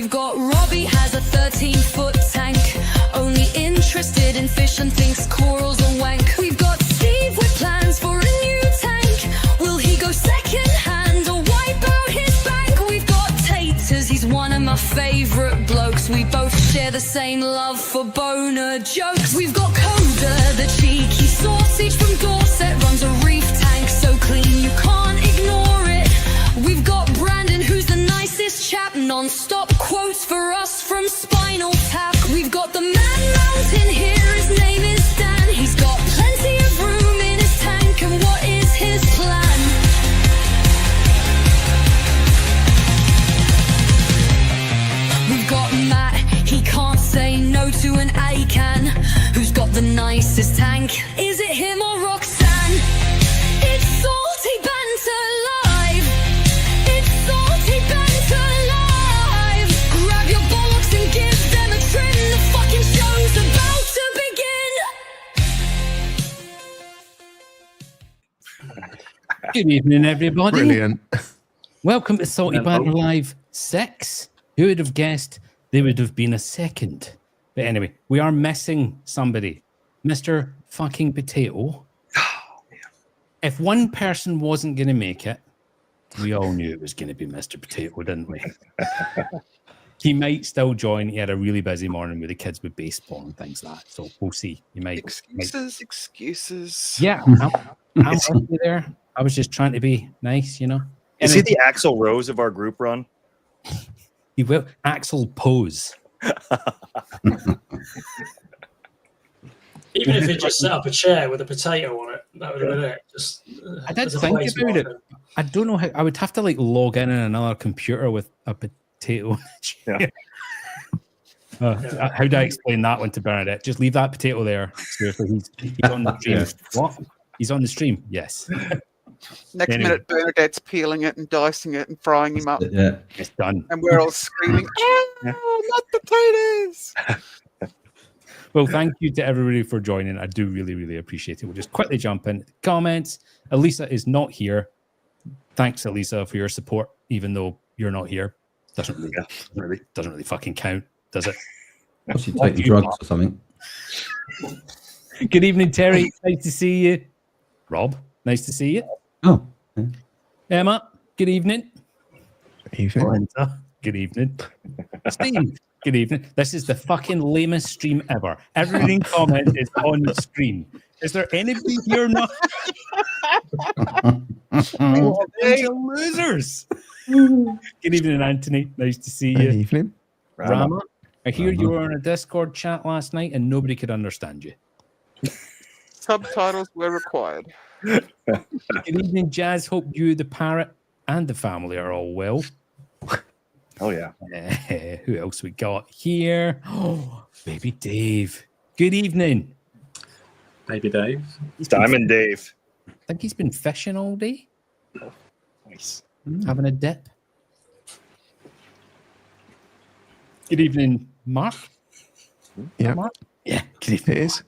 We've got Robbie has a 13-foot tank, only interested in fish and thinks corals are wank. We've got Steve with plans for a new tank. Will he go second hand or wipe out his bank? We've got Taters, he's one of my favourite blokes. We both share the same love for boner jokes. We've got Coda, the cheeky sausage from Dorset, runs a reef tank so clean you can't ignore it. We've got Brandon, who's the nicest chap, non-stop quotes for us from Spinal Tap. We've got the man mountain here, his name is Dan. He's got plenty of room in his tank, and what is his plan? We've got Matt, he can't say no to an A-can. Who's got the nicest tank? Is it him or Roxanne? It's Salty Banter Live. It's Salty Banter Live. Grab your bollocks and give them a trim. The fucking show's about to begin. Good evening, everybody. Brilliant. Welcome to Salty Banter Live 6. Who would have guessed there would have been a second? But anyway, we are missing somebody. Mr. fucking Potato. If one person wasn't going to make it, we all knew it was going to be Mr. Potato, didn't we? He might still join. He had a really busy morning with the kids with baseball and things like that. So we'll see. You might. Excuses. Yeah, I'm with you there. I was just trying to be nice, you know. Is he the Axl Rose of our group run? He will. Axel Pose. Even if he just set up a chair with a potato on it, that would have been it. Just, I did think about it. I don't know how. I would have to like log in on another computer with a potato. Yeah. How do I explain that one to Bernadette? Just leave that potato there. Seriously, he's on the stream. What? He's on the stream. Yes. Next Anyway. minute, Bernadette's peeling it and dicing it and frying him up. Yeah. It's done. And we're all screaming, "Oh, not potatoes!" Well, thank you to everybody for joining. I do really, really appreciate it. We'll just quickly jump in. Comments. Elisa is not here. Thanks, Elisa, for your support, even though you're not here. Doesn't really fucking count, does it? What's she taking drugs or something? Good evening, Terry. Nice to see you. Rob, nice to see you. Oh. Yeah. Emma, good evening. Evening. Melinda, good evening. Steve, good evening. This is the fucking lamest stream ever. Every comment is on the screen. Is there anybody here not? Oh, bunch of losers. Good evening, Anthony. Nice to see you. Evening. Rama, I hear you were on a Discord chat last night and nobody could understand you. Subtitles were required. Good evening, Jazz. Hope you, the parrot, and the family are all well. Oh, yeah. Who else we got here? Oh, baby Dave. Good evening. Baby Dave. Diamond Dave. I think he's been fishing all day. Nice. Having a dip. Good evening, Mark. Yeah. Mark? Yeah, good evening. It is.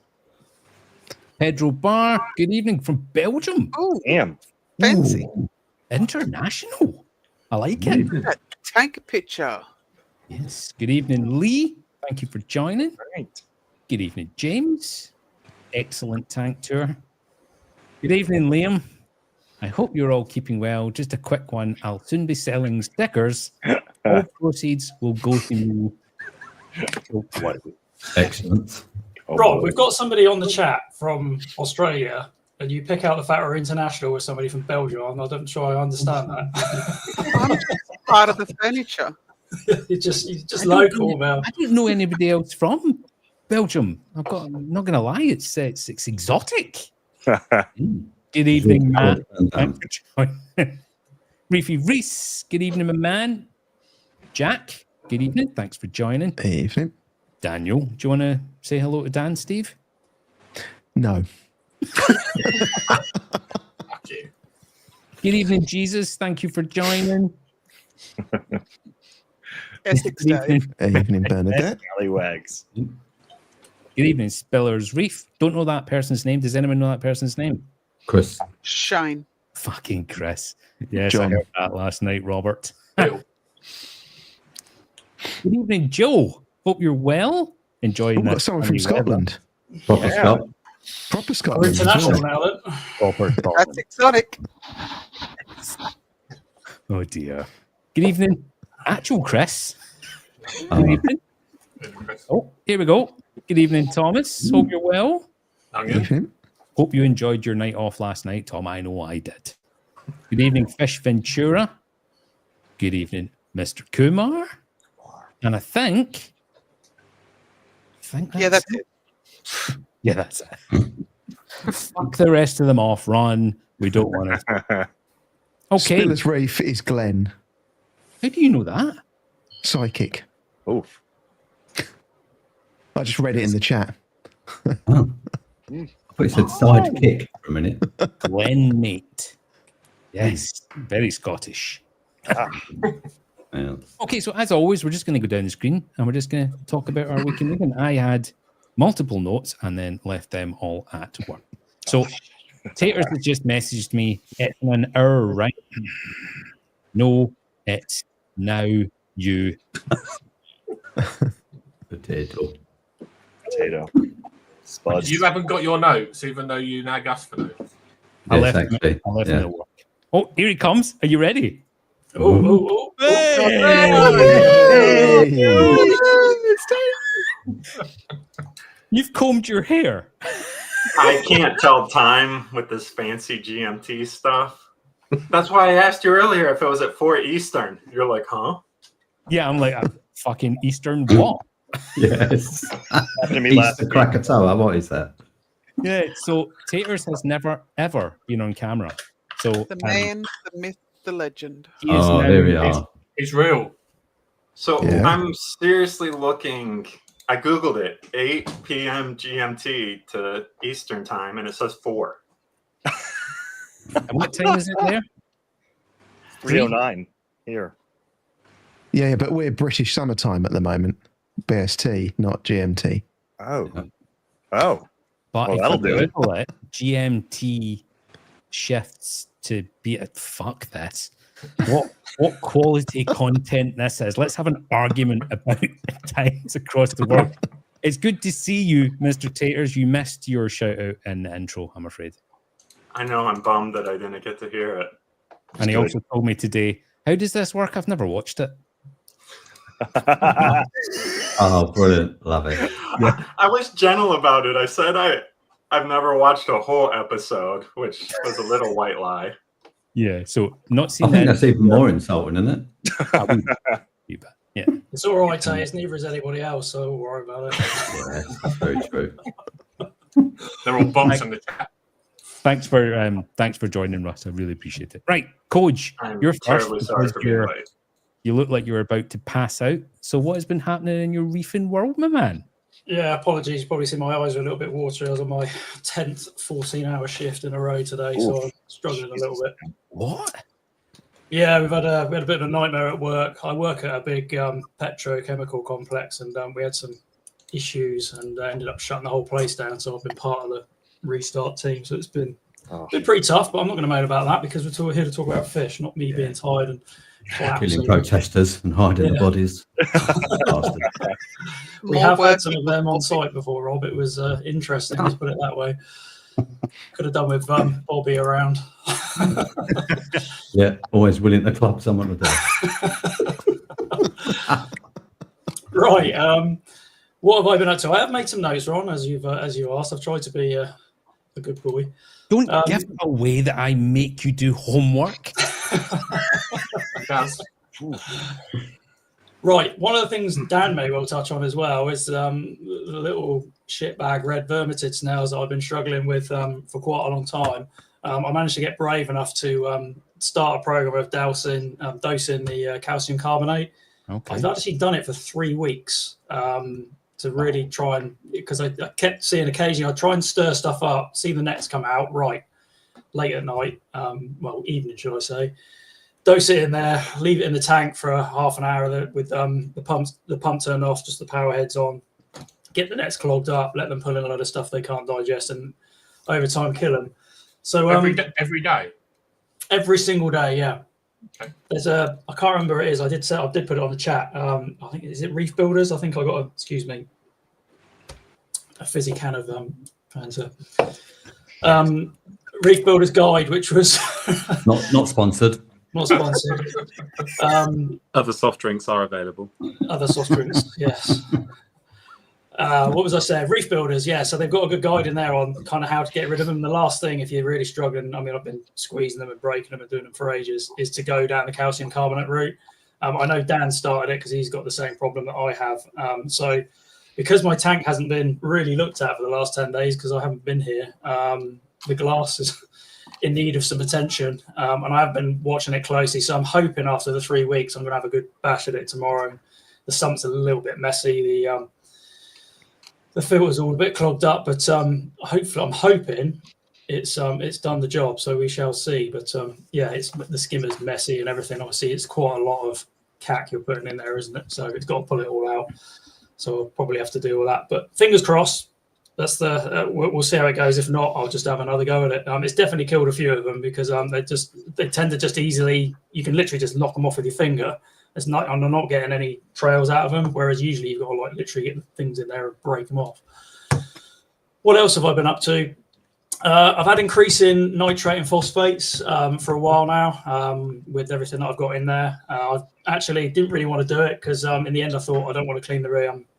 Pedro Bar, good evening from Belgium. Oh, Damn. fancy. Ooh, international. I like it. That tank picture. Yes. Good evening, Lee. Thank you for joining. Right. Good evening, James. Excellent tank tour. Good evening, Liam. I hope you're all keeping well. Just a quick one. I'll soon be selling stickers. All proceeds will go to me. Excellent. Oh, Rob, boy. we've got somebody on the chat from Australia, and you pick out the fact we're international with somebody from Belgium. I'm not sure I understand that. I'm just part of the furniture. you're just local, Mel. I don't know anybody else from Belgium. I'm not going to lie. It's exotic. Good evening, Matt. Thanks for joining. Reefy Reese. Good evening, my man. Jack. Good evening. Thanks for joining. Evening. Daniel, do you want to say hello to Dan, Steve? No. you. Good evening, Jesus. Thank you for joining. Essex Good Day. evening. Evening, Bernadette. Scallywags. Good evening, Spiller's Reef. Don't know that person's name. Does anyone know that person's name? Chris. Shine. Fucking Chris. Yes, John. I heard that last night, Robert. Good evening, Joe. Hope you're well. Enjoying We've got this someone from sunny weather. Scotland. Proper Yeah. Scott. Proper We're Scotland. as international well. now, then. Proper That's Scotland. exotic. Oh dear. Good evening, actual Chris. Good Oh, evening. Oh, here we go. Good evening, Thomas. Hope you're well. Evening. Hope you enjoyed your night off last night, Tom. I know I did. Good evening, Fish Ventura. Good evening, Mr. Kumar. And I think Yeah, that's it. Yeah, that's it. Fuck the rest of them off. Run. We don't want to. Okay. Spiller's Reef is Glenn. How do you know that? Psychic. Oof. I just read it in the chat. oh. I thought you said sidekick for a minute. Glen Mate. Yes, very Scottish. Yeah. Okay, so as always, we're just going to go down the screen and we're just going to talk about our week in England. I had multiple notes and then left them all at work. So Taters has just messaged me. It's an hour, right? No, it's now you. Potato. Potato. Spuds. You haven't got your notes, even though you nag us for notes. I Yes, left actually. I left Yeah. them at work. Oh, here he comes. Are you ready? Oh. You've combed your hair. I can't tell time with this fancy GMT stuff. That's why I asked you earlier if it was at 4 Eastern. You're like, huh? Yeah, I'm like a fucking Eastern what? Yes. Happened to me East last the week. Krakatoa. What is that? Yeah, so Taters has never ever been on camera. So The man, the myth, the legend. he is Oh, now- there we are. It's real. So Yeah. I'm seriously looking. I Googled it, 8 p.m. GMT to Eastern time, and it says 4. And what time is it there? 309 here. Yeah, but we're British summertime at the moment. BST, not GMT. Oh. Oh. But Well, if that'll you do it. Google it, GMT shifts to be a fuck this. What quality content this is. Let's have an argument about times across the world. It's good to see you, Mr. Taters. You missed your shout out in the intro, I'm afraid. I know I'm bummed that I didn't get to hear it. And he good. also told me today, how does this work? I've never watched it. Oh, brilliant. Love it. I was gentle about it. I said I've never watched a whole episode, which was a little white lie. Yeah, so not I seen think that. that's even more insulting, isn't it? I wouldn't be bad. Yeah. It's all right, Tays. Neither is anybody else, so don't worry about it. Yeah, that's very true. They're all bots in the chat. Thanks for joining, Russ. I really appreciate it. Right, Coach, I'm you're first terribly sorry because for being late. you look like you're about to pass out. So what has been happening in your reefing world, my man? Yeah, apologies. You probably see my eyes are a little bit watery. I was on my 10th 14-hour shift in a row today, so I'm struggling a little bit. What? Yeah, we had a bit of a nightmare at work. I work at a big petrochemical complex, and we had some issues and ended up shutting the whole place down. So I've been part of the restart team. So it's been pretty tough, but I'm not going to moan about that because we're here to talk about fish, not me being tired and Killing collapsing. protesters and hiding the bodies. Bastard. We More have work had some of them on site before, Rob. It was interesting, let's put it that way. Could have done with Bobby around. Yeah, always willing to club someone with that. Right. What have I been up to? I have made some notes, Ron, as you asked. I've tried to be a good boy. Don't give away that I make you do homework. Right. One of the things Dan may well touch on as well is the little shitbag red vermitid snails that I've been struggling with for quite a long time. I managed to get brave enough to start a program of dosing the calcium carbonate. Okay. I've actually done it for 3 weeks to really try and, because I kept seeing occasionally, I'd try and stir stuff up, see the nets come out right late at night, evening, should I say. Dose it in there, leave it in the tank for a half an hour with the pump turned off, just the power heads on, get the nets clogged up, let them pull in a lot of stuff they can't digest, and over time kill them. So Every day. every single day, yeah. There's a, I can't remember where it is. I did put it on the chat. I think, is it Reef Builders? I think I got a fizzy can of Fanta. Reef Builders Guide, which was not sponsored. Not sponsored. Other soft drinks are available. Other soft drinks, yes. What was I saying? Reef Builders, yeah. So they've got a good guide in there on kind of how to get rid of them. The last thing, if you're really struggling, I mean, I've been squeezing them and breaking them and doing them for ages, is to go down the calcium carbonate route. I know Dan started it because he's got the same problem that I have. So because my tank hasn't been really looked at for the last 10 days because I haven't been here, the glass is in need of some attention. And I've been watching it closely. So I'm hoping after the 3 weeks, I'm going to have a good bash at it tomorrow. The sump's a little bit messy. The filter's all a bit clogged up, but hopefully, I'm hoping it's done the job. So we shall see. But yeah, the skimmer's messy and everything. Obviously, it's quite a lot of cack you're putting in there, isn't it? So it's got to pull it all out. So I'll probably have to do all that. But fingers crossed. That's we'll see how it goes. If not, I'll just have another go at it. It's definitely killed a few of them because they tend to just easily, you can literally just knock them off with your finger. I'm not getting any trails out of them, whereas usually you've got to like literally get things in there and break them off. What else have I been up to? I've had increase in nitrate and phosphates for a while now with everything that I've got in there. I actually didn't really want to do it because in the end I thought I don't want to clean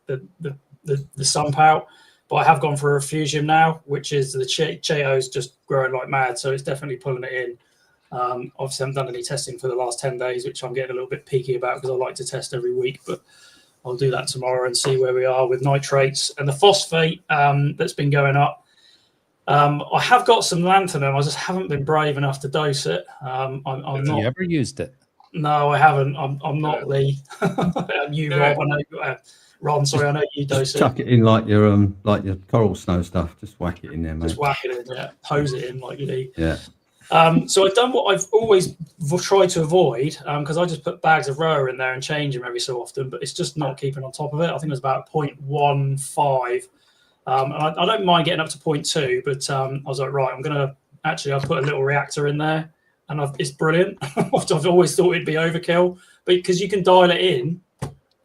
the sump out, but I have gone for a refugium now, which is the Cheeto's just growing like mad, so it's definitely pulling it in. Obviously, I haven't done any testing for the last 10 days, which I'm getting a little bit peaky about because I like to test every week, but I'll do that tomorrow and see where we are with nitrates. And the phosphate that's been going up, I have got some lanthanum. I just haven't been brave enough to dose it. Have you ever used it? No, I haven't. I'm not Lee. You, Rob. I know. Ron, sorry, I know you dose it. Chuck it in like your coral snow stuff. Just whack it in there, mate. Just whack it in, yeah. Hose it in like Lee. Yeah. So I've done what I've always tried to avoid because I just put bags of rower in there and change them every so often, but it's just not keeping on top of it. I think it was about 0.15. And I don't mind getting up to 0.2, but I was like, right, I'll put a little reactor in there and it's brilliant. I've always thought it'd be overkill, but because you can dial it in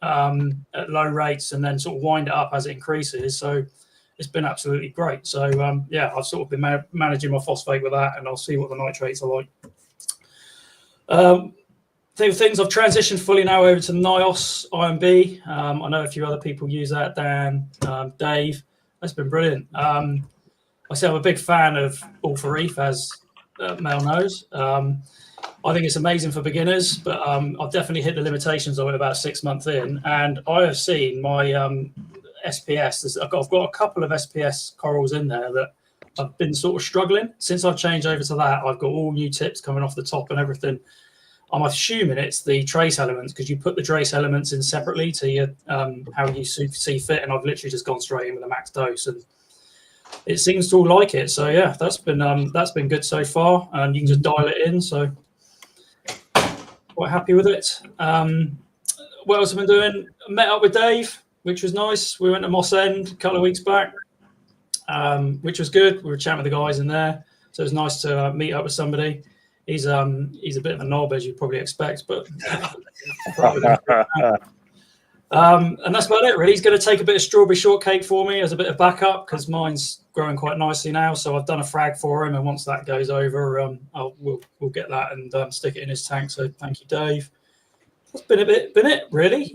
at low rates and then sort of wind it up as it increases. So it's been absolutely great. So, yeah, I've sort of been managing my phosphate with that, and I'll see what the nitrates are like. Things I've transitioned fully now over to NIOS IMB. I know a few other people use that, Dan, Dave. That's been brilliant. I say I'm a big fan of All for Reef, as Mel knows. I think it's amazing for beginners, but I've definitely hit the limitations of it about 6 months in, and I have seen my SPS. I've got a couple of SPS corals in there that I've been sort of struggling. Since I've changed over to that, I've got all new tips coming off the top and everything. I'm assuming it's the trace elements because you put the trace elements in separately to your how you see fit, and I've literally just gone straight in with a max dose, and it seems to all like it. So yeah, that's been good so far, and you can just dial it in. So quite happy with it. What else have I been doing? I met up with Dave, which was nice. We went to Moss End a couple of weeks back, which was good. We were chatting with the guys in there, so it was nice to meet up with somebody. He's a bit of a knob, as you probably expect, but and that's about it, really. He's going to take a bit of strawberry shortcake for me as a bit of backup because mine's growing quite nicely now. So I've done a frag for him, and once that goes over, we'll get that and stick it in his tank. So thank you, Dave. That's been it, really.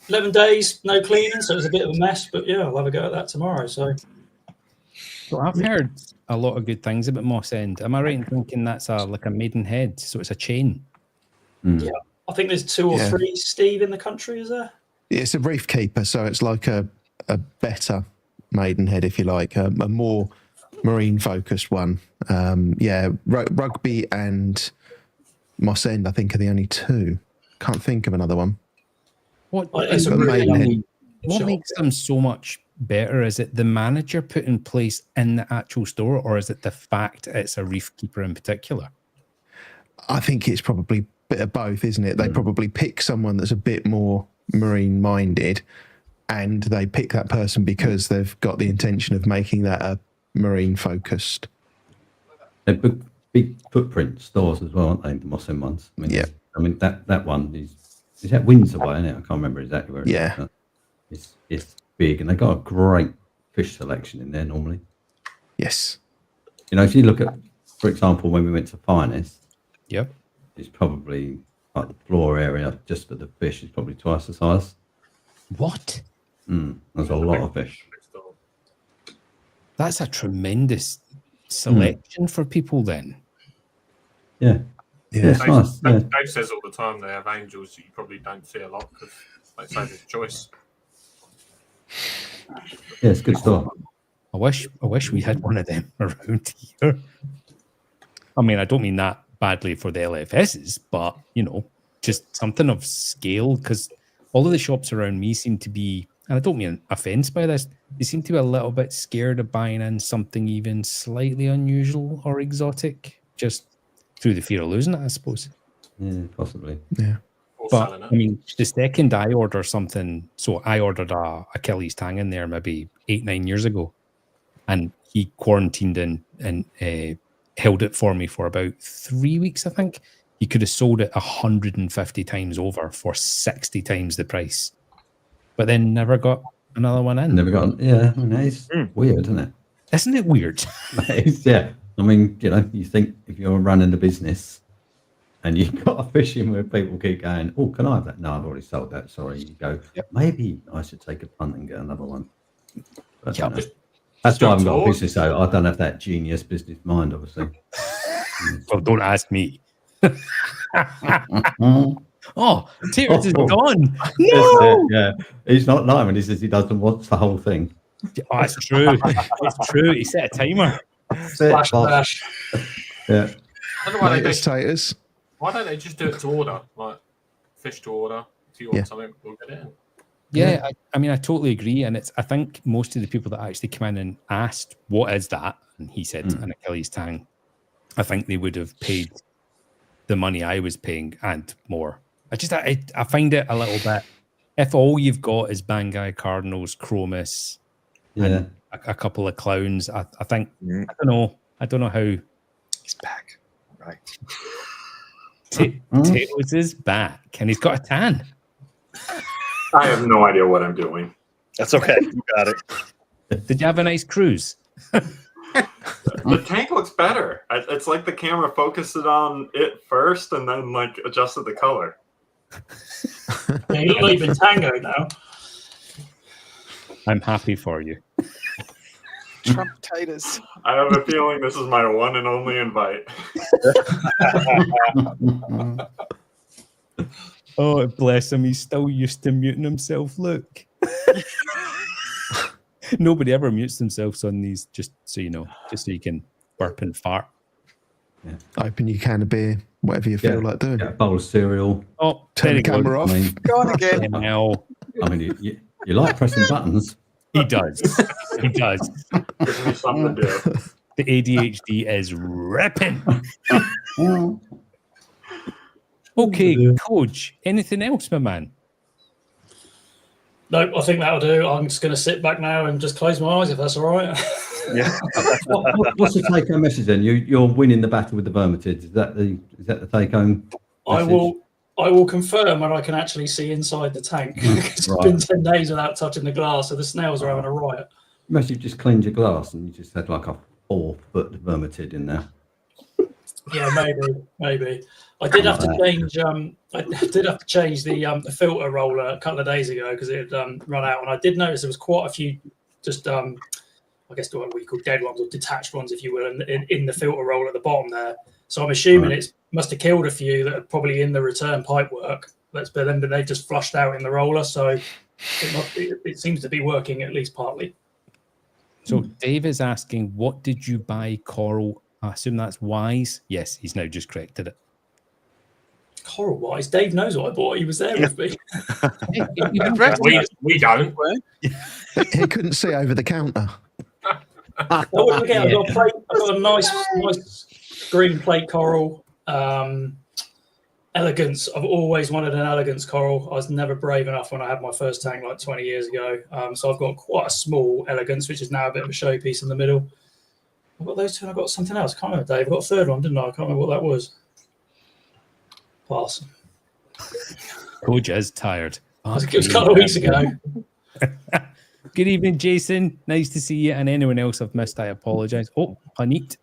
11 days, no cleaning, so it was a bit of a mess, but yeah, I'll have a go at that tomorrow. So I've heard a lot of good things about Moss End. Am I right in thinking that's like a maidenhead, so it's a chain? Yeah, I think there's 2 or 3, Steve, in the country, is there? Yeah, it's a reef keeper, so it's like a better maidenhead, if you like, a more marine focused one. Rugby and Moss End, I think, are the only 2. Can't think of another one. What makes them so much better? Is it the manager put in place in the actual store, or is it the fact it's a reef keeper in particular? I think it's probably a bit of both, isn't it? They probably pick someone that's a bit more marine minded, and they pick that person because they've got the intention of making that a marine focused. They big footprint stores as well, aren't they? The Mossem ones. I mean, Yeah. I mean that one is that Windsor way, isn't it? I can't remember exactly where it is. Yeah. But it's big, and they got a great fish selection in there normally. Yes. You know, if you look at, for example, when we went to Finest, Yep. it's probably like the floor area just for the fish is probably twice the size. What? There's a lot of fish. That's a tremendous selection for people then. Yeah. Yeah. It's nice. Yeah. Dave says all the time they have angels that you probably don't see a lot because they say there's choice. Yeah, it's a good store. I wish we had one of them around here. I mean, I don't mean that badly for the LFSs, but you know, just something of scale, because all of the shops around me seem to be, and I don't mean offense by this, they seem to be a little bit scared of buying in something even slightly unusual or exotic, just through the fear of losing it, I suppose. Yeah, possibly. Yeah. But I mean, the second I order something, so I ordered a Achilles tang in there maybe 8-9 years ago, and he quarantined and held it for me for about 3 weeks, I think. He could have sold it 150 times over for 60 times the price, but then never got another one in. Never got. Yeah, I mean, it's weird, isn't it? Isn't it weird? Yeah. I mean, you know, you think if you're running the business and you've got a fishing where people keep going, oh, can I have that? No, I've already sold that. Sorry. You go, maybe I should take a punt and get another one. But, Yeah, that's why I haven't got a business, though. I don't have that genius business mind, obviously. Well, don't ask me. Oh, Taters is gone. No! Yeah. He's not lying when he says he doesn't watch the whole thing. Oh, it's true. It's true. He set a timer. Flash, flash. Yeah. I don't know why they Latest do. Taters. Why don't they just do it to order, like fish to order? If you want Yeah. something, we'll get it in. Yeah, I mean, I totally agree. And I think most of the people that actually come in and asked, what is that? And he said, an Achilles tang. I think they would have paid the money I was paying and more. I find it a little bit, if all you've got is Banggai Cardinals, Chromis, and a couple of clowns, I think, I don't know how. He's back. Right. Taters is back and he's got a tan. I have no idea what I'm doing. That's okay. You got it. Did you have a nice cruise? The tank looks better. It's like the camera focused it on it first and then like adjusted the color. Yeah, you look like you've been tangoed now. I'm happy for you. Trump Taters. I have a feeling this is my one and only invite. Oh, bless him. He's still used to muting himself. Look. Nobody ever mutes themselves on these, just so you know, just so you can burp and fart. Yeah. Open your can of beer, whatever you feel like doing. Yeah, a bowl of cereal. Oh, Turn the camera off. I mean, Go on again. No, you like pressing buttons. he does. He does. Gives me something to do. The ADHD is ripping. Okay, Coach. Anything else, my man? Nope, I think that'll do. I'm just going to sit back now and just close my eyes if that's all right. Yeah. What's the take-home message then? You're winning the battle with the vermitids. Is that the take-home message? I will confirm when I can actually see inside the tank. It's been 10 days without touching the glass, so the snails are having a riot. Unless you've just cleaned your glass and you just had like a 4-foot vermitid in there. Yeah, maybe. I did have to change. I did have to change the filter roller a couple of days ago because it had run out, and I did notice there was quite a few just I guess what we call dead ones or detached ones, if you will, in the filter roller at the bottom there. So I'm assuming it must have killed a few that are probably in the return pipe work. But then they just flushed out in the roller, so it seems to be working at least partly. So Dave is asking, what did you buy, Coral? I assume that's Wise. Yes, he's now just corrected it. Coral Wise. Dave knows what I bought. He was there with me. We don't. He couldn't see over the counter. I've got a nice green plate coral. Elegance. I've always wanted an elegance coral. I was never brave enough when I had my first tank like 20 years ago. So I've got quite a small elegance, which is now a bit of a showpiece in the middle. I've got those two and I've got something else. I can't remember, Dave. I got a third one, didn't I? I can't remember what that was. Pass. Coach is tired. It was a couple of weeks ago. Good evening, Jason. Nice to see you. And anyone else I've missed, I apologise. Oh, Panit.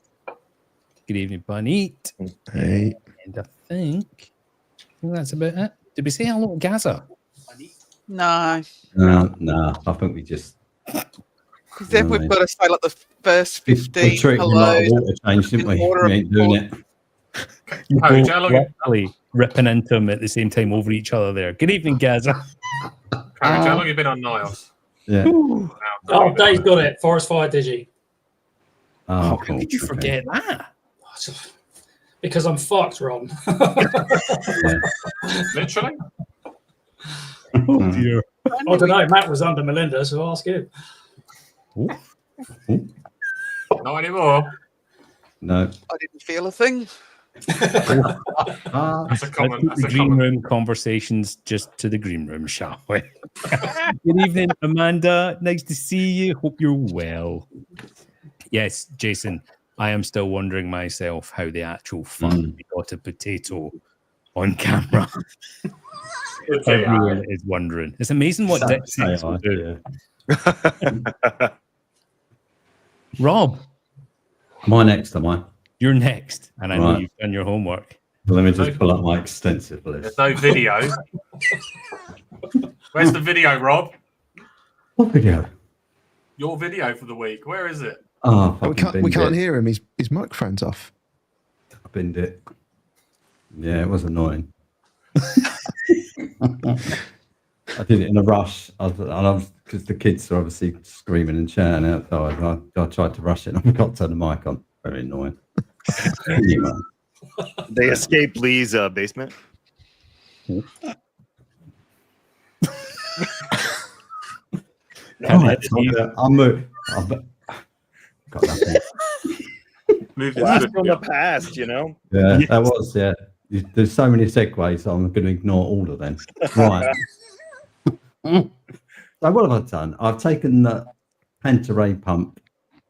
Good evening, Panit. Hey. And I think that's about it. Did we say hello to Gaza? No, No. I think we just. because then we've got to say like the first We 15 treated him like a hellos. water change, didn't we? Water We ain't doing it. Coach, how long, Literally ripping into them at the same time over each other there. Good evening, Gaza. Coach, how long have you been on NIOS? Yeah. Oh, Dave's got it. Forest Fire Digi. Oh, How cool. could you Okay. forget that? Because I'm fucked, Ron. Literally? Oh, dear. I don't know. Matt was under Melinda, so ask him. Not anymore. No. I didn't feel a thing. That's a common. That's The a green common. room conversations just to the green room, shall we? Good evening, Amanda. Nice to see you. Hope you're well. Yes, Jason, I am still wondering myself how the actual fuck we got a potato on camera. It's Everyone AI. is wondering. It's amazing what Dick Six will do. Rob, My next, am I? you're next, and I know Right. you've done your homework. Well, let me just pull up my extensive list. There's no video. Where's the video, Rob? What video? Your video for the week. Where is it? Oh, We can't hear him. His microphone's off. I binned it. Yeah, it was annoying. I did it in a rush. Because the kids are obviously screaming and shouting outside. I tried to rush it and I forgot to turn the mic on. Very annoying. Anyway. They escaped Lee's basement. Got nothing. Blast from the past, you know. Yeah, that was, yeah. There's so many segues, so I'm going to ignore all of them. Right. So what have I done? I've taken the Panteray pump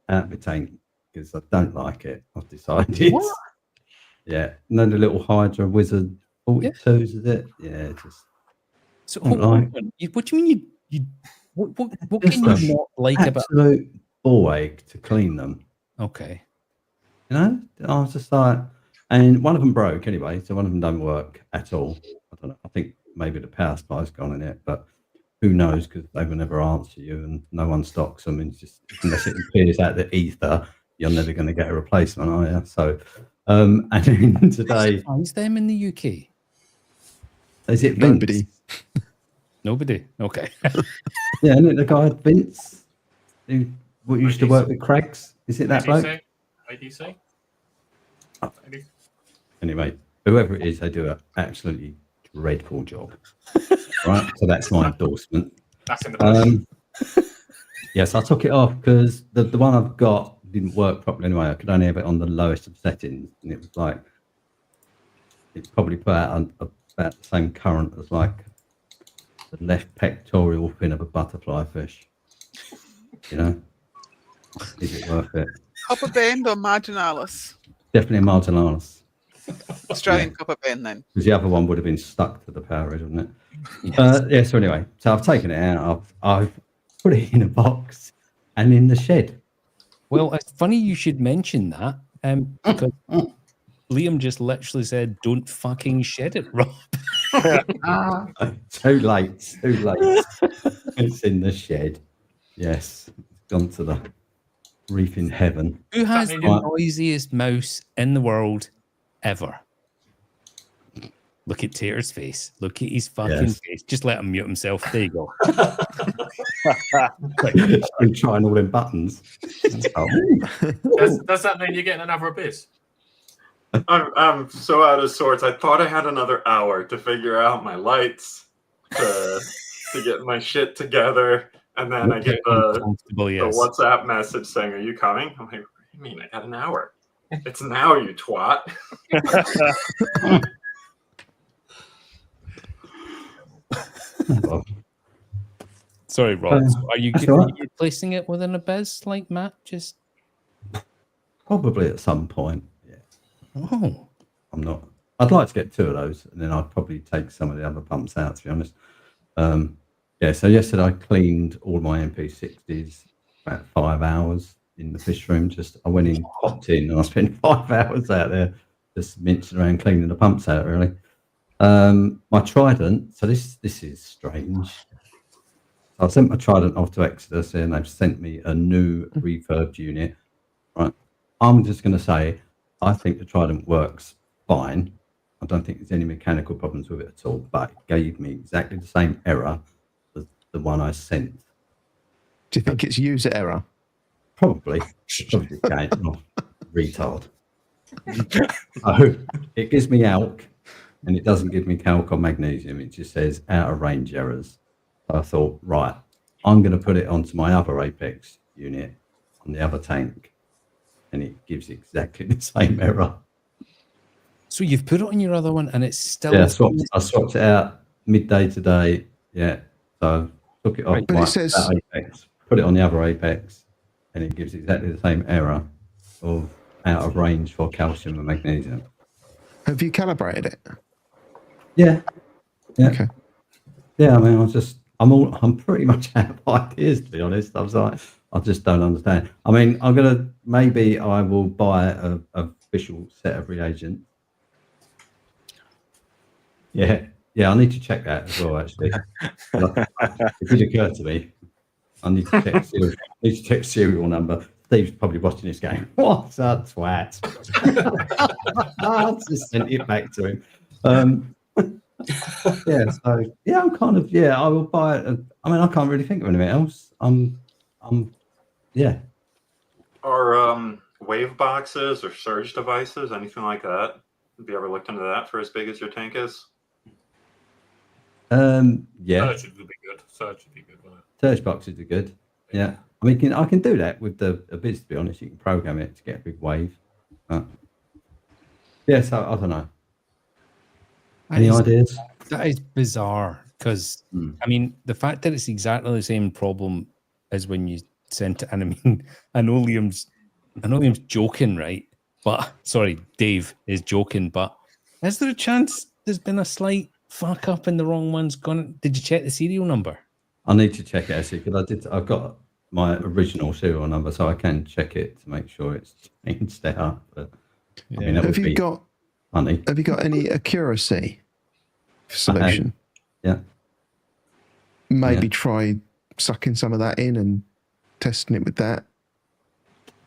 out of the tank because I don't like it. I've decided. What? Yeah. And then the little Hydra Wizard 42s, is it? Yeah, just. So Don't hold on. like. What do you mean you what can you not like about? Absolute ball ache to clean them. Okay. You know, I was just like, and one of them broke anyway, so one of them don't work at all. I don't know. I think maybe the power supply's gone in it, but who knows? Because they will never answer you, and no one stocks them. And just unless it appears out the ether, you're never going to get a replacement, are you? So, and then today, Is them in the UK? is it Vince? Nobody. Nobody. Okay. Yeah, isn't it the guy Vince who used to work with Craigs? Is it that bloke? ADC? Anyway, whoever it is, they do an absolutely dreadful job. Right, so that's my endorsement. That's in the push. Yes, I took it off because the one I've got didn't work properly anyway. I could only have it on the lowest of settings, and it was like it's probably put out about the same current as like the left pectoral fin of a butterfly fish. You know, is it worth it? Copper band or marginalis? Definitely a marginalis. Australian copper band then. Because the other one would have been stuck to the power grid, wouldn't it? Yes. So anyway, so I've taken it out. I've put it in a box and in the shed. Well, it's funny you should mention that. Because Liam just literally said, "Don't fucking shed it, Rob." Too late. Too late. It's in the shed. Yes, it's gone to the reefing heaven. Who has That the means noisiest mouse in the world ever? Look at Taters' face. Look at his fucking face. Just let him mute himself. There you go. Been trying all them buttons. Does that mean you're getting another abyss? I'm so out of sorts. I thought I had another hour to figure out my lights, to get my shit together, and then I get the WhatsApp message saying, "Are you coming?" I'm like, "What do you mean? I got an hour. It's now, you twat." Sorry, Rob. Uh, Are you that's all right. replacing it with an abyss like Matt? Just Probably at some point. Yeah. Oh, I'm not. I'd like to get 2 of those, and then I'd probably take some of the other pumps out. To be honest. Yeah. So yesterday I cleaned all my MP60s about 5 hours in the fish room. I went in, popped in, and I spent 5 hours out there just mincing around cleaning the pumps out. Really. My Trident. So this is strange. I sent my Trident off to Exodus, and they've sent me a new refurbed unit. Right. I'm just going to say, I think the Trident works fine. I don't think there's any mechanical problems with it at all, but it gave me exactly the same error as the one I sent. Do you think it's user error? Probably. Retard. So it gives me ALK, and it doesn't give me calc or magnesium. It just says out of range errors. So I thought, right, I'm going to put it onto my other Apex unit on the other tank, and it gives exactly the same error. so you've put it on your other one, and it's still. Yeah, I swapped it out midday today. Yeah, so I took it off But it says Apex, put it on the other Apex, and it gives exactly the same error of out of range for calcium and magnesium. Have you calibrated it? Yeah. Okay. Yeah, I mean, I'm pretty much out of ideas, to be honest. I was like, I just don't understand. I mean, maybe I will buy a official set of reagents. Yeah, I need to check that as well, actually. It did occur to me. I need to check serial number. Steve's probably watching this game. What's a twat? I just sent it back to him. I'm kind of, I will buy it. I mean, I can't really think of anything else. Are wave boxes or surge devices, anything like that? Have you ever looked into that for as big as your tank is? Yeah. Surge would be good. Surge would be good, wouldn't it? Surge boxes are good. Yeah. I mean, I can do that with the Abyss, to be honest. You can program it to get a big wave. So I don't know. Any ideas? That is bizarre because, I mean, the fact that it's exactly the same problem as when you sent it, and I mean, I know Liam's joking, right? But, sorry, Dave is joking, but is there a chance there's been a slight fuck up and the wrong one's gone? Did you check the serial number? I need to check it, actually, because I've got my original serial number, so I can check it to make sure it's changed out. But, I mean, have you got any accuracy solution? Yeah. Maybe try sucking some of that in and testing it with that.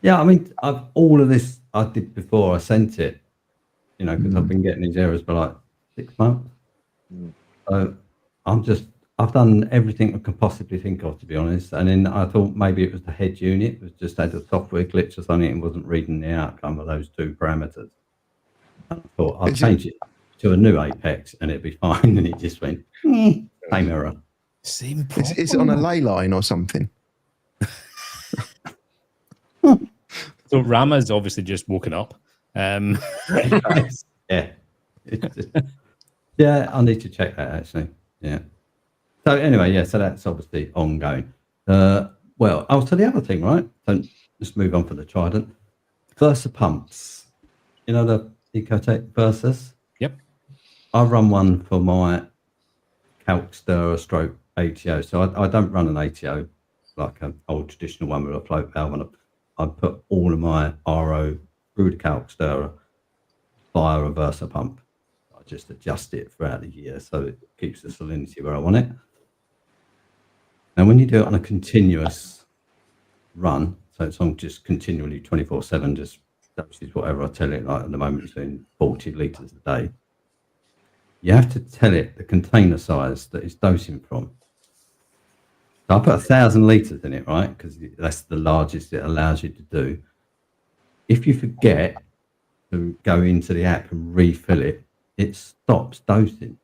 Yeah, I mean, all of this I did before I sent it, because I've been getting these errors for like 6 months. So I've done everything I can possibly think of, to be honest. And then I thought maybe it was the head unit. It was just had a software glitch or something and wasn't reading the outcome of those 2 parameters. And I thought I'll change it to a new Apex and it'd be fine. And it just went, same error. Same problem. Is it on a ley line or something? So Rama's obviously just woken up. Yeah. Yeah, I need to check that, actually. Yeah. So anyway, so that's obviously ongoing. So the other thing, right? So let's move on for the Trident. Versa pumps. The Ecotech Versus? Yep. I run one for my calc stirrer stroke ATO. So I don't run an ATO like an old traditional one with a float valve, and I put all of my RO through the calc stirrer via a Versa pump. I just adjust it throughout the year so it keeps the salinity where I want it. And when you do it on a continuous run, so it's on just continually 24/7, just doses whatever I tell it, like at the moment it's doing 40 litres a day, you have to tell it the container size that it's dosing from. So I put 1,000 litres in it, right? Because that's the largest it allows you to do. If you forget to go into the app and refill it, it stops dosing.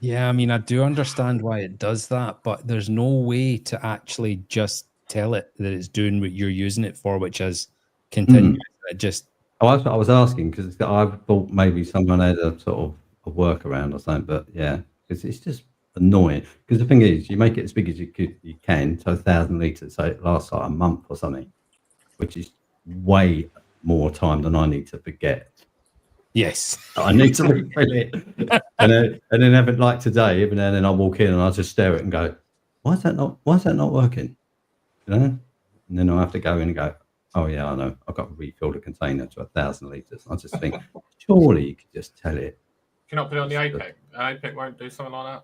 Yeah, I mean, I do understand why it does that, but there's no way to actually just tell it that it's doing what you're using it for, which is continuous. It just... Oh, that's what I was asking, because I thought maybe someone had a sort of a workaround or something, but yeah, because it's just annoying. Because the thing is, you make it as big as you can, so 1,000 litres, so it lasts like a month or something, which is way more time than I need to forget. Yes. I need to refill it. and then have it like today, even then I walk in and I just stare at it and go, why is that not working? You know? And then I have to go in and go, oh yeah, I know. I've got to refill the container to 1,000 litres. I just think, surely you could just tell it. Can you not put it on the APEC? APEC won't do something like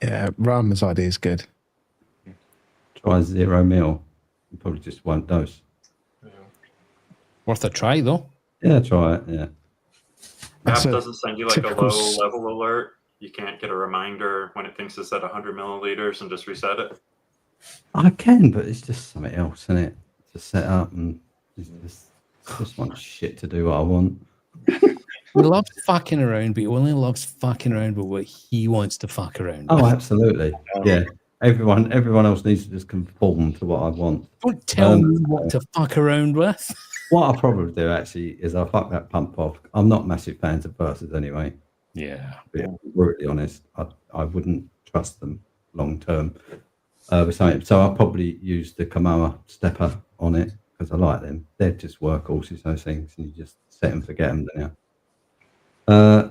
that. Yeah, Rama's idea is good. Try 0 mil. You probably just won't dose. Yeah. Worth a try, though. Yeah, try it. Yeah. The app doesn't send you like a low level alert. You can't get a reminder when it thinks it's at 100 milliliters and just reset it. I can, but it's just something else, isn't it? To set up and just want shit to do what I want. He loves fucking around, but he only loves fucking around with what he wants to fuck around with. Oh, absolutely. Yeah. Everyone else needs to just conform to what I want. Don't tell me what to fuck around with. What I'll probably do actually is I'll fuck that pump off. I'm not massive fans of Versas anyway. Yeah. To be brutally honest, I wouldn't trust them long term. So I'll probably use the Kamoa stepper on it because I like them. They're just workhorses, those things, and you just set and forget them, don't you?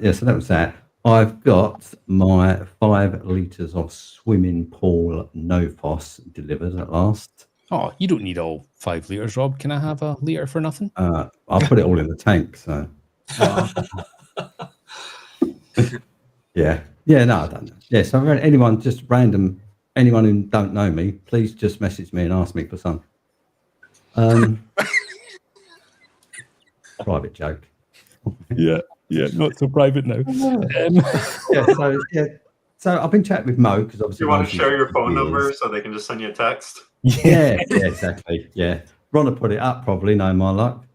Yeah, so that was that. I've got my 5 litres of swimming pool no-foss delivered at last. Oh, you don't need all 5 litres, Rob. Can I have a litre for nothing? I'll put it all in the tank, so. Yeah, no, I don't know. Yeah, so anyone who don't know me, please just message me and ask me for some. Private joke. Yeah, not so private now. So I've been chatting with Mo because obviously. You want to share your phone number so they can just send you a text? Yeah, exactly. Yeah, Ron will put it up probably. No, my luck.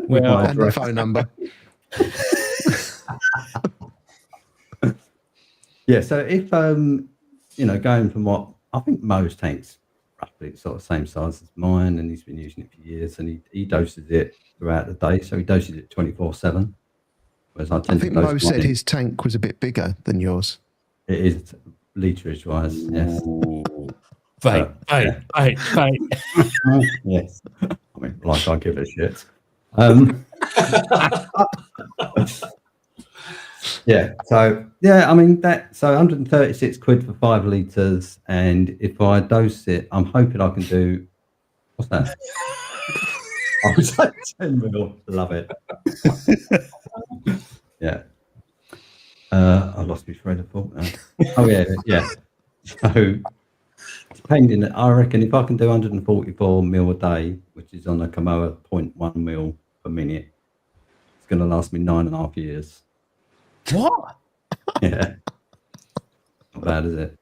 Well, and the phone number. Yeah, so if going from what I think Mo's tank's roughly sort of same size as mine, and he's been using it for years, and he doses it throughout the day, so he doses it 24/7. Whereas I think Mo said his tank was a bit bigger than yours. It is literage wise, yes. Fight. Yes. I mean, like I give a shit. Yeah, so I mean so 136 quid for 5 litres, and if I dose it, I'm hoping I can do what's that? I was like 10 mil. Love it. Yeah. I lost my thread of thought now. Oh yeah. So depending, I reckon if I can do 144 mil a day, which is on a Kamoa 0.1 mil per minute, it's going to last me 9.5 years. What? Yeah. Not bad, is it?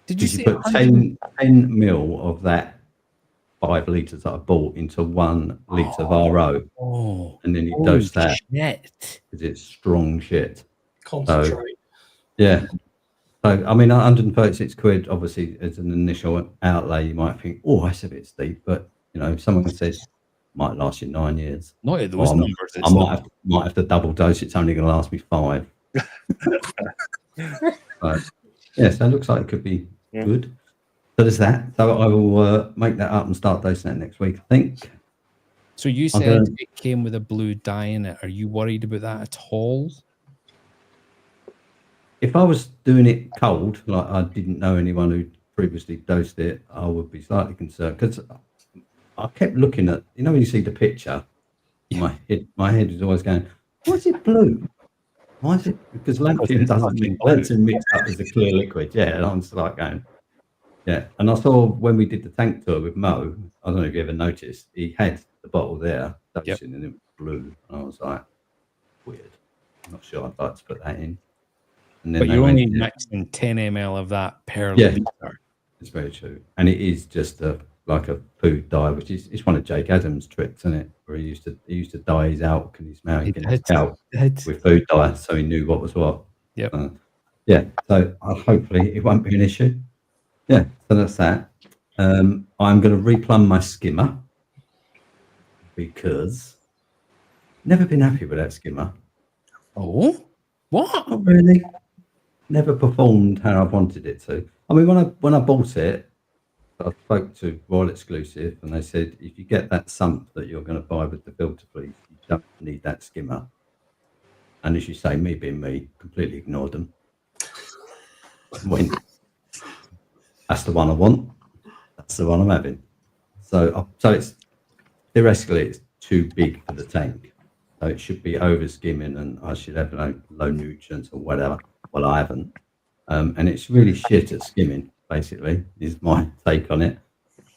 Did you put 10 mil of that 5 litres that I bought into 1 litre of RO, and then you dose that because it's strong shit. Concentrate. So, yeah. So, I mean, 136 quid, obviously, as an initial outlay, you might think, oh, that's a bit steep. But, if someone says might last you 9 years. Not at those numbers. I might have to double dose. It's only going to last me 5. So it looks like it could be good. So there's that. So I will make that up and start dosing that next week, I think. So you said it came with a blue dye in it. Are you worried about that at all? If I was doing it cold, like I didn't know anyone who previously dosed it, I would be slightly concerned because I kept looking at, when you see the picture, my head is always going, why is it blue? Why is it? Because lantern mix up as a clear liquid. Yeah, and I'm just like going, yeah. And I saw when we did the tank tour with Mo, I don't know if you ever noticed, he had the bottle there, dosing, and it was blue. And I was like, weird. I'm not sure I'd like to put that in. And then but you're only mixing 10 ml of that per litre. It's very true. And it is just like a food dye, which is it's one of Jake Adams' tricks, isn't it? Where he used to dye his elk and his mouth with food dye, so he knew what was what. Yep. So hopefully it won't be an issue. Yeah, so that's that. I'm going to replumb my skimmer because never been happy with that skimmer. Oh, what? Not really. Never performed how I wanted it to. I mean, when I bought it, spoke to Royal Exclusive, and they said if you get that sump that you're going to buy with the filter fleece, you don't need that skimmer. And as you say, me being me, completely ignored them. Went, that's the one I want. That's the one I'm having. So it's theoretically it's too big for the tank. So it should be over skimming, and I should have low nutrients or whatever. Well, I haven't, and it's really shit at skimming. Basically, is my take on it.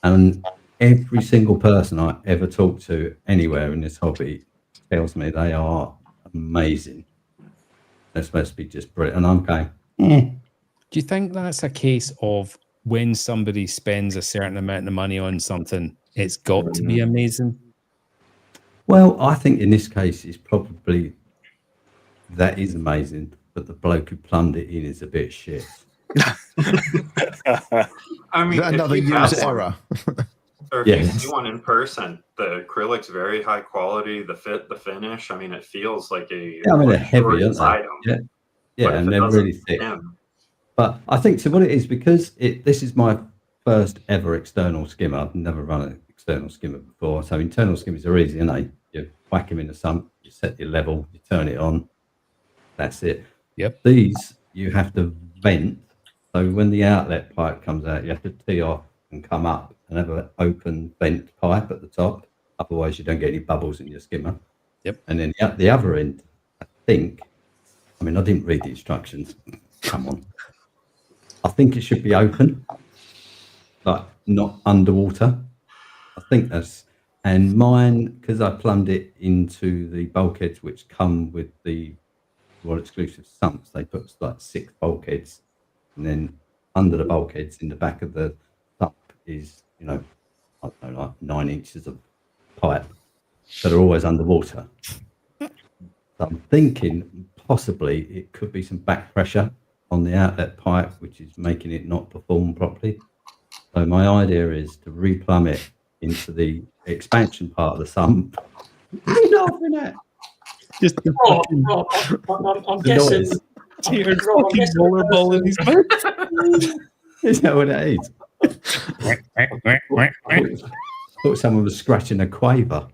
And every single person I ever talk to anywhere in this hobby tells me they are amazing. They're supposed to be just brilliant, and I'm going. Do you think that's a case of when somebody spends a certain amount of money on something, it's got to be amazing? Well, I think in this case, it's probably that is amazing, but the bloke who plumbed it in is a bit shit. I mean, another user error. Or if you see one in person, the acrylic's very high quality. The fit, the finish. I mean, it feels like a. Yeah, I mean, they're heavy, aren't they? Item. Yeah, and they're really thick. But I think so. What it is, because this is my first ever external skimmer. I've never run an external skimmer before, so internal skimmers are easy, aren't they? You whack them in the sump, you set your level, you turn it on. That's it. Yep. These you have to vent. So when the outlet pipe comes out, you have to tee off and come up and have an open vent pipe at the top. Otherwise, you don't get any bubbles in your skimmer. Yep. And then at the other end, I didn't read the instructions. Come on. I think it should be open, but not underwater. I think and mine, because I plumbed it into the bulkheads, which come with the Royal Exclusive sumps, they put like 6 bulkheads. And then under the bulkheads in the back of the sump is, I don't know, like 9 inches of pipe that are always underwater. So I'm thinking possibly it could be some back pressure on the outlet pipe, which is making it not perform properly. So my idea is to replumb it into the expansion part of the sump. What are you laughing at? Just I'm guessing. Taters fucking rollerball in his mouth. Is that what it is? I thought someone was scratching a quaver.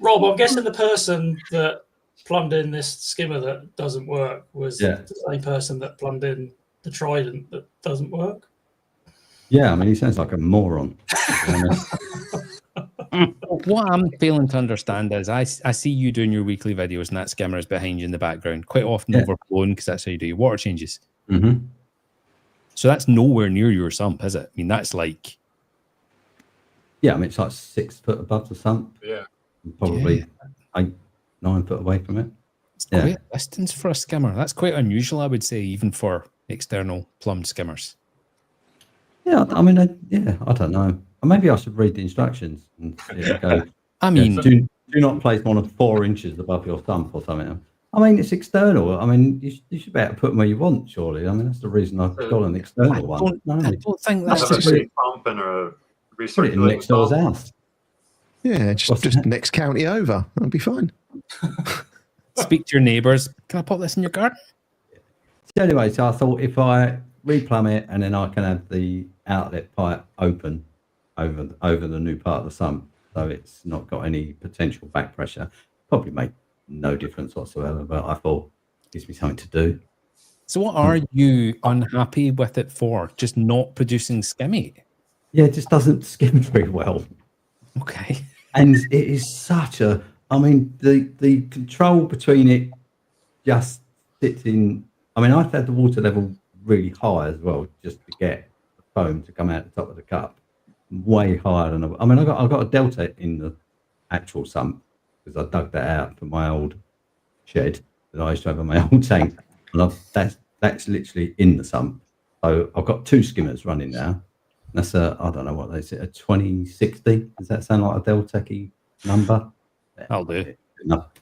Rob, I'm guessing the person that plumbed in this skimmer that doesn't work was the same person that plumbed in the Trident that doesn't work. Yeah, I mean, he sounds like a moron. What I'm failing to understand is I see you doing your weekly videos and that skimmer is behind you in the background, quite often overflowing because that's how you do your water changes. Mm-hmm. So that's nowhere near your sump, is it? I mean, that's like... Yeah, I mean, it's like 6 foot above the sump. Yeah. Probably 8, 9 foot away from it. It's quite a distance for a skimmer. That's quite unusual, I would say, even for external plumbed skimmers. Yeah, I mean, I don't know. Or maybe I should read the instructions and go. I mean, do not place more than 4 inches above your sump or something. I mean, it's external. I mean, you should be able to put them where you want, surely. I mean, that's the reason I've got an external one. I don't think that's just a pump and a put it in next door's house. Yeah, just next county over. That'll be fine. Speak to your neighbours. Can I put this in your garden? So anyway, so I thought if I replumb it and then I can have the outlet pipe open over the new part of the sump, so it's not got any potential back pressure. Probably make no difference whatsoever, but I thought it gives me something to do. So what are you unhappy with it for? Just not producing skimmy? Yeah, it just doesn't skim very well. Okay. And it is such a, I mean, the control between it just sits in, I mean, I've had the water level really high as well, just to get the foam to come out the top of the cup. Way higher than, I mean, I got a delta in the actual sump because I dug that out from my old shed that I used to have in my old tank. And that's literally in the sump. So I've got 2 skimmers running now. That's I don't know what they say, a 2060. Does that sound like a Deltec number? I'll do.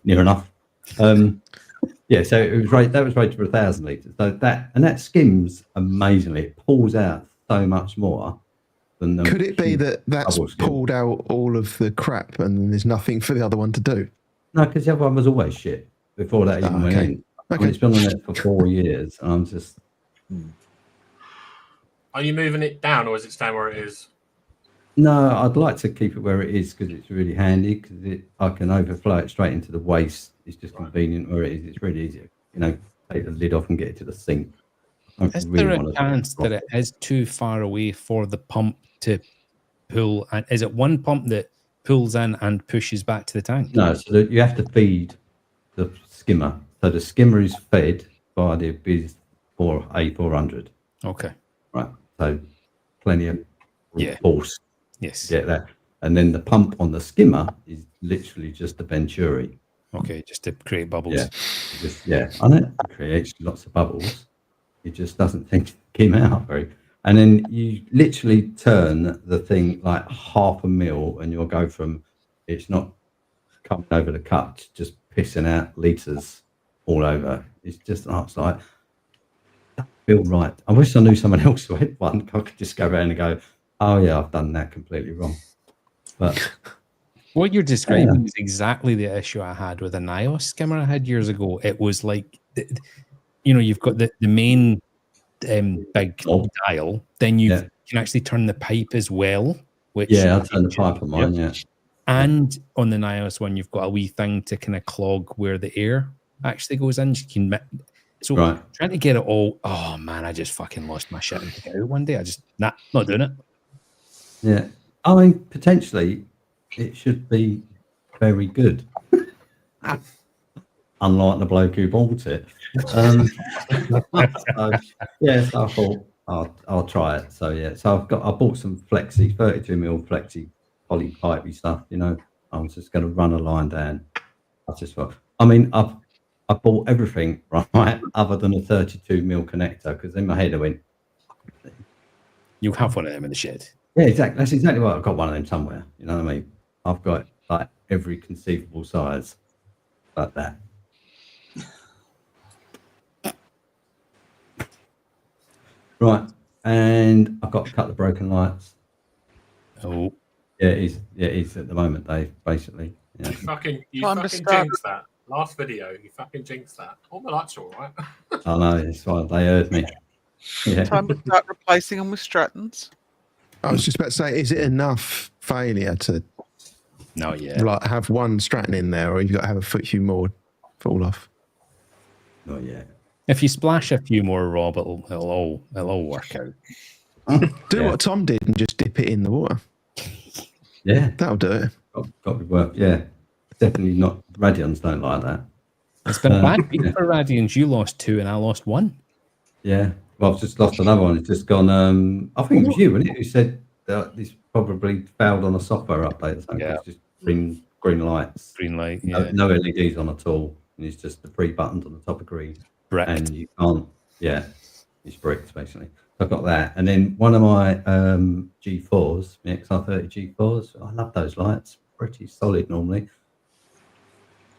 Near enough. Yeah, so it was right. That was rated for 1,000 litres. So that skims amazingly. It pulls out so much more than the. Could it be that's pulled out all of the crap and there's nothing for the other one to do? No, because the other one was always shit before that even went in. I mean, it's been on there for 4 years, and I'm just. Are you moving it down, or is it staying where it is? No, I'd like to keep it where it is because it's really handy. Because I can overflow it straight into the waste. It's just convenient where it is. It's really easy. Take the lid off and get it to the sink. Is there a chance that it is too far away for the pump to pull? And is it one pump that pulls in and pushes back to the tank? No, so you have to feed the skimmer. So the skimmer is fed by the Biz or A400. Okay. Right. So plenty of force. Yes. Get that. And then the pump on the skimmer is literally just a Venturi. Okay, just to create bubbles. Yeah. On it creates lots of bubbles. It just doesn't seem to come out very. And then you literally turn the thing like half a mil, and you'll go from it's not coming over the cut, to just pissing out liters all over. It's just it's like that feel right. I wish I knew someone else who had one. I could just go around and go, oh yeah, I've done that completely wrong. But what you're describing is exactly the issue I had with a NIOS skimmer I had years ago. It was like, you've got the main big dial, then you can actually turn the pipe as well. Which I turn the pipe on mine, And on the NIOS one, you've got a wee thing to kind of clog where the air actually goes in. Trying to get it all. Oh man, I just fucking lost my shit one day. I just not doing it. Yeah, I mean potentially it should be very good. Unlike the bloke who bought it. So I thought I'll try it. So I bought some flexi 32mm flexi poly pipey stuff. I was just going to run a line down. I bought everything right other than a 32mm connector because in my head I went, you have one of them in the shed. Yeah, exactly. That's exactly what I've got one of them somewhere. You know what I mean? I've got like every conceivable size like that. Right, and I've got a couple of broken lights. Oh, yeah, it is at the moment, Dave. Basically, yeah. You fucking jinxed that last video. You fucking jinxed that. All my lights are all right. I know. It's fine. They heard me. Yeah. Time to start replacing them with Strattons. I was just about to say, is it enough failure to have one Stratton in there, or you've got to have a few more fall off? Not yet. If you splash a few more, Rob, it'll all work out. Do what Tom did and just dip it in the water. Yeah, that'll do it. Got to work. Yeah, definitely not. Radions don't like that. It's been a bad week for Radions. You lost 2 and I lost 1. Yeah. Well, I've just lost another one. It's just gone. I think it was you, wasn't it? Who said that this probably failed on a software update or something? Yeah. It's just green lights. Green light. Yeah. No LEDs on at all, and it's just the 3 buttons on the top of green. Bricked. And you can't. Yeah, it's bricked basically. So I've got that, and then one of my G4s, the XR30 G4s. I love those lights. Pretty solid normally.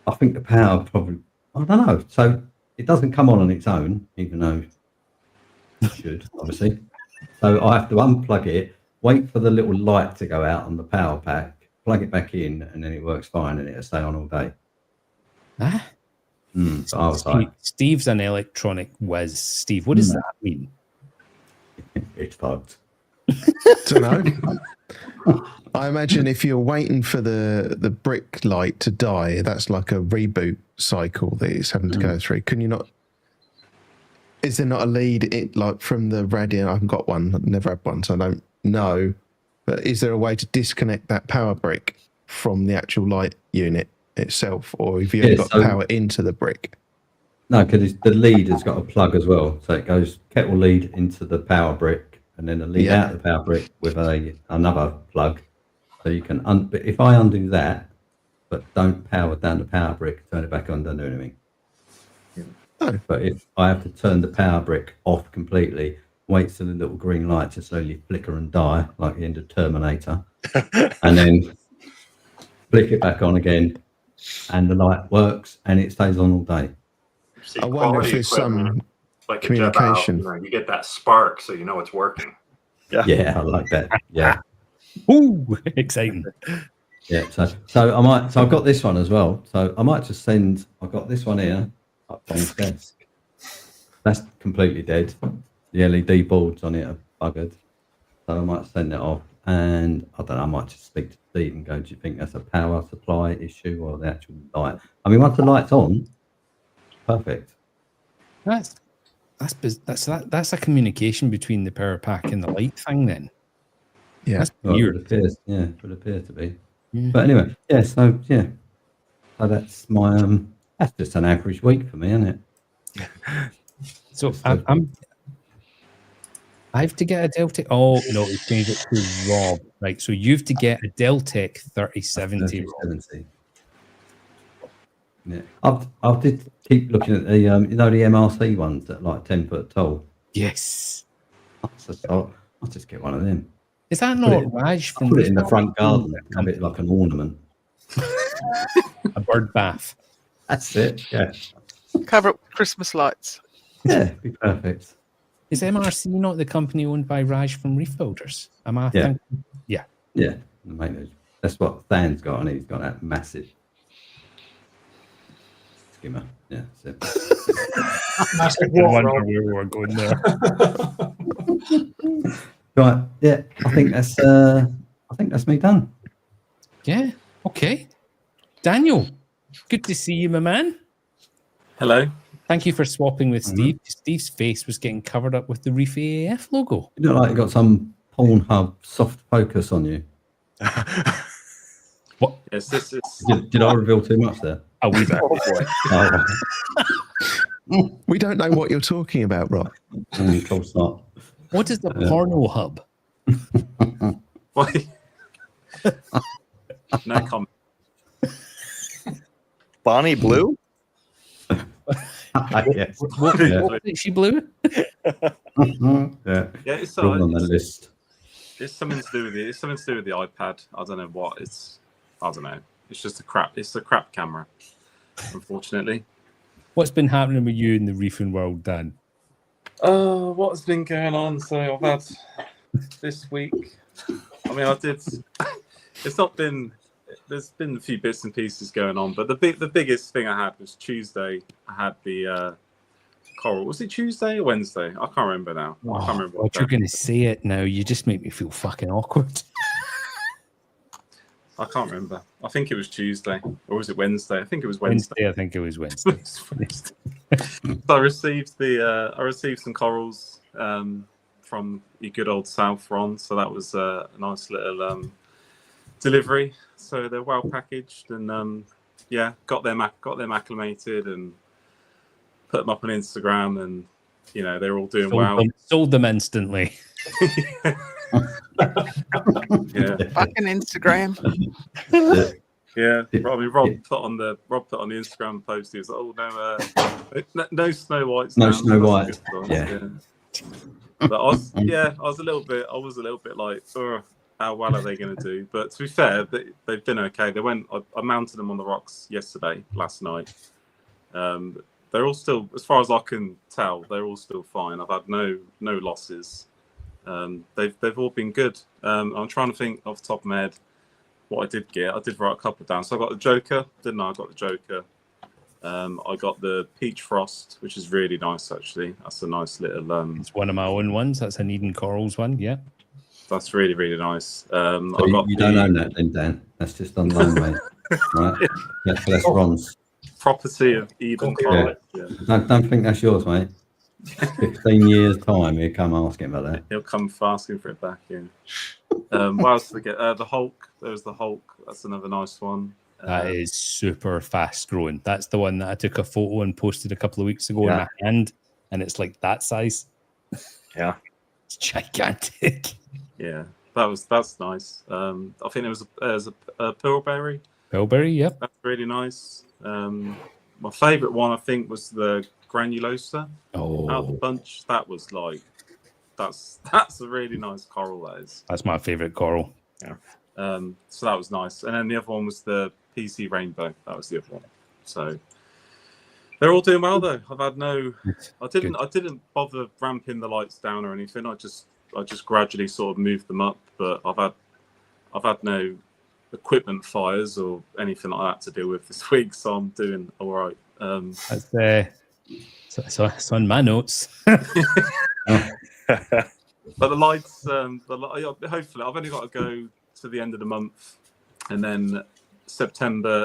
I think the power probably. I don't know. So it doesn't come on its own, even though it should, obviously. So I have to unplug it, wait for the little light to go out on the power pack, plug it back in, and then it works fine, and it'll stay on all day. Huh? So I was like, Steve's an electronic whiz. Steve, what does that mean? It's fucked. Don't know. I imagine if you're waiting for the brick light to die, that's like a reboot cycle that it's having to go through. Can you not? Is there not a lead like from the Radian? I haven't got one. I've never had one, so I don't know. But is there a way to disconnect that power brick from the actual light unit itself, or have you only got power into the brick? No, because the lead has got a plug as well, so it goes kettle lead into the power brick, and then a lead out of the power brick with another plug. So you can, but if I undo that, but don't power down the power brick, turn it back on, don't do anything. Oh. But if I have to turn the power brick off completely, wait for the little green light to slowly flicker and die, like the end of Terminator, and then flick it back on again, and the light works and it stays on all day. I wonder if there's some like communication. You get that spark, so you know it's working. Yeah, I like that. Yeah. Ooh, exciting. Yeah. So I might. So I've got this one as well. So I might just send. I've got this one here up on his desk. That's completely dead. The LED boards on it are buggered. So I might send it off, and I don't know. I might just speak to Steve and go, "Do you think that's a power supply issue or the actual light?" I mean, once the light's on, perfect. That's a communication between the power pack and the light thing. Then, Yeah, that's Well, weird. it would appear to be. But anyway, so that's my that's just an average week for me, isn't it? So I have to get a Deltec. Oh no, we changed it to Rob. Right, so you have to get a Deltec 3070. 3070. Yeah, I did keep looking at the the MRC ones that are like 10 foot tall. Yes. I'll just get one of them. Is that not Raj from? Put it in the front garden, a bit like an ornament. A bird bath. That's it. Yeah. Cover up Christmas lights. Yeah, be perfect. Is MRC not the company owned by Raj from Reef Builders? Am I thinking? Yeah. Yeah. That's what Than's got, and he's got that massive skimmer. Yeah. Massive I what, wonder Rob? where we were going there. Right. Yeah. I think that's me done. Yeah. Okay. Daniel, good to see you, my man. Hello. Thank you for swapping with Steve. Steve's face was getting covered up with the Reef AAF logo. You look like you got some Pornhub soft focus on you. What? Yes, this is. Did I reveal too much there? Oh, we We don't know what you're talking about, Rob. Of course not. What is the porno hub? Why? No comment. Bonnie Blue? Yes. What is she blue? Yeah. It's Wrong on the list. It's something to do with the iPad. I don't know what it's. I don't know. It's just a crap. It's a crap camera. Unfortunately. What's been happening with you in the reefing world, Dan? What's been going on? So I've had this week. I mean, I did. It's not been. There's been a few bits and pieces going on, but the biggest thing I had was Tuesday. I had the coral. Was it Tuesday or Wednesday? I can't remember now. I can't remember. What you're going to say it now. You just make me feel fucking awkward. I can't remember. I think it was Tuesday, or was it Wednesday? I think it was Wednesday. I think it was Wednesday. So I received some corals from your good old South Ron. So that was a nice little delivery. So they're well packaged, and got them acclimated and put them up on Instagram, and they're all doing well. Sold them instantly. Yeah. Fucking Instagram. Yeah. Rob put on the Instagram post. He was like, "Oh no Snow Whites. No now." Snow That's White. a good one. But I was a little bit like, how well are they going to do? But to be fair, they've been okay. I mounted them on the rocks last night. They're all still, as far as I can tell, they're all still fine. I've had no losses. They've all been good. I'm trying to think off the top of my head what I did get. I did write a couple down. So I got the Joker, didn't I? I got the Joker. I got the Peach Frost, which is really nice actually. That's a nice little. It's one of my own ones. That's an Eden Corals one. Yeah. That's really, really nice. So you don't own that then, Dan. That's just on loan, mate. Right? That's Ron's. Property of Eden Coral. Yeah. Don't think that's yours, mate. 15 years time, he'll come asking about that. He'll come asking for it back. Yeah. What else did I get? The Hulk. There's the Hulk. That's another nice one. That is super fast growing. That's the one that I took a photo and posted a couple of weeks ago in my hand, and it's like that size. Yeah, it's gigantic. Yeah, that's nice. I think it was a Pearlberry. Pearlberry, yep. That's really nice. My favourite one, I think, was the Granulosa. Oh, out of the bunch, that was like that's a really nice coral. That is. That's my favourite coral. Yeah. So that was nice, and then the other one was the PC Rainbow. That was the other one. So they're all doing well though. I've had I didn't bother ramping the lights down or anything. I just gradually sort of moved them up, but I've had no equipment fires or anything like that to deal with this week, so I'm doing all right. That's so on my notes. But the lights, hopefully, I've only got to go to the end of the month, and then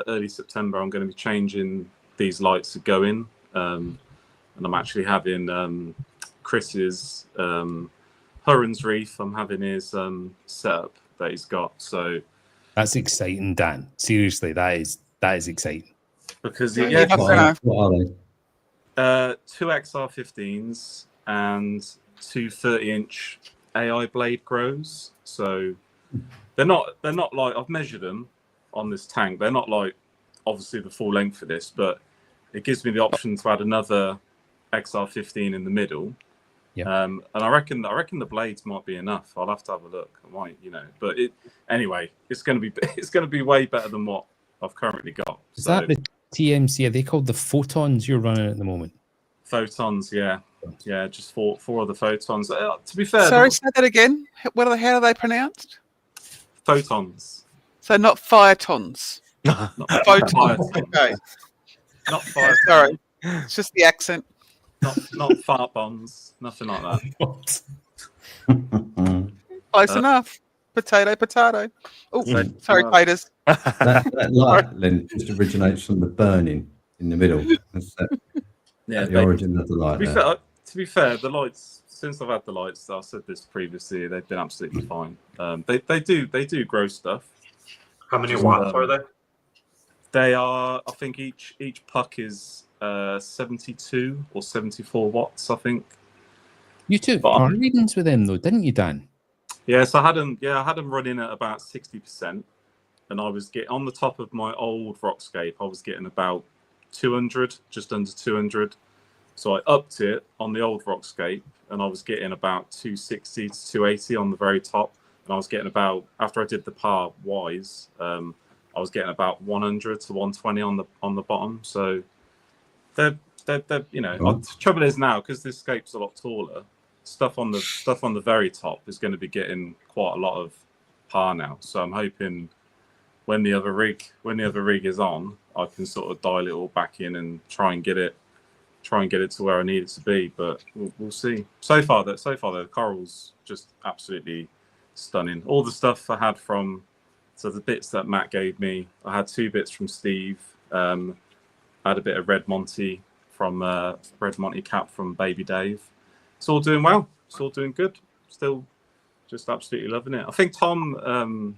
early September, I'm going to be changing these lights to go in, and I'm actually having Chris's Hurren's Reef. I'm having his setup that he's got. So that's exciting, Dan. Seriously, that is exciting. Because what are they? Two XR15s and two 30-inch AI blade grows. So they're not like, I've measured them on this tank. They're not like obviously the full length for this, but it gives me the option to add another XR15 in the middle. Yeah. And I reckon the blades might be enough. I'll have to have a look. I might, but anyway, it's going to be way better than what I've currently got. Is that the TMC? Are they called the photons you're running at the moment? Photons, yeah, just four of the photons. To be fair, sorry, say that again. How are they pronounced? Photons. So not phytons. Not photons. Okay. Not fire. Sorry, it's just the accent. Not fart bombs. Nothing like that. Close enough. Potato. Oh, sorry, Taters. that light then just originates from the burning in the middle. That's the origin of the light. To be fair, the lights, since I've had the lights, I said this previously, they've been absolutely fine. They do grow stuff. How many watts are they? They are, I think each puck is 72 or 74 watts, I think. You took power readings with them though, didn't you, Dan? Yes, I had them running at about 60%, and I was getting on the top of my old Rockscape. I was getting about 200, just under 200. So I upped it on the old Rockscape, and I was getting about 260 to 280 on the very top, and I was getting about, after I did the par wise, I was getting about 100 to 120 on the bottom. So they're the trouble is now, because this scape's a lot taller, stuff on the very top is going to be getting quite a lot of par now. So I'm hoping when the other rig is on, I can sort of dial it all back in and try and get it to where I need it to be. But we'll see. So far the coral's just absolutely stunning. All the stuff I had so the bits that Matt gave me, I had 2 bits from Steve. I had a bit of Red Monty cap from Baby Dave. It's all doing well. It's all doing good. Still just absolutely loving it. I think Tom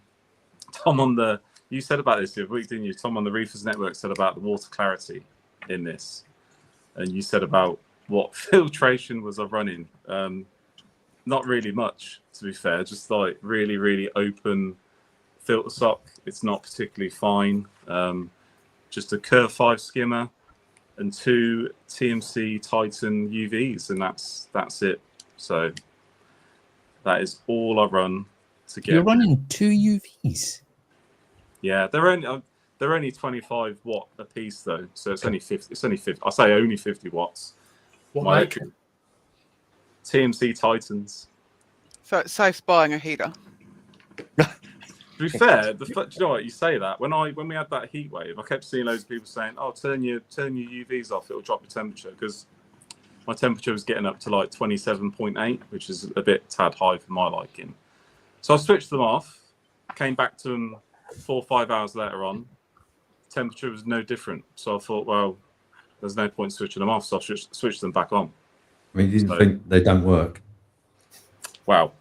you said about this the other week, didn't you? Tom on the Reefers Network said about the water clarity in this. And you said about what filtration was I running. Not really much, to be fair. Just like really, really open filter sock. It's not particularly fine. Just a Curve 5 skimmer and 2 TMC Titan UVs, and that's it. So that is all I run to get. You're running 2 UVs. Yeah, they're only 25 watt a piece though, so it's only 50. It's only 50. I say only 50 watts. What make? TMC Titans. So it saves buying a heater. To be fair, do you know what, you say that when we had that heat wave, I kept seeing loads of people saying, "Oh, turn your UVs off; it'll drop your temperature." Because my temperature was getting up to like 27.8, which is a bit tad high for my liking. So I switched them off. Came back to them 4 or 5 hours later on. Temperature was no different. So I thought, well, there's no point switching them off. So I switched them back on. I mean, you didn't think they don't work? Wow.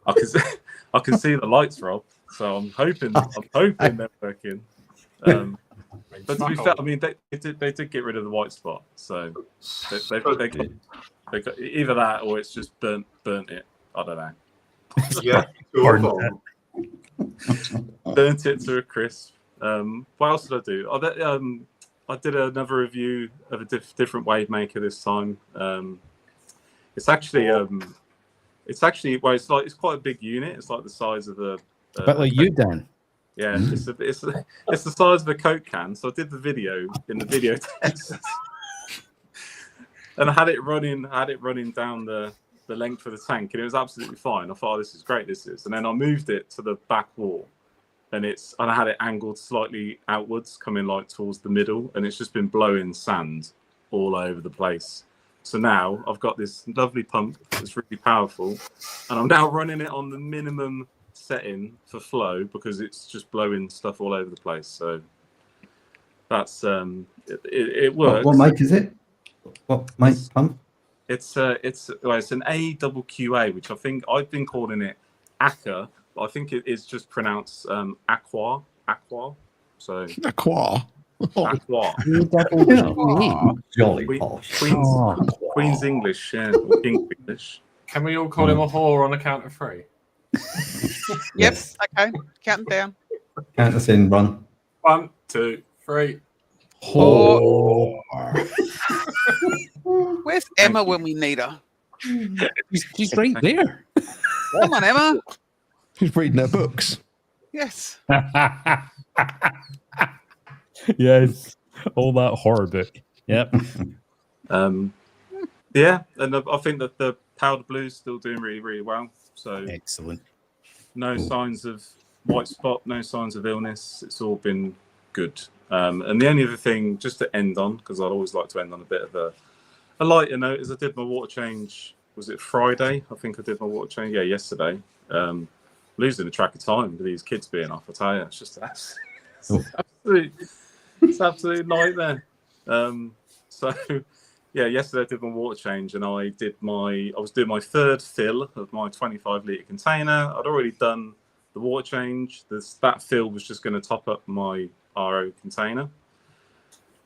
I can see the lights, Rob. So I'm hoping they're working. But to be fair, I mean, they did get rid of the white spot. So they got either that or it's just burnt it. I don't know. Yeah, burnt it to a crisp. What else did I do? I did another review of a different wave maker this time. It's actually it's quite a big unit. It's like the size of a but like you, Dan. Yeah, it's the size of a Coke can. So I did the video in the video test, and I had it running down the length of the tank, and it was absolutely fine. I thought, oh, this is great, and then I moved it to the back wall, and I had it angled slightly outwards, coming like towards the middle, and it's just been blowing sand all over the place. So now I've got this lovely pump that's really powerful, and I'm now running it on the minimum setting for flow because it's just blowing stuff all over the place. So that's it works. What make is it? What make pump? It's an AQQA, which I think I've been calling it ACA, but I think it is just pronounced aqua. So Aqua. aqua. Jolly posh. Queen's English, yeah, or King's English. Can we all call him a whore on a count of 3? Yep. Okay. Counting down. Count us in, run. 1, 2, 3. Whore. Where's Emma when we need her? She's right there. Come on, Emma. She's reading her books. Yes. Yes. All that horror book. Yep. Yeah, and I think that the powder blue's still doing really, really well. So excellent. No signs of white spot, no signs of illness. It's all been good. And the only other thing, just to end on, because I'd always like to end on a bit of a lighter note, is I did my water change. Was it Friday? I think I did my water change. Yeah, yesterday. Losing the track of time with these kids being off. I tell you, it's just it's absolute nightmare. So yeah, yesterday I did my water change, and I was doing my third fill of my 25-litre container. I'd already done the water change. That fill was just going to top up my RO container,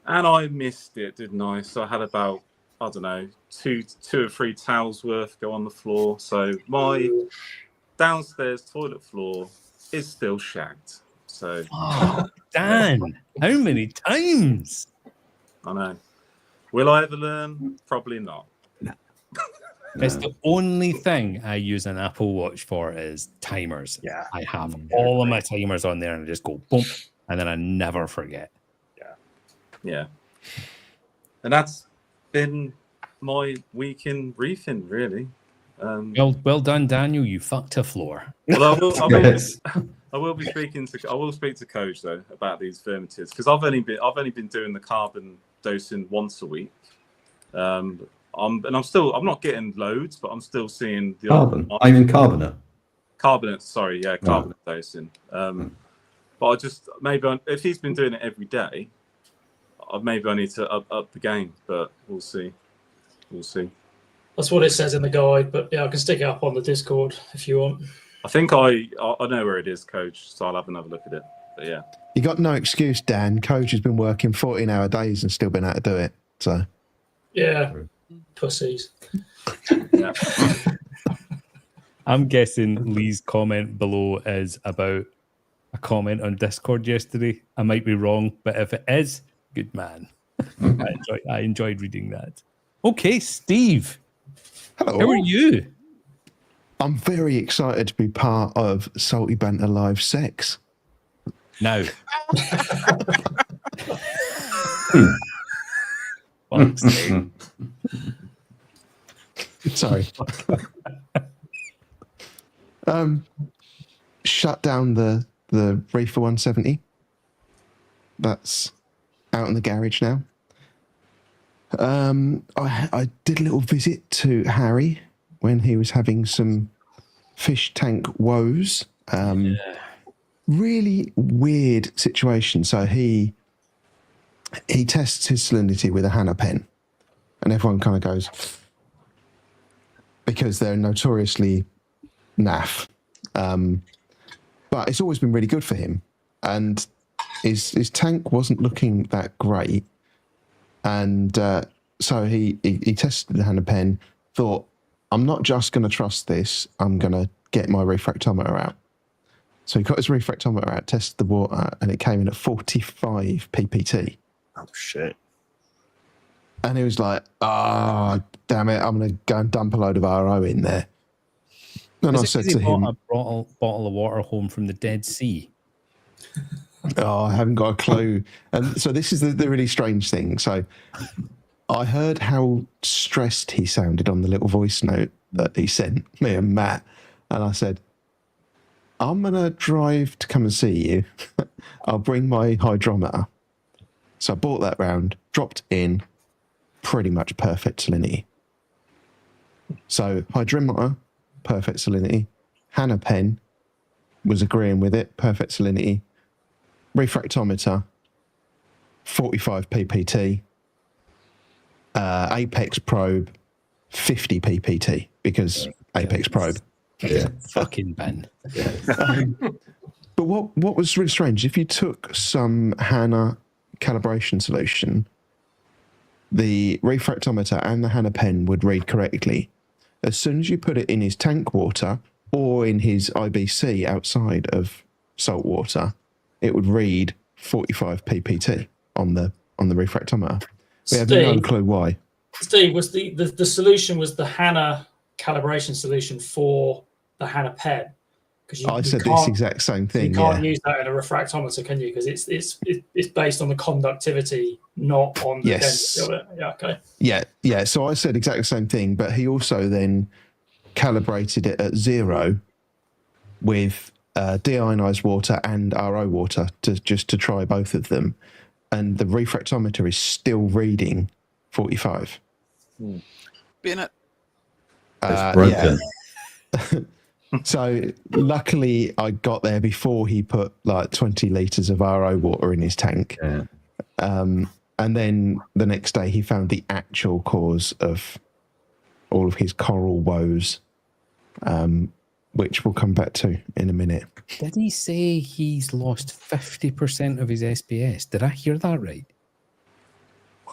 and I missed it, didn't I? So I had about, I don't know, two or three towels worth go on the floor. So my downstairs toilet floor is still shagged. So Dan, how many times? I know. Will I ever learn? Probably not. No. It's the only thing I use an Apple Watch for is timers. Yeah. I have all of my timers on there and I just go boom, and then I never forget. Yeah. And that's been my week in reefing, really. Well done, Daniel. You fucked a floor. Well, I will speak to Coach though about these vermitids, because I've only been doing the carbon dosing once a week. I'm not getting loads, but I'm still seeing the carbon. I mean carbonate. Carbonate, sorry, yeah, carbonate dosing. But if he's been doing it every day, maybe I need to up the game. But we'll see. That's what it says in the guide, but yeah, I can stick it up on the Discord if you want. I think I know where it is, Coach, so I'll have another look at it. But yeah. You got no excuse, Dan. Coach has been working 14-hour days and still been able to do it. So yeah, pussies. Yeah. I'm guessing Lee's comment below is about a comment on Discord yesterday. I might be wrong, but if it is, good man. I enjoyed reading that. Okay, Steve. Hello. How are you? I'm very excited to be part of Salty Banter Live 6. No. Sorry. Shut down the Reefer 170. That's out in the garage now. I did a little visit to Harry when he was having some fish tank woes. Really weird situation. So he tests his salinity with a Hannah pen, and everyone kind of goes, because they're notoriously naff. But it's always been really good for him, and his tank wasn't looking that great. And so he tested the Hannah pen, thought, I'm not just going to trust this, I'm going to get my refractometer out. So he got his refractometer out, tested the water, and it came in at 45 ppt. Oh, shit. And he was like, damn it, I'm going to go and dump a load of RO in there. And I said to him, a bottle of water home from the Dead Sea. I haven't got a clue. And so this is the really strange thing. So I heard how stressed he sounded on the little voice note that he sent me and Matt. And I said, I'm going to drive to come and see you. I'll bring my hydrometer. So I bought that round, dropped in, pretty much perfect salinity. So hydrometer, perfect salinity. Hannah pen was agreeing with it, perfect salinity. Refractometer, 45 ppt. Apex probe, 50 ppt, because Apex probe. Yeah. Fucking Ben. But what was really strange, if you took some Hannah calibration solution, the refractometer and the Hannah pen would read correctly. As soon as you put it in his tank water or in his IBC outside of salt water, it would read 45 ppt on the refractometer. We have no clue why. Steve, was the solution was the Hannah calibration solution for the Hannah pen? Because I said this exact same thing. You can't use that in a refractometer, can you? Because it's based on the conductivity, not on the density of it. Yeah, okay. Yeah. So I said exactly the same thing, but he also then calibrated it at 0 with deionized water and RO water to try both of them, and the refractometer is still reading 45. Being it. It's broken. Yeah. So luckily I got there before he put like 20 litres of RO water in his tank. Yeah. And then the next day he found the actual cause of all of his coral woes, which we'll come back to in a minute. Did he say he's lost 50% of his SPS? Did I hear that right?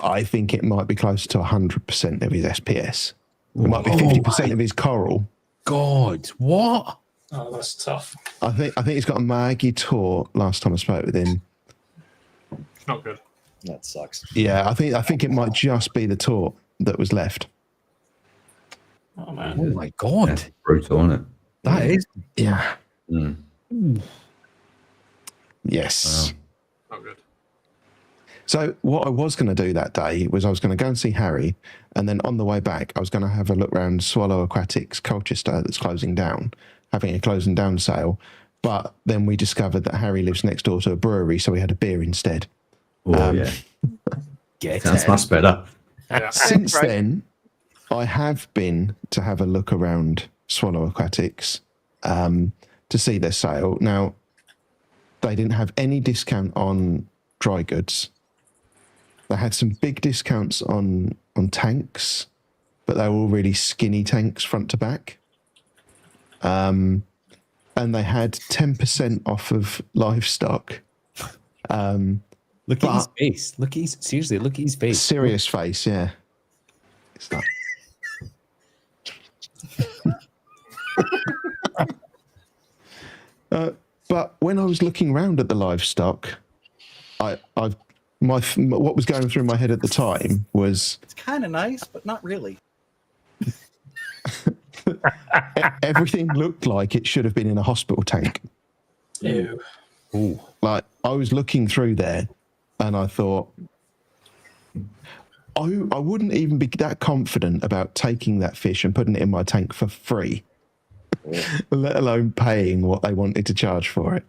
I think it might be closer to 100% of his SPS. It might be 50% of his coral. God, what? Oh, that's tough. I think he's got a Maggie tour last time I spoke with him. It's not good. That sucks. Yeah, I think it might just be the tour that was left. Oh man. Oh my God. That's brutal, isn't it? That is. Yeah. Mm. Yes. Not good. So what I was going to do that day was I was going to go and see Harry, and then on the way back I was going to have a look around Swallow Aquatics Colchester that's closing down, having a closing down sale. But then we discovered that Harry lives next door to a brewery, so we had a beer instead. Oh, yeah. Sounds much better. Yeah. Since then, I have been to have a look around Swallow Aquatics to see their sale. Now, they didn't have any discount on dry goods. They had some big discounts on tanks, but they were all really skinny tanks front to back. And they had 10% off of livestock. Look at his face. Look at his face. Serious face, yeah. It's that. But when I was looking around at the livestock, what was going through my head at the time was it's kind of nice, but not really. everything looked like it should have been in a hospital tank. Ew. Ooh. Like I was looking through there, and I thought, I wouldn't even be that confident about taking that fish and putting it in my tank for free, let alone paying what they wanted to charge for it.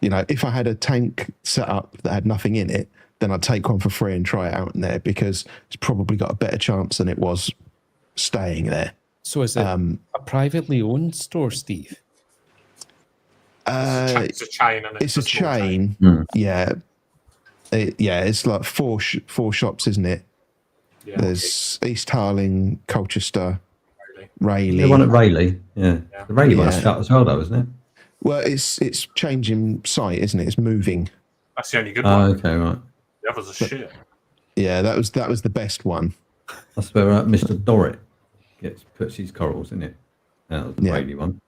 You know, if I had a tank set up that had nothing in it, then I'd take one for free and try it out in there, because it's probably got a better chance than it was staying there. So is it a privately owned store, Steve? It's a chain. And it's a chain. Yeah. It's like four shops, isn't it? Yeah. There's East Harling, Colchester, Rayleigh. The one at Rayleigh, yeah. The Rayleigh one's shut as well, though, isn't it? Well, it's changing site, isn't it? It's moving. That's the only good one. Oh, okay, right. The others are shit. Yeah, that was the best one. That's where Mr. Dorrit puts his corals in it. That was the Rayleigh one.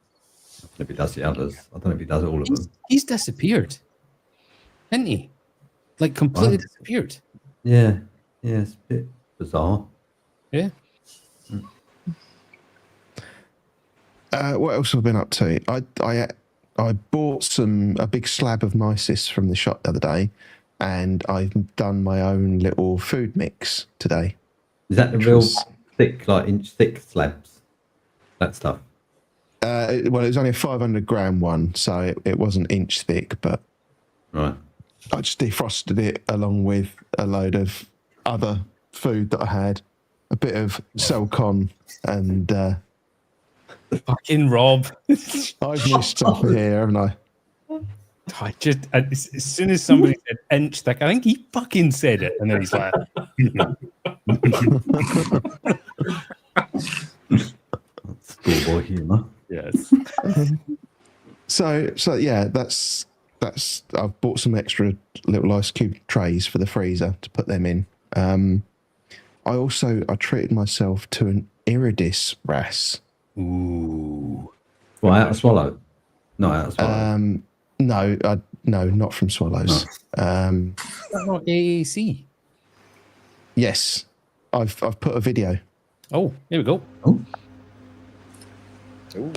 I don't know if he does the others. I don't know if he does all of them. He's disappeared, hasn't he? Like completely disappeared. Yeah, it's a bit bizarre. Yeah. What else have I been up to? I bought a big slab of mysis from the shop the other day, and I've done my own little food mix today. Is that the real thick, like inch thick slabs? That stuff. Well, it was only a 500 gram one, so it wasn't inch thick, but right. I just defrosted it along with a load of other food that I had, a bit of Selcon and fucking Rob. I've missed something here, haven't I? As soon as somebody said inch thick, I think he fucking said it, and then he's like, Schoolboy humour. yes. So yeah, that's. I've bought some extra little ice cube trays for the freezer to put them in. I treated myself to an iridis wrasse. Ooh. Well, out of Swallow? No, out of Swallow. No, not from Swallows. Not AAC. Yes, I've put a video. Oh, here we go. Oh. Ooh.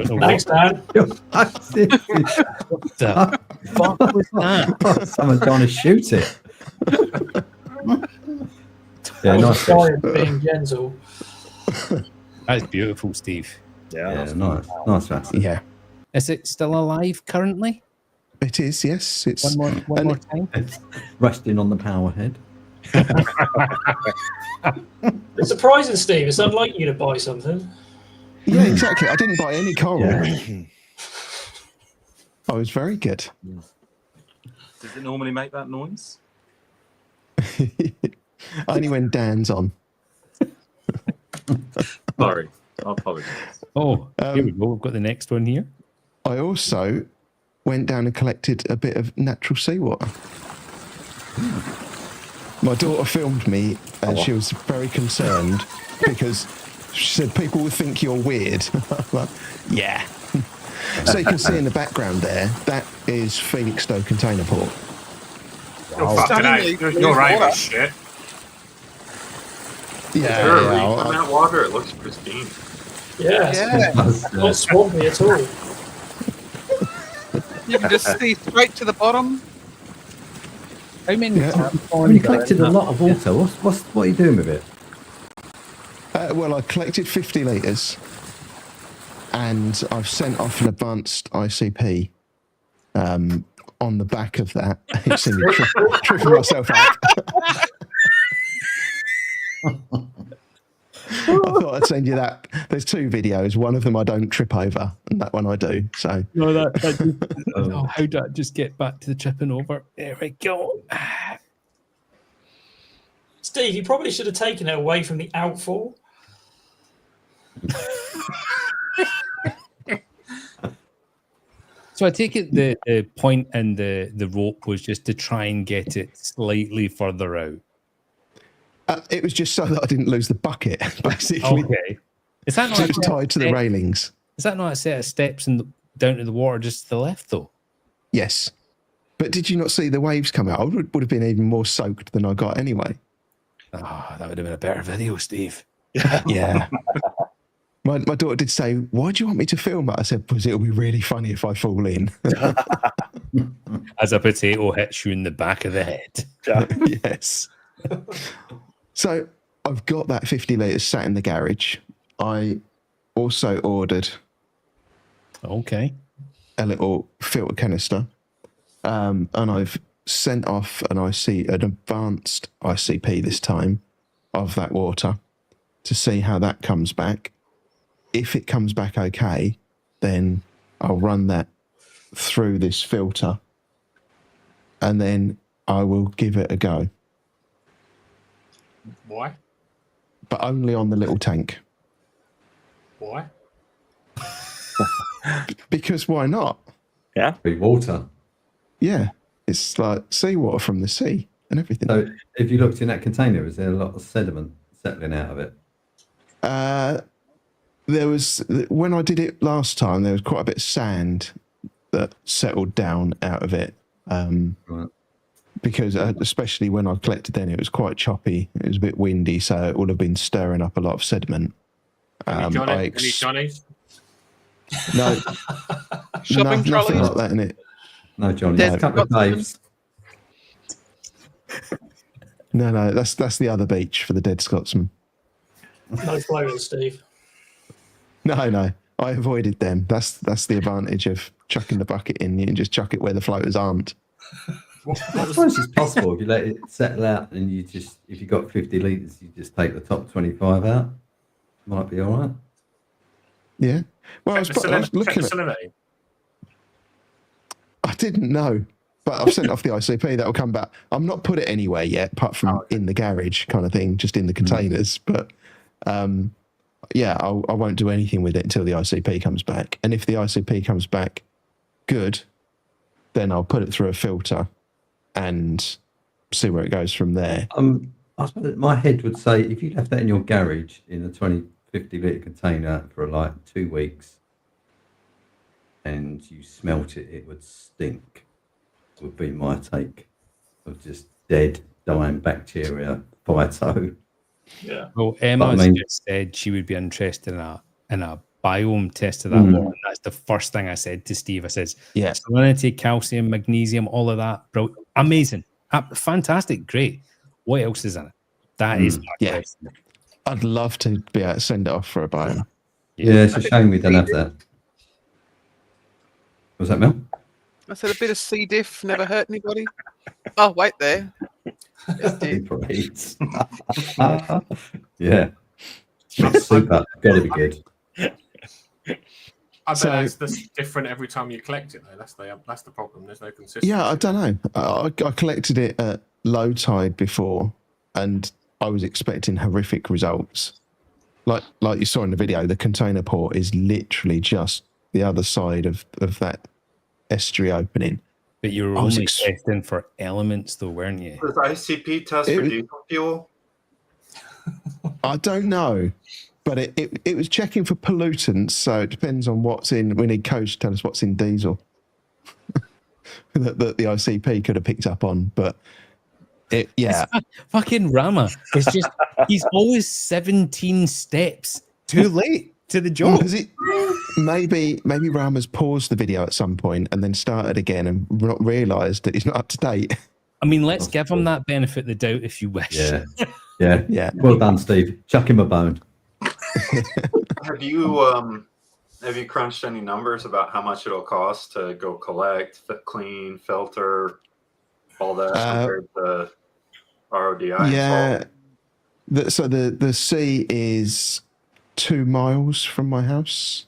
Thanks, Dan. What the fuck was that? Someone's trying to shoot it. Yeah, nice. Sorry, being gentle. That's beautiful, Steve. Yeah, Nice. Yeah, Is it still alive currently? it is. Yes, it's One more time. It's resting on the power head. It's surprising, Steve. It's unlike you to buy something. Yeah, exactly. I didn't buy any coral. Yeah. I was very good. Does it normally make that noise? Only when Dan's on. Sorry, I apologize. Oh, here we go. We've got the next one here. I also went down and collected a bit of natural seawater. My daughter filmed me and she was very concerned because she said people will think you're weird. Like, yeah. So you can see in the background there, that is Felixstowe Container Port. Oh, fucking hell. You're right, shit. Yeah, Sure, yeah, in that water, it looks pristine. Yeah, not swampy at all. You can just see straight to the bottom. How many You collected a lot of water. What are you doing with it? Well, I collected 50 litres and I've sent off an advanced ICP on the back of that. You see me tripping myself up. I thought I'd send you that. There's two videos. One of them I don't trip over, and that one I do. So no, how did I just get back to the tripping over? There we go. Steve, you probably should have taken it away from the outfall. So I take it the point in the rope was just to try and get it slightly further out. It was just so that I didn't lose the bucket, basically. Okay. Is that not it was tied to the railings? Is that not a set of steps down to the water just to the left, though? Yes. But did you not see the waves come out? I would have been even more soaked than I got anyway. Oh, that would have been a better video, Steve. Yeah. My daughter did say, why do you want me to film it? I said, because it'll be really funny if I fall in. As a potato hits you in the back of the head. Yes. So I've got that 50 litres sat in the garage. I also ordered a little filter canister. And I've sent off an advanced ICP this time of that water to see how that comes back. If it comes back okay, then I'll run that through this filter and then I will give it a go. Why? But only on the little tank. Why? Because why not? Yeah. Be water. Yeah. It's like seawater from the sea and everything. So if you looked in that container, is there a lot of sediment settling out of it? There was, when I did it last time, there was quite a bit of sand that settled down out of it. Right. Because especially when I collected then, it was quite choppy. It was a bit windy, so it would have been stirring up a lot of sediment. Any Johnnies? No. Shopping Nothing trolleys? like that in it. No, Johnny. Dead A couple of Daves. No, that's the other beach for the dead Scotsman. No floaters, Steve. No, I avoided them. That's the advantage of chucking the bucket in. You can just chuck it where the floaters aren't. I suppose it's possible if you let it settle out and if you got 50 litres, you just take the top 25 out. Might be all right. Yeah. Well, I was looking at. Salinity. I didn't know, but I've sent off the ICP. That will come back. I'm not put it anywhere yet, apart from in the garage kind of thing, just in the containers. But yeah, I won't do anything with it until the ICP comes back. And if the ICP comes back good, then I'll put it through a filter and see where it goes from there. I suppose my head would say if you left that in your garage in a 50 litre container for like 2 weeks and you smelt it, it would stink. Would be my take of just dead, dying bacteria, phyto. Yeah. Well, Emma just said she would be interested in a biome test of that water. And that's the first thing I said to Steve. I says, yeah, salinity, calcium, magnesium, all of that. Bro, amazing. Fantastic. Great. What else is in it? That is my question. I'd love to be able to send it off for a biome. Yeah, it's a shame we don't have that. Was that Mel? I said a bit of C. diff never hurt anybody. Oh, wait there. Yeah. It's super. Gotta be good. I bet that's different every time you collect it, though. That's the problem. There's no consistency. Yeah, I don't know. I collected it at low tide before, and I was expecting horrific results. Like you saw in the video, the container port is literally just the other side of that estuary opening. But you were only testing for elements, though, weren't you? Does ICP test for diesel fuel? I don't know, but it was checking for pollutants, so it depends on what's in. We need Coach to tell us what's in diesel that the ICP could have picked up on, but yeah. Fucking Rama. It's just, he's always 17 steps too late to the job. Maybe Rama's paused the video at some point and then started again and not realised that he's not up to date. I mean, let's give him that benefit of the doubt if you wish. Yeah. Well done, Steve. Chuck him a bone. Have you crunched any numbers about how much it'll cost to go collect, clean, filter, all that compared to RODI? Yeah. So the sea is 2 miles from my house.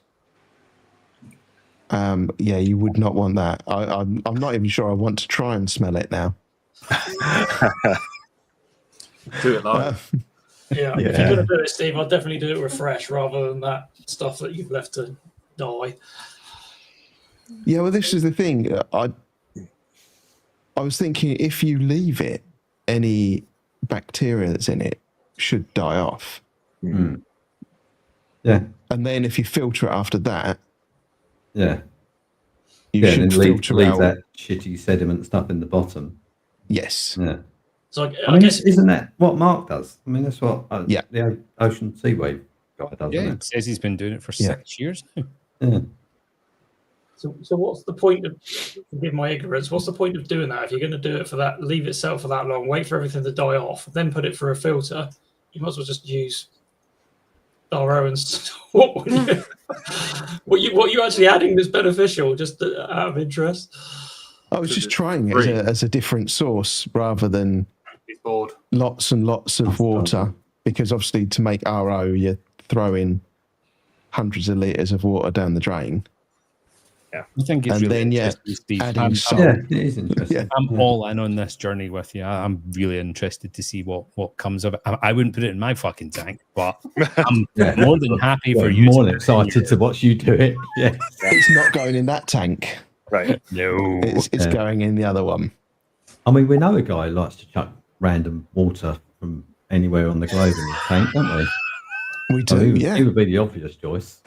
Yeah, you would not want that. I'm not even sure I want to try and smell it now. Do it live. Yeah, if you're going to do it, Steve, I'll definitely do it with fresh rather than that stuff that you've left to die. Yeah, well, this is the thing. I was thinking if you leave it, any bacteria that's in it should die off. Mm. Yeah. And then if you filter it after that, you should filter out that shitty sediment stuff in the bottom. Yes. Yeah. So I guess isn't that what Mark does? I mean, that's what the Ocean Seawave guy does. Yeah, isn't it says he's been doing it for 6 years now. Yeah. So what's the point of, forgive my ignorance, what's the point of doing that? If you're going to do it for that, leave it settle for that long, wait for everything to die off, then put it through a filter, you might as well just use RO and what you actually adding that's beneficial, just out of interest? I was just trying it as a different source rather than lots and lots of water, because obviously to make RO, you throw in hundreds of litres of water down the drain. Yeah, I think it's and really then Steve. adding salt. Yeah, it is interesting. I'm all in on this journey with you. I'm really interested to see what comes of it. I wouldn't put it in my fucking tank, but I'm more than happy for you. More than excited to watch you do it. Yeah, it's not going in that tank. Right. No, it's going in the other one. I mean, we know a guy who likes to chuck random water from anywhere on the globe in his tank, don't we? We do. He would be the obvious choice.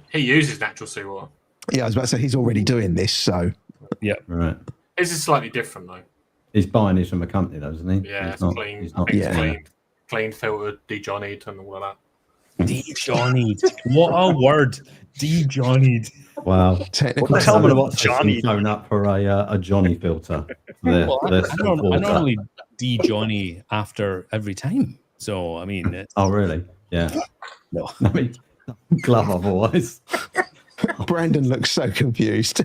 He uses natural seawater. Yeah, I was about to say he's already doing this, so yeah, right. His is slightly different though. He's buying his from a company, though, isn't he? Yeah, it's clean. He's not, clean, filtered, de-johnnied, and all of that. De-johnnied. What a word, de-johnnied. Wow. Technical. Tell me what Johnny phone up for a Johnny filter. I normally de-Johnny after every time. So I mean, it's... oh really? Yeah. No, I mean, glove otherwise. Brandon looks so confused.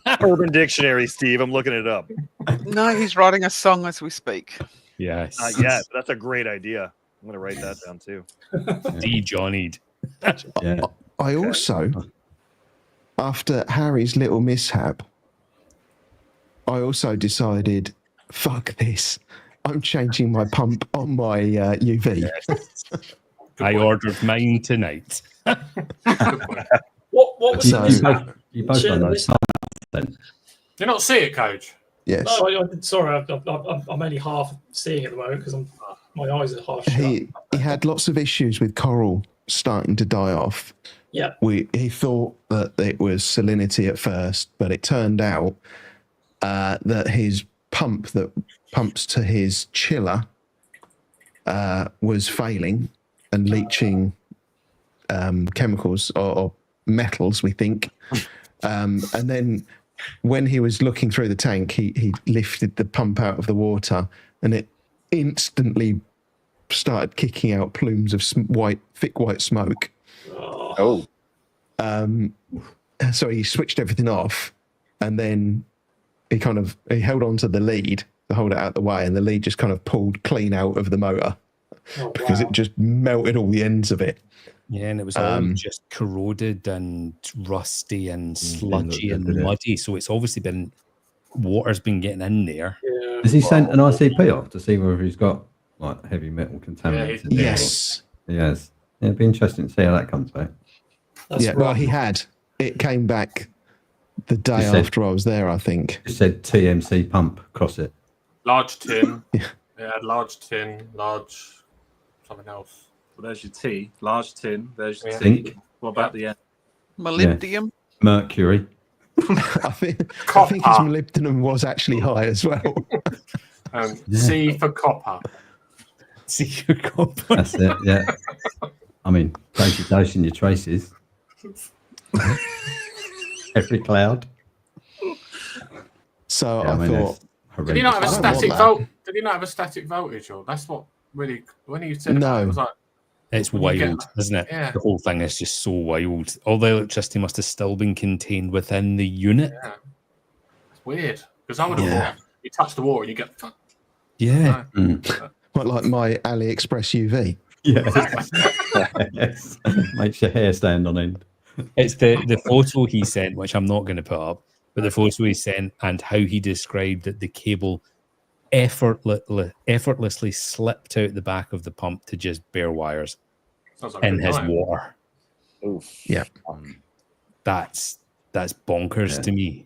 Urban Dictionary, Steve. I'm looking it up. No, he's writing a song as we speak. Yes. Yeah, that's a great idea. I'm gonna write that down too. D Johnny'd. Yeah. I also, after Harry's little mishap, I also decided, fuck this. I'm changing my pump on my UV. I ordered mine tonight. What was So- the You both Share know the those. Do you not see it, Coach? Yes. No, sorry, I'm only half seeing at the moment because my eyes are half shut. He had lots of issues with coral starting to die off. Yeah. He thought that it was salinity at first, but it turned out that his pump that pumps to his chiller was failing and leaching chemicals or metals, we think. And then when he was looking through the tank, he lifted the pump out of the water and it instantly started kicking out plumes of thick white smoke. Oh. So he switched everything off and then he held on to the lead to hold it out the way, and the lead just kind of pulled clean out of the motor because it just melted all the ends of it. Yeah, and it was all just corroded and rusty and sludgy and muddy. So it's obviously water's been getting in there. Yeah. Has he sent an ICP off to see whether he's got like heavy metal contaminants? in there? Yes. He has. Yeah, it'd be interesting to see how that comes back. Well, he had. It came back the day after I was there, I think. It said TMC pump across it. Large tin. Yeah, large tin, large something else. Well, there's your T. Large tin. There's your Zinc. T. What about the end? Molybdenum. Mercury. I think his molybdenum was actually high as well. C for copper. C for copper. That's it, yeah. I mean, dosing your traces. Every cloud. So Yeah, I thought... Did he not have a I don't want static that. volt? Did he not have a static voltage? Or that's what really when he said No. it was like It's when you get wild, that- isn't it? Yeah. The whole thing is just so wild. All the electricity must have still been contained within the unit. Yeah. It's weird because I would have Yeah. thought you touch the water and you get Yeah. What, like my AliExpress UV? Yes. Makes your hair stand on end. It's the photo he sent, which I'm not going to put up, but the photo he sent and how he described that the cable effortlessly slipped out the back of the pump to just bare wires Sounds like in a good his time. water. Oof. Yeah. That's bonkers to me.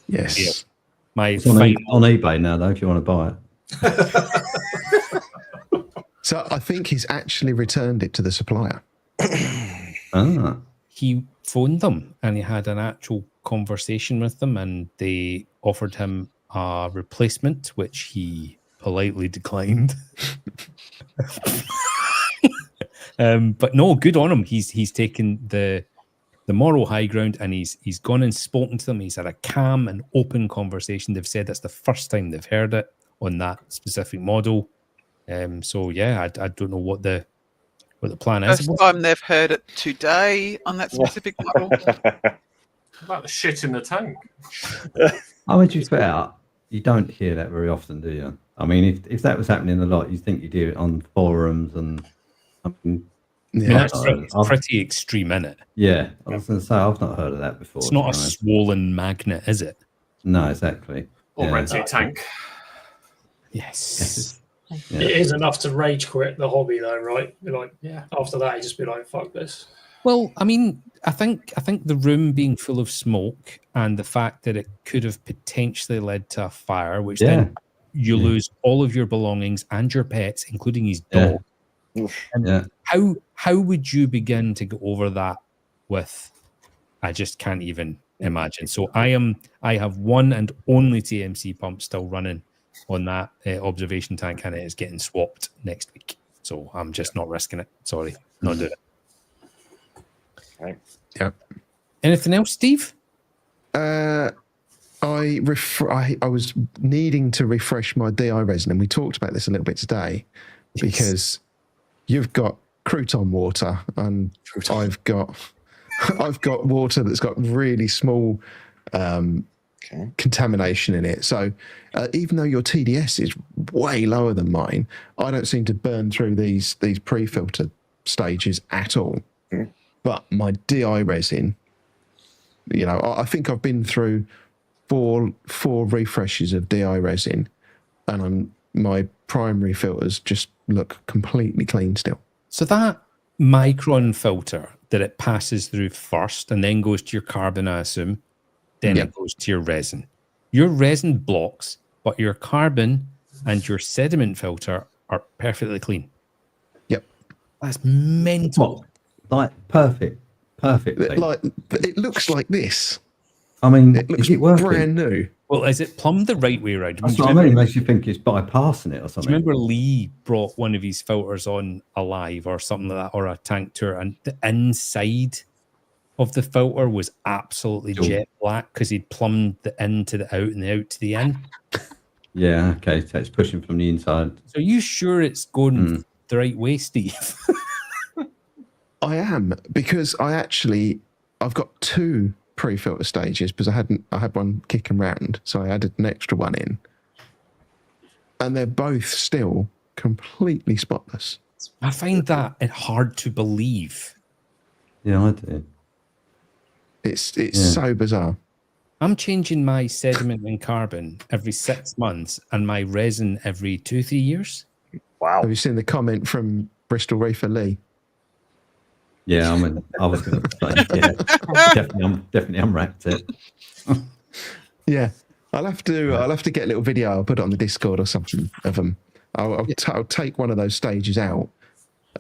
Yes. Yeah. My It's on, final, on eBay now, though, if you want to buy it. So I think he's actually returned it to the supplier. he phoned them and he had an actual conversation with them, and they offered him a replacement, which he politely declined. But no, good on him. He's taken the moral high ground, and he's gone and spoken to them. He's had a calm and open conversation. They've said that's the first time they've heard it on that specific model. So yeah, I don't know what the plan is. First time they've heard it today on that specific model. What about the shit in the tank? I mean, to be fair, you don't hear that very often, do you? I mean, if that was happening a lot, you'd think you'd hear it on forums and. I mean, It's pretty extreme, innit? Yeah, I was going to say I've not heard of that before. It's not a to be honest. swollen magnet, is it? No, exactly. Or Yeah. renting a tank. Yes. Yeah. It is enough to rage quit the hobby, though, right? Be like, after that, you just be like, "Fuck this." Well, I mean, I think the room being full of smoke and the fact that it could have potentially led to a fire, which then you lose all of your belongings and your pets, including his dog. And how would you begin to get over that with? I just can't even imagine. So I have one and only TMC pump still running on that observation tank, and it is getting swapped next week. So I'm just not risking it. Sorry, not doing it. Right. Yeah. Anything else, Steve? I was needing to refresh my DI resin, and we talked about this a little bit today, because you've got crouton water, and I've got water that's got really small contamination in it. So even though your TDS is way lower than mine, I don't seem to burn through these pre-filter stages at all. But my DI resin, you know, I think I've been through four refreshes of DI resin, and my primary filters just look completely clean still. So that micron filter that it passes through first and then goes to your carbon, I assume, then it goes to your resin. Your resin blocks, but your carbon and your sediment filter are perfectly clean. Yep. That's mental. Like perfect. Like it looks like this. I mean, it looks is it working? brand new. Well, is it plumbed the right way around? That's what I mean. It makes you think it's bypassing it or something. Do you remember Lee brought one of his filters on alive or something like that, or a tank tour, and the inside of the filter was absolutely jet black because he'd plumbed the in to the out and the out to the in. Yeah, okay. So it's pushing from the inside. So are you sure it's going the right way, Steve? I am, because I've got two pre-filter stages because I had one kicking round, so I added an extra one in, and they're both still completely spotless. I find that hard to believe. Yeah, I do. It's so bizarre. I'm changing my sediment and carbon every 6 months and my resin every 2-3 years. Wow. Have you seen the comment from Bristol Reefer Lee? Yeah, I was going to say, definitely unwrapped it. Yeah, I'll have to get a little video. I'll put it on the Discord or something of them. I'll take one of those stages out.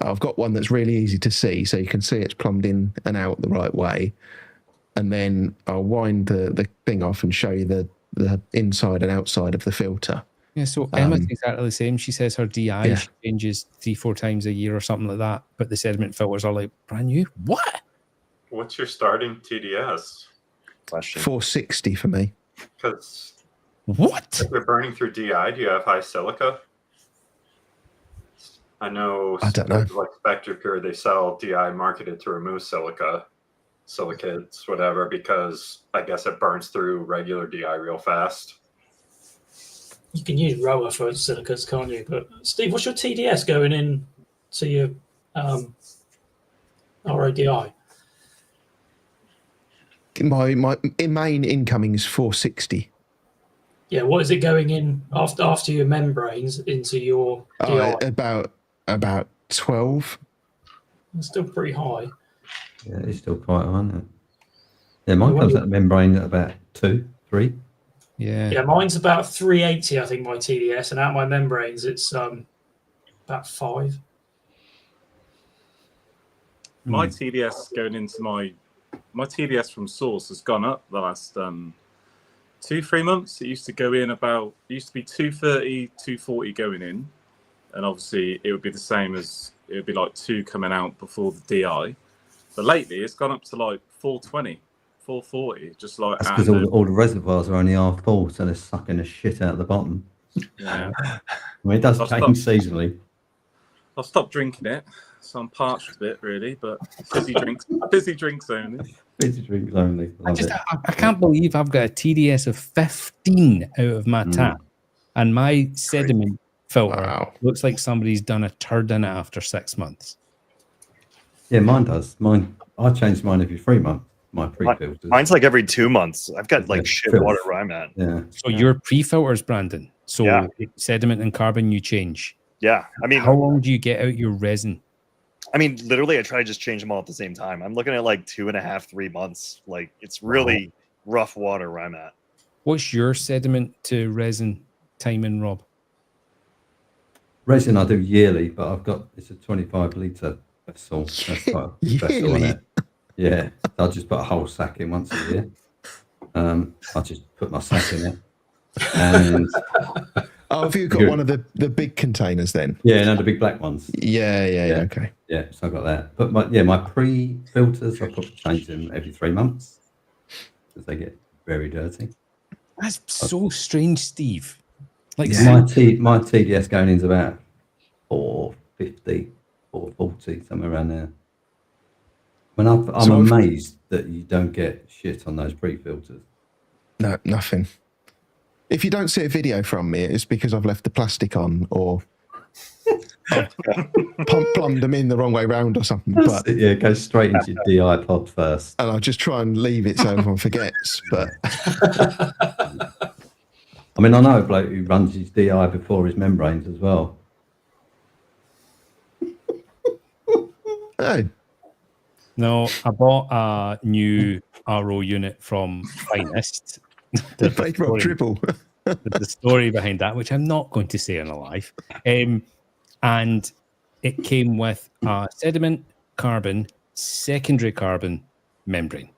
I've got one that's really easy to see, so you can see it's plumbed in and out the right way. And then I'll wind the thing off and show you the inside and outside of the filter. Yeah, so Emma's exactly the same. She says her DI she changes 3-4 times a year or something like that, but the sediment filters are like brand new. What? What's your starting TDS? Question. 460 for me. Because what? if you're burning through DI, do you have high silica? I don't know. Like Spectre Pure, they sell DI marketed to remove silicates, whatever, because I guess it burns through regular DI real fast. You can use Roa for silicates, can't you? But Steve, what's your TDS going in to your RODI? My main incoming is 460. Yeah, what is it going in after your membranes into your DI? About 12. It's still pretty high. Yeah, it's still quite high, isn't it? Yeah, mine comes out of membrane at about 2, 3. Yeah, mine's about 380, I think, my TDS, and out my membranes, it's about 5. My TDS going into my TDS from source has gone up the last 2-3 months. It used to go in it used to be 230, 240 going in, and obviously it would be the same as it would be like 2 coming out before the DI. But lately it's gone up to like 420. 440, just like that's because all the reservoirs are only half full, so they're sucking the shit out of the bottom. Yeah, I mean, it does change seasonally. I'll stop drinking it, so I'm parched a bit, really. But fizzy drinks only. Fizzy drinks only. I can't believe I've got a TDS of 15 out of my tap, and my sediment filter looks like somebody's done a turd in it after 6 months. Yeah, mine does. I change mine every 3 months. My pre-filters. Mine's like every 2 months. I've got like shit water where I'm at. Yeah. So your pre-filters, Brandon. So sediment and carbon you change. Yeah. I mean, how long do you get out your resin? I mean, literally, I try to just change them all at the same time. I'm looking at like 2.5-3 months. Like, it's really rough water where I'm at. What's your sediment to resin timing, Rob? Resin I do yearly, but it's a 25 litre vessel. That's quite a vessel on it. Yeah, I'll just put a whole sack in once a year. I'll just put my sack in it. And have you got one of the big containers then? Yeah, no, the big black ones. Yeah, okay. Yeah, so I've got that. But my pre-filters, I probably change them every 3 months because they get very dirty. That's so strange, Steve. Like my TDS going into about 450, 440, somewhere around there. I'm amazed that you don't get shit on those pre-filters. No, nothing. If you don't see a video from me, it's because I've left the plastic on or plumbed them in the wrong way round or something. But Yeah, go straight into your DI pod first. And I'll just try and leave it so everyone forgets. But I mean, I know a bloke who runs his DI before his membranes as well. Hey. No, I bought a new RO unit from Finest. The paper triple. The story behind that, which I'm not going to say on a live. And it came with a sediment carbon, secondary carbon membrane.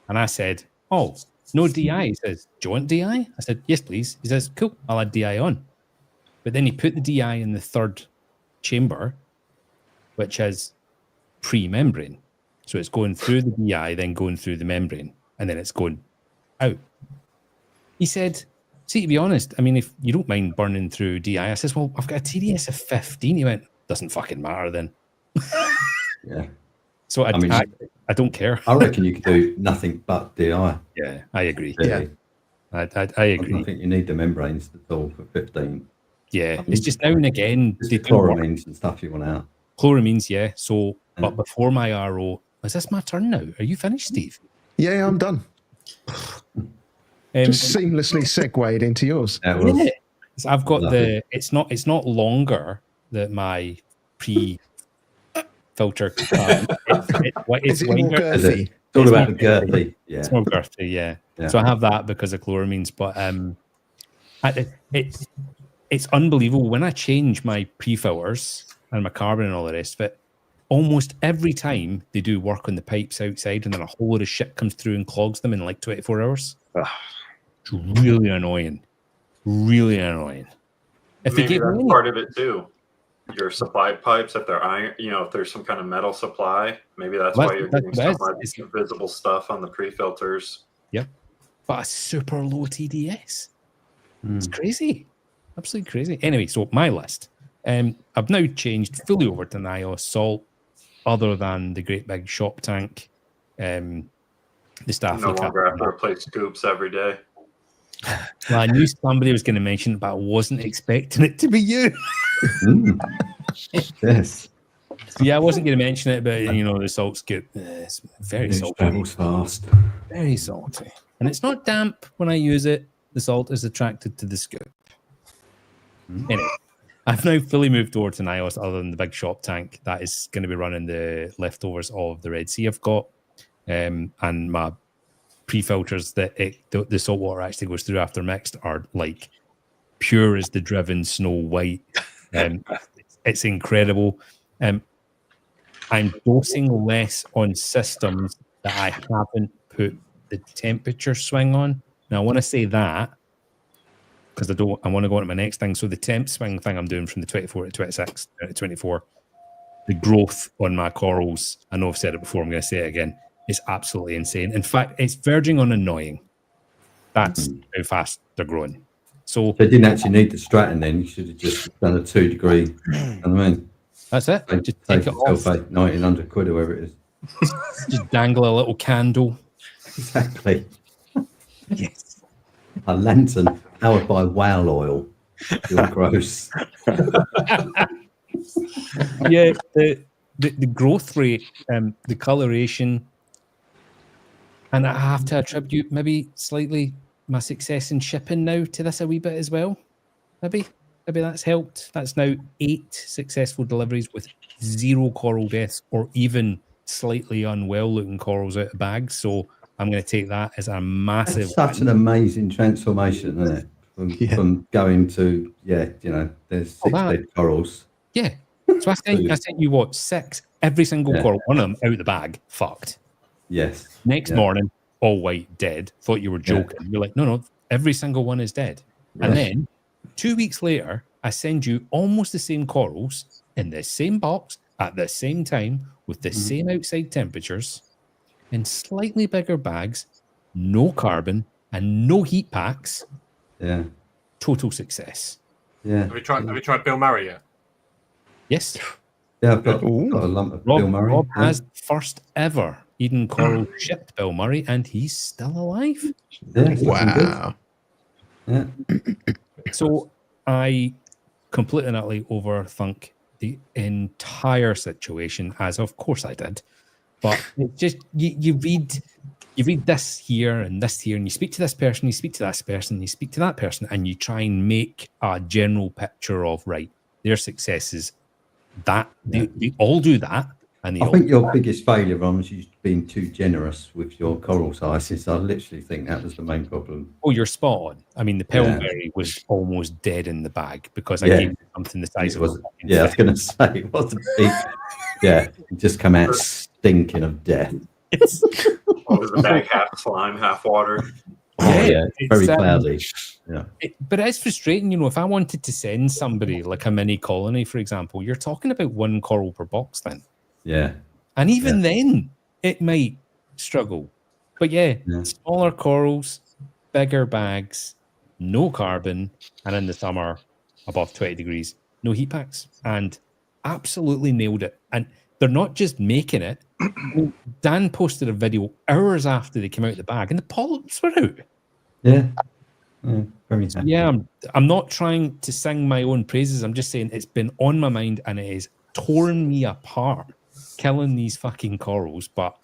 And I said, oh, no DI. He says, do you want DI? I said, yes, please. He says, cool, I'll add DI on. But then he put the DI in the third chamber, which is pre-membrane. So it's going through the DI, then going through the membrane, and then it's going out. He said, see, to be honest, I mean, if you don't mind burning through DI, I says, well, I've got a TDS of 15. He went, doesn't fucking matter then. Yeah. So I don't care. I reckon you could do nothing but DI. Yeah, I agree. Really. Yeah, I agree. I think you need the membranes at all for 15. Yeah, I mean, it's just now and again. The chloramines and stuff you want out. Chloramines, yeah. So, but before my RO, is this my turn now? Are you finished, Steve? Yeah, I'm done. Just seamlessly segued into yours. Yeah. So I've got it's not longer that my pre-filter. It's more girthy? It's all about the girthy. Yeah. It's more girthy, yeah. So I have that because of chloramines, but it's unbelievable when I change my pre-filters and my carbon and all the rest of it. Almost every time they do work on the pipes outside, and then a whole lot of shit comes through and clogs them in like 24 hours. It's really annoying. Really annoying. If maybe that's part of it too. Your supply pipes, if they're iron, if there's some kind of metal supply, maybe that's why you're getting so much invisible stuff on the pre-filters. Yep. But a super low TDS. It's crazy. Absolutely crazy. Anyway, so my list. I've now changed fully over to NIOS salt, other than the great big shop tank. The staff no longer have to replace scoops every day. Well, I knew somebody was going to mention it, but I wasn't expecting it to be you. Yes. So yeah, I wasn't going to mention it, but the salt scoop. It's very salty. Travels fast. Very salty. And it's not damp when I use it. The salt is attracted to the scoop. Anyway, I've now fully moved over to NIOS, other than the big shop tank that is going to be running the leftovers of the Red Sea I've got, and my pre-filters that the salt water actually goes through after mixed are like pure as the driven Snow White. It's incredible. I'm dosing less on systems that I haven't put the temperature swing on. Now I want to say that because I want to go on to my next thing. So the temp swing thing I'm doing from the 24 to 26 to 24, the growth on my corals, I know I've said it before, I'm going to say it again, is absolutely insane. In fact, it's verging on annoying. That's how fast they're growing. So they didn't actually need the stratin then. You should have just done a 2 degree. I mean, that's it. So just take it off. 1,900 quid or whatever it is. Just dangle a little candle. Exactly. Yes. A lantern powered by whale oil. You're gross. Yeah, the growth rate, the coloration, and I have to attribute maybe slightly my success in shipping now to this a wee bit as well. Maybe that's helped. That's now 8 successful deliveries with 0 coral deaths or even slightly unwell looking corals out of bags. So I'm going to take that as a massive. That's such an amazing transformation, isn't it? From going to there's 6 dead corals. Yeah. So I sent you what, 6? Every single coral, one of them out of the bag, fucked. Yes. Next morning, all white, dead. Thought you were joking. You're like, no, every single one is dead. Right. And then 2 weeks later, I send you almost the same corals in the same box at the same time with the same outside temperatures in slightly bigger bags, no carbon and no heat packs. Yeah. Total success. Yeah. Have you tried Bill Murray yet? Yes. Yeah, I've got a lump of Bill Murray. Rob has first ever Eden Coral shipped Bill Murray, and he's still alive. Yeah, Wow. Yeah. So I completely and utterly overthink the entire situation, as of course I did. But it just you read this here and this here, and you speak to this person, you speak to this person, you speak to that person, and you try and make a general picture of right, their successes. That they all do that, and I think your biggest failure, Ron, was you being too generous with your coral sizes. I literally think that was the main problem. Oh, you're spot on. I mean, the Pillsbury was almost dead in the bag because I gave it something the size of a fucking I was going to say it wasn't big. Yeah, it just come out stinking of death. What was the bag? Half slime, half water. Oh yeah, very cloudy. Yeah, but it's frustrating, you know. If I wanted to send somebody like a mini colony, for example, you're talking about 1 coral per box, then. Yeah, and even then, it might struggle. But smaller corals, bigger bags, no carbon, and in the summer, above 20 degrees, no heat packs, and absolutely nailed it. And they're not just making it. Dan posted a video hours after they came out of the bag, and the polyps were out. Yeah. Very happy. Yeah, I'm not trying to sing my own praises. I'm just saying it's been on my mind, and it has torn me apart, killing these fucking corals. But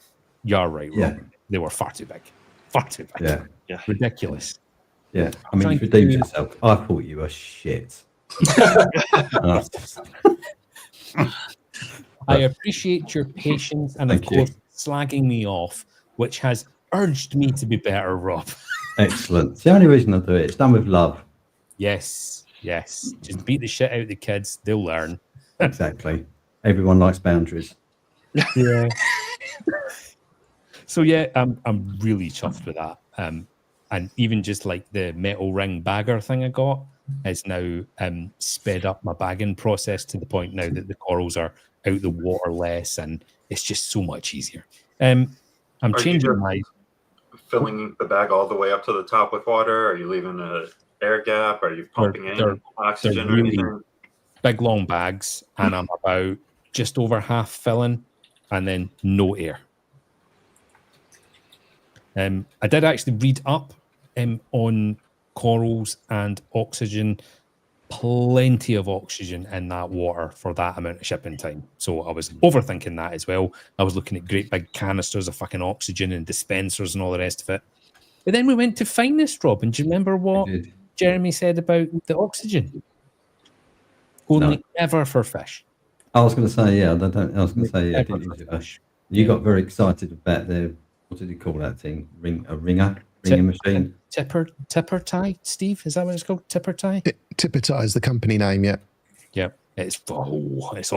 you're right, Robin. They were far too big. Far too big. Yeah. Ridiculous. Yeah. I mean, redeem yourself. I thought you were shit. I appreciate your patience and, of course, slagging me off, which has urged me to be better, Rob. Excellent. It's the only reason I do it. It's done with love. Yes. Just beat the shit out of the kids. They'll learn. Exactly. Everyone likes boundaries. Yeah. So I'm really chuffed with that. And even just like the metal ring bagger thing I got has now sped up my bagging process to the point now that the corals are out the water less, and it's just so much easier. I'm changing my filling the bag all the way up to the top with water. Are you leaving an air gap? Are you pumping in oxygen or anything? Big long bags, and I'm about just over half filling, and then no air. I did actually read up on corals and oxygen. Plenty of oxygen in that water for that amount of shipping time. So I was overthinking that as well. I was looking at great big canisters of fucking oxygen and dispensers and all the rest of it. But then we went to Finest, Rob, and do you remember what Jeremy said about the oxygen? Only ever for fish. I was going to say, fish. You got very excited about the, what did he call that thing? A ringer machine. Tipper tie, Steve? Is that what it's called? Tipper tie? Tipper tie is the company name, yeah. Yeah. It's all What is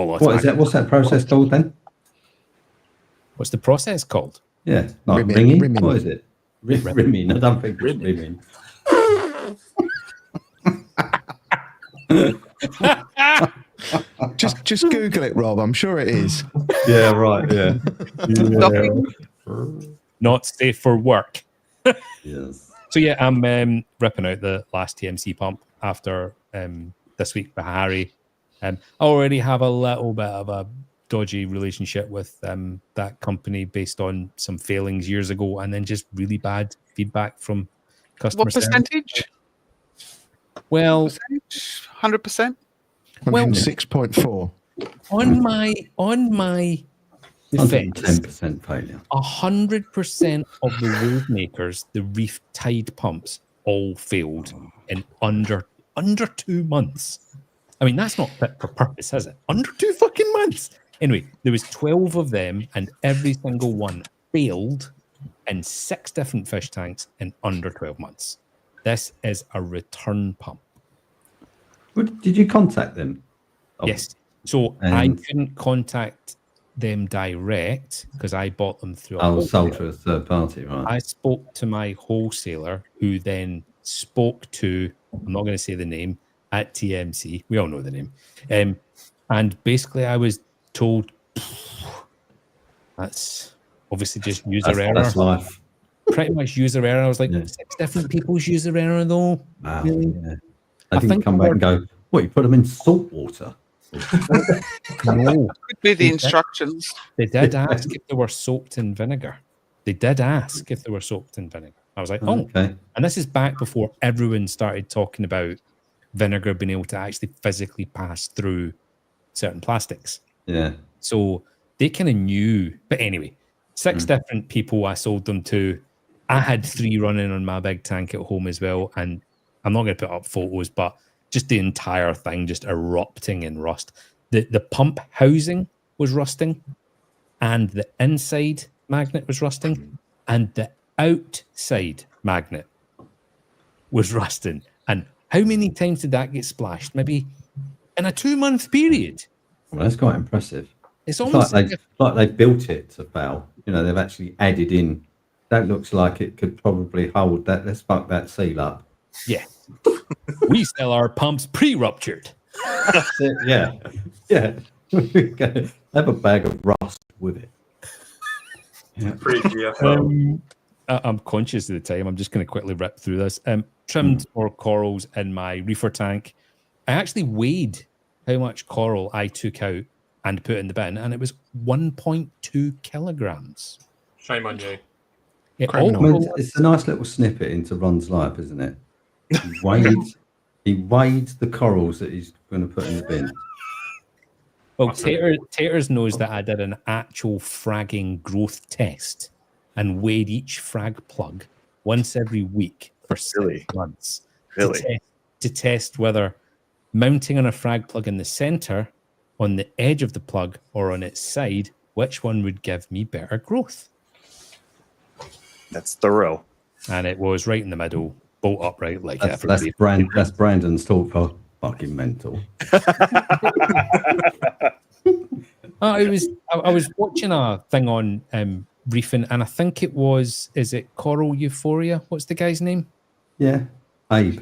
that? What's that process called then? What's the process called? Yeah. Like ringing? What is it? Rimming. I don't think it's rimming. Just Google it, Rob. I'm sure it is. Yeah, right. Yeah. Not safe for work. Yes. So I'm ripping out the last TMC pump after this week with Harry. I already have a little bit of a dodgy relationship with that company based on some failings years ago, and then just really bad feedback from customers. What percentage? Well, 100%. 106.4. On my defense, 10% failure. 100% of the wave makers, the reef tide pumps, all failed in under 2 months. I mean, that's not fit for purpose, is it? Under 2 fucking months. Anyway, there was 12 of them, and every single one failed in 6 different fish tanks in under 12 months. This is a return pump. Did you contact them? Yes. So I couldn't contact them direct because I bought them through sold to a third party, right? I spoke to my wholesaler, who then spoke to, I'm not going to say the name, at TMC. We all know the name. And basically I was told that's obviously just user error. That's life. Pretty much user error. I was like, 6 different people's user error though. Wow. Really? Yeah. I think come back and go, what, you put them in salt water? No, Could be the instructions. they did ask if they were soaked in vinegar. They did ask if they were soaked in vinegar. I was like, oh, Okay. and this is back before everyone started talking about vinegar being able to actually physically pass through certain plastics. Yeah. So they kind of knew. But anyway, 6 different people I sold them to. I had 3 running on my big tank at home as well. And I'm not going to put up photos, but just the entire thing just erupting in rust. The pump housing was rusting, and the inside magnet was rusting, and the outside magnet was rusting. And how many times did that get splashed? Maybe in a 2-month period. Well, that's quite impressive. It's almost like they built it to fail. You know, they've actually added in. That looks like it could probably hold that. Let's fuck that seal up. Yeah. We sell our pumps pre-ruptured. That's it. Yeah. Yeah. Have a bag of rust with it. Yeah. I'm conscious of the time. I'm just going to quickly rip through this. Trimmed more corals in my reefer tank. I actually weighed how much coral I took out and put in the bin, and it was 1.2 kilograms. Shame on you. It's a nice little snippet into Ron's life, isn't it? He weighed the corals that he's going to put in the bin. Well, Taters knows that I did an actual fragging growth test and weighed each frag plug once every week for 6 months. Really? To test whether mounting on a frag plug in the center, on the edge of the plug, or on its side, which one would give me better growth. That's thorough. And it was right in the middle, bolt upright like that's Brandon's talk for fucking mental. I was watching a thing on reefing, and I think it was, is it Coral Euphoria? What's the guy's name? Yeah, Abe,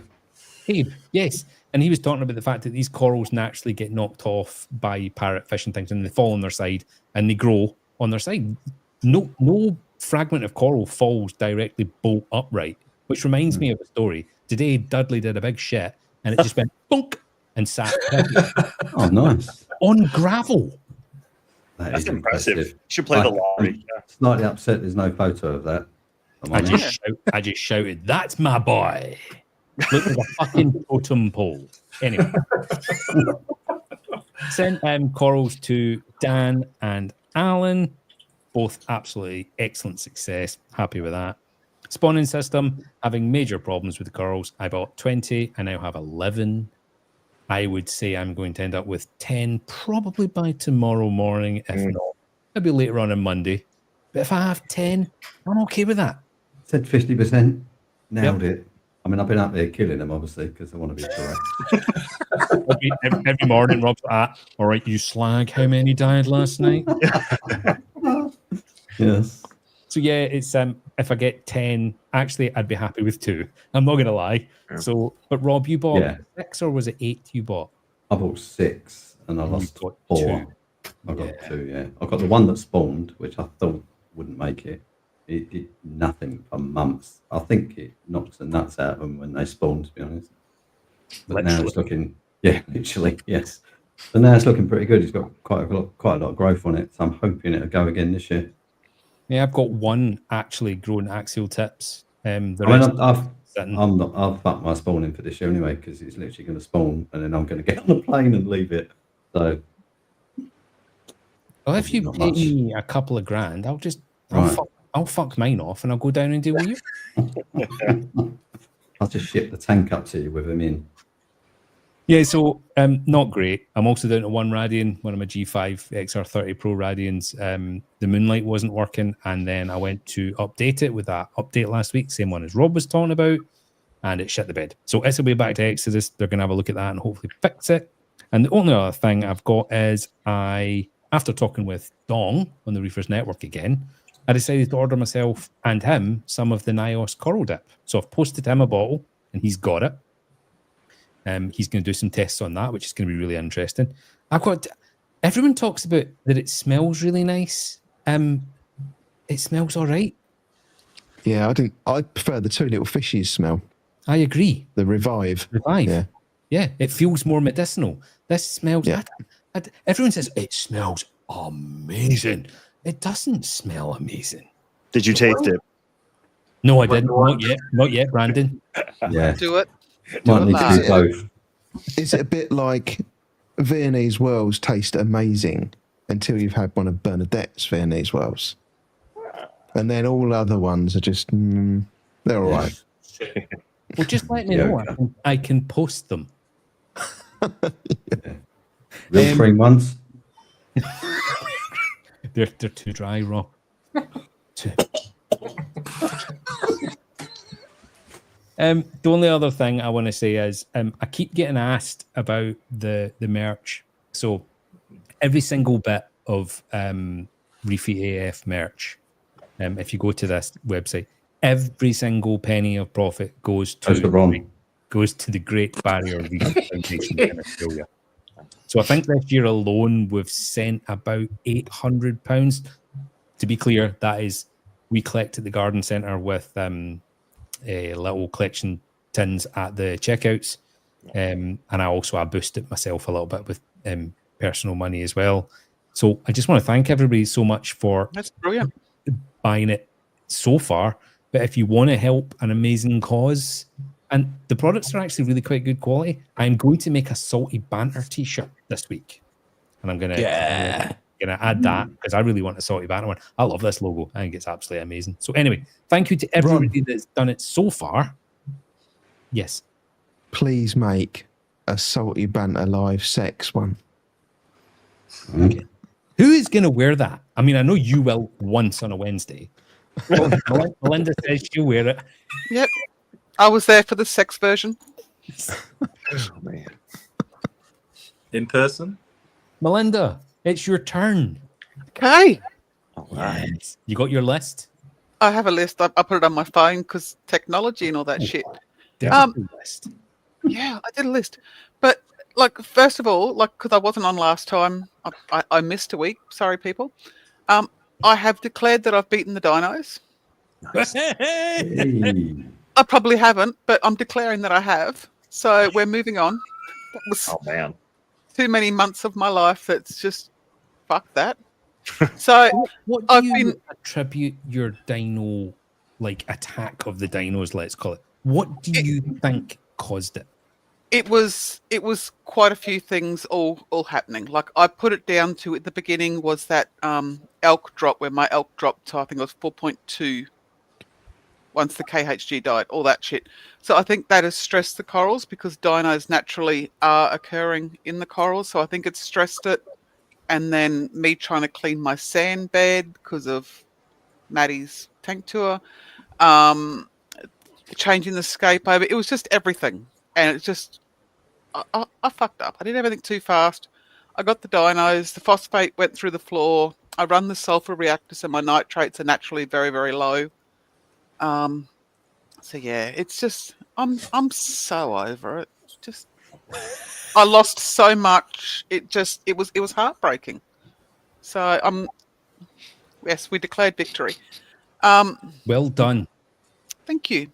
yes. And he was talking about the fact that these corals naturally get knocked off by parrotfish and things, and they fall on their side and they grow on their side. No fragment of coral falls directly bolt upright, which reminds me of a story. Today, Dudley did a big shit, and it just went bonk and sat oh, nice. on gravel. That's impressive. You should play the lottery. I'm slightly upset there's no photo of that. I just shouted, "That's my boy!" Look at the fucking totem pole. Anyway, sent corals to Dan and Alan. Both absolutely excellent success. Happy with that. Spawning system, having major problems with the corals. I bought 20. I now have 11. I would say I'm going to end up with 10 probably by tomorrow morning. If not, maybe later on Monday. But if I have 10, I'm okay with that. Said 50%. Nailed it. I mean, I've been out there killing them, obviously, because I want to be correct. every morning, Rob's like, all right, you slag, how many died last night? Yes. So yeah, it's if I get 10, actually I'd be happy with 2. I'm not gonna lie. Yeah. So, but Rob, you bought 6 or was it 8 you bought? I bought 6 and I lost 4. I got 2, yeah. I got the one that spawned, which I thought wouldn't make it. It did nothing for months. I think it knocks the nuts out of them when they spawn, to be honest. But now it's looking, literally, yes. But now it's looking pretty good. It's got quite a lot of growth on it. So I'm hoping it'll go again this year. Yeah, I've got 1 actually growing axial tips. I've fucked my spawning for this year anyway, because it's literally going to spawn and then I'm going to get on the plane and leave it. So, well, if you pay me a couple of grand, I'll fuck mine off and I'll go down and deal with you. I'll just ship the tank up to you with them in. Yeah, so not great. I'm also down to 1 Radian, one of my G5 XR30 Pro Radians. The Moonlight wasn't working, and then I went to update it with that update last week, same one as Rob was talking about, and it shit the bed. So SLB back to Exodus. They're going to have a look at that and hopefully fix it. And the only other thing I've got is after talking with Dong on the Reefers Network again, I decided to order myself and him some of the Nios Coral Dip. So I've posted him a bottle, and he's got it. He's going to do some tests on that, which is going to be really interesting. Everyone talks about that it smells really nice. It smells all right. Yeah, I prefer the 2 little fishies smell. I agree. The Revive. Yeah, it feels more medicinal. This smells. Everyone says it smells amazing. It doesn't smell amazing. Did you taste it? No, I didn't. Not yet, Brandon. Yeah. Do it. Might need to Is do both. Is it a bit like Viennese whirls taste amazing until you've had one of Bernadette's Viennese whirls? And then all other ones are just, they're all right. Well, just let me know. I can post them. Real cream ones? They're too dry, Rob. The only other thing I want to say is I keep getting asked about the merch. So every single bit of Reefy AF merch, if you go to this website, every single penny of profit goes to the Great Barrier Reef Foundation in Australia. So I think this year alone we've sent about £800. To be clear, that is we collect at the garden centre with little collection tins at the checkouts, and I boost it myself a little bit with personal money as well. So I just want to thank everybody so much for That's brilliant buying it so far. But if you want to help an amazing cause, and the products are actually really quite good quality, I'm going to make a Salty Banter t-shirt this week, and I'm gonna add that because I really want a Salty Banter one. I love this logo. I think it's absolutely amazing. So anyway, thank you to everybody that's done it so far. Yes. Please make a Salty Banter live sex one. Okay. Who is going to wear that? I mean, I know you will once on a Wednesday. Melinda says she'll wear it. Yep. I was there for the sex version. Oh, man. In person? Melinda, it's your turn. Okay. Yes. You got your list? I have a list. I put it on my phone because technology and all that shit. List. Yeah, I did a list. But, like, first of all, like, because I wasn't on last time, I missed a week. Sorry, people. I have declared that I've beaten the dinos. I probably haven't, but I'm declaring that I have. So we're moving on. That was too many months of my life that's just fuck that. So what do you attribute your dino attack of the dinos, let's call it? What do you think caused it? It was quite a few things all happening. Like I put it down to at the beginning was that elk drop where my elk dropped to I think it was 4.2 once the KHG died, all that shit. So I think that has stressed the corals because dinos naturally are occurring in the corals. So I think it's stressed it. And then me trying to clean my sand bed because of Maddie's tank tour, changing the scape over. It was just everything. And it's just, I fucked up. I did everything too fast. I got the dinos, the phosphate went through the floor. I run the sulfur reactor, so my nitrates are naturally very, very low. So yeah, it's just, I'm so over it. Just, I lost so much. It was heartbreaking. So yes, we declared victory. Well done. Thank you.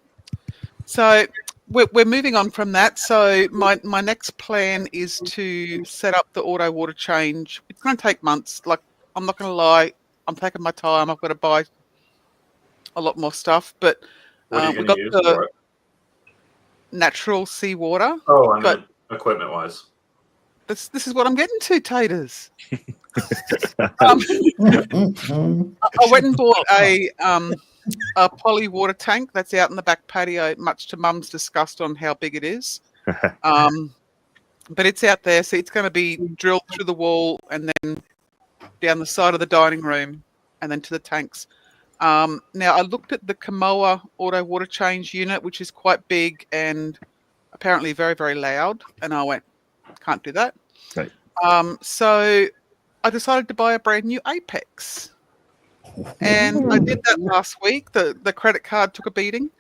So we're moving on from that. So my next plan is to set up the auto water change. It's going to take months. Like I'm not going to lie, I'm taking my time. I've got to buy a lot more stuff, but what are you we going got to use the for it? natural seawater. Oh, I meant equipment wise. This is what I'm getting to, Taters. I went and bought a poly water tank that's out in the back patio, much to Mum's disgust on how big it is. But it's out there, so it's going to be drilled through the wall and then down the side of the dining room and then to the tanks. Now, I looked at the Kamoa auto water change unit, which is quite big and apparently very, very loud. And I went, can't do that. Right. So I decided to buy a brand new Apex. And I did that last week. The credit card took a beating.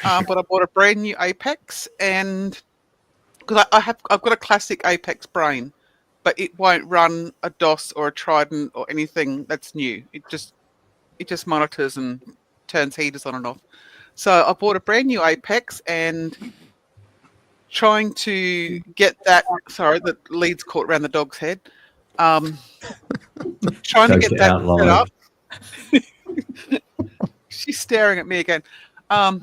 But I bought a brand new Apex. And because I've got a classic Apex brain, but it won't run a DOS or a Trident or anything that's new. It just monitors and turns heaters on and off. So I bought a brand new Apex and trying to get that. Sorry, the lead's caught around the dog's head. Trying to Joke get it that out set live. up. She's staring at me again. I've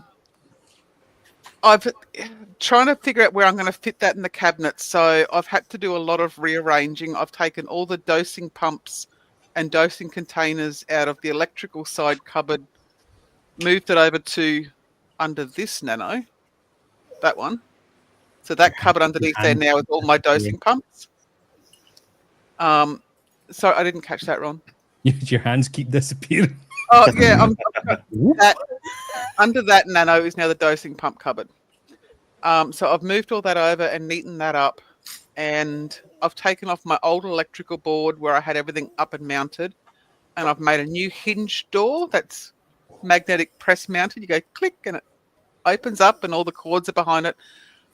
trying to figure out where I'm going to fit that in the cabinet. So I've had to do a lot of rearranging. I've taken all the dosing pumps and dosing containers out of the electrical side cupboard, moved it over to under this nano, that one. So that cupboard underneath there now is all my dosing pumps. So I didn't catch that, Ron. Your hands keep disappearing. Oh yeah, that, under that nano is now the dosing pump cupboard. So I've moved all that over and neatened that up, and I've taken off my old electrical board where I had everything up and mounted, and I've made a new hinge door that's magnetic press mounted. You go click and it opens up, and all the cords are behind it.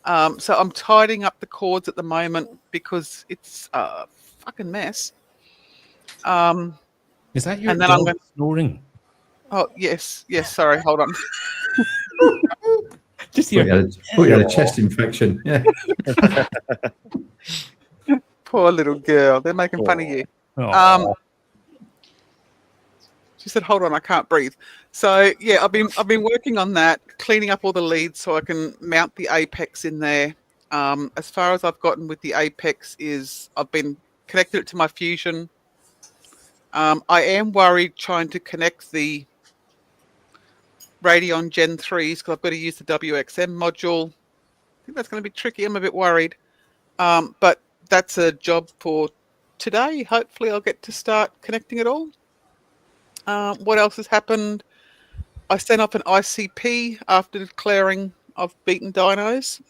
So I'm tidying up the cords at the moment because it's a fucking mess. Is that your and then dog I'm gonna, snoring? Oh yes, sorry, hold on. Just Thought you had a chest infection. Yeah. Poor little girl. They're making fun of you. She said, "Hold on, I can't breathe." So yeah, I've been working on that, cleaning up all the leads so I can mount the apex in there. As far as I've gotten with the apex is I've been connected it to my fusion. I am worried trying to connect the Radeon Gen 3s because I've got to use the WXM module. I think that's going to be tricky. I'm a bit worried. But that's a job for today. Hopefully I'll get to start connecting it all. What else has happened? I sent off an ICP after declaring I've beaten dinos.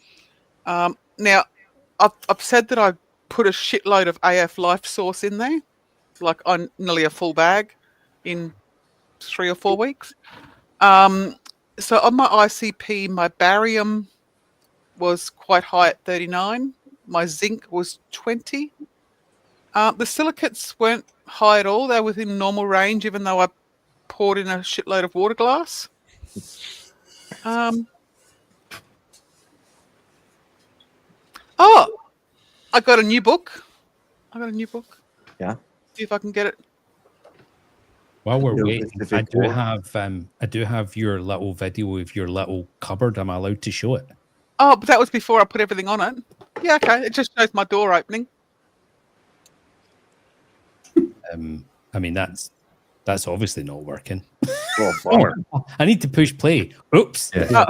Now, I've said that I put a shitload of AF life source in there, like on nearly a full bag in 3 or 4 weeks. So on my ICP, my barium was quite high at 39. My zinc was 20. The silicates weren't high at all. They were within normal range, even though I poured in a shitload of water glass. Oh, I got a new book. Yeah. See if I can get it. While we're waiting, I do have your little video of your little cupboard. Am I allowed to show it? Oh, but that was before I put everything on it. Yeah, okay. It just shows my door opening. I mean, that's obviously not working. Oh, I need to push play. Oops. Yeah.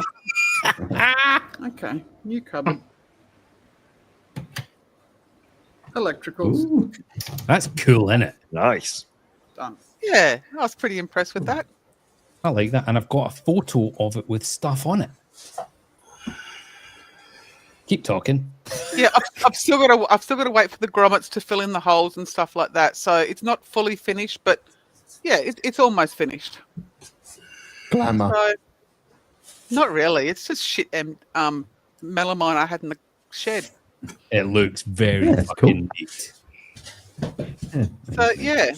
Okay, new cupboard. Electricals. Ooh. That's cool, isn't it? nice. Done. Yeah, I was pretty impressed with that. I like that, and I've got a photo of it with stuff on it. Keep talking. Yeah, I've still got to wait for the grommets to fill in the holes and stuff like that. So it's not fully finished, but yeah, it's almost finished. Glamour. So, not really. It's just shit and melamine I had in the shed. It looks very Yeah, it's fucking neat. Yeah. So yeah.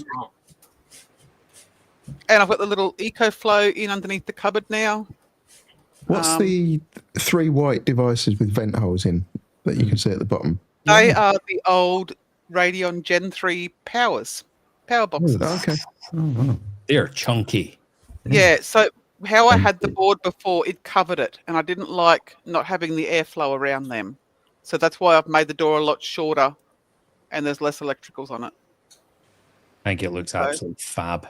And I've got the little EcoFlow in underneath the cupboard now. What's the 3 white devices with vent holes in that you can see at the bottom? They are the old Radeon Gen 3 power boxes. Oh, okay. Oh, wow. They're chunky. Yeah, so how I had the board before, it covered it, and I didn't like not having the airflow around them. So that's why I've made the door a lot shorter, and there's less electricals on it. I think it looks absolutely fab.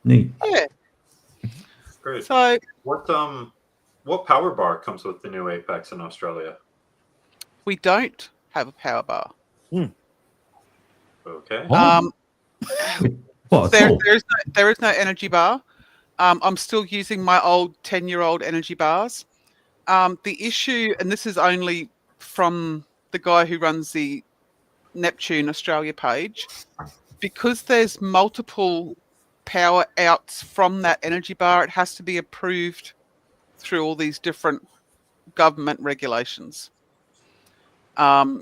Neat. Yeah. Great. So What power bar comes with the new Apex in Australia? we don't have a power bar. Okay. What? There is no energy bar. I'm still using my old 10-year-old energy bars. The issue, and this is only from the guy who runs the Neptune Australia page, because there's multiple power outs from that energy bar, it has to be approved through all these different government regulations.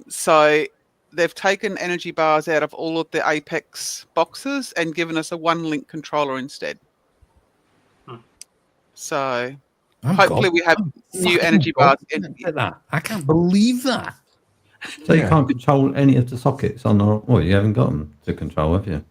So they've taken energy bars out of all of the Apex boxes and given us a 1-link controller instead. So hopefully we have new energy bars. That. I can't believe that. So you can't control any of the sockets on the. Well, you haven't got them to control, have you?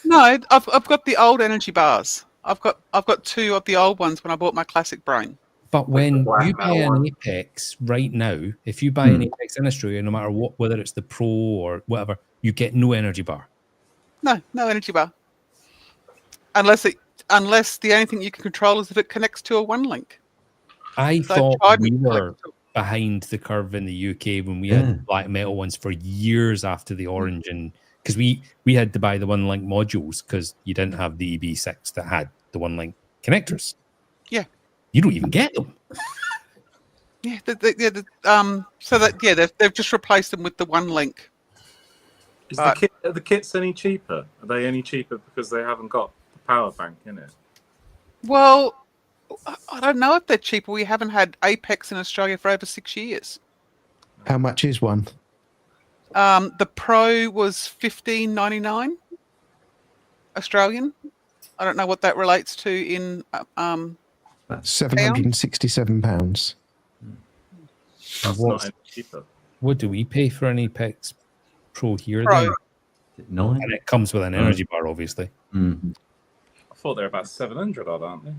No, I've got the old energy bars. I've got 2 of the old ones when I bought my classic brain. But when black you buy metal an one. Apex right now, if you buy an Apex in Australia, no matter what, whether it's the Pro or whatever, you get no energy bar. No energy bar. Unless the only thing you can control is if it connects to a one link. I So thought tried we and were collected. behind the curve in the UK when we had black metal ones for years after the orange, and because we had to buy the one link modules because you didn't have the EB6 that had the one link connectors. Yeah. You don't even get them. Yeah, they've just replaced them with the one link. Are the kits any cheaper? Are they any cheaper because they haven't got the power bank in it? Well, I don't know if they're cheaper. We haven't had Apex in Australia for over 6 years. How much is one? The Pro was $15.99 Australian. I don't know what that relates to in £767. That's not any cheaper. What do we pay for an Apex Pro here? Pro. Then? Is it 9? And it comes with an energy bar, obviously. I thought they're about 700 odd, aren't they?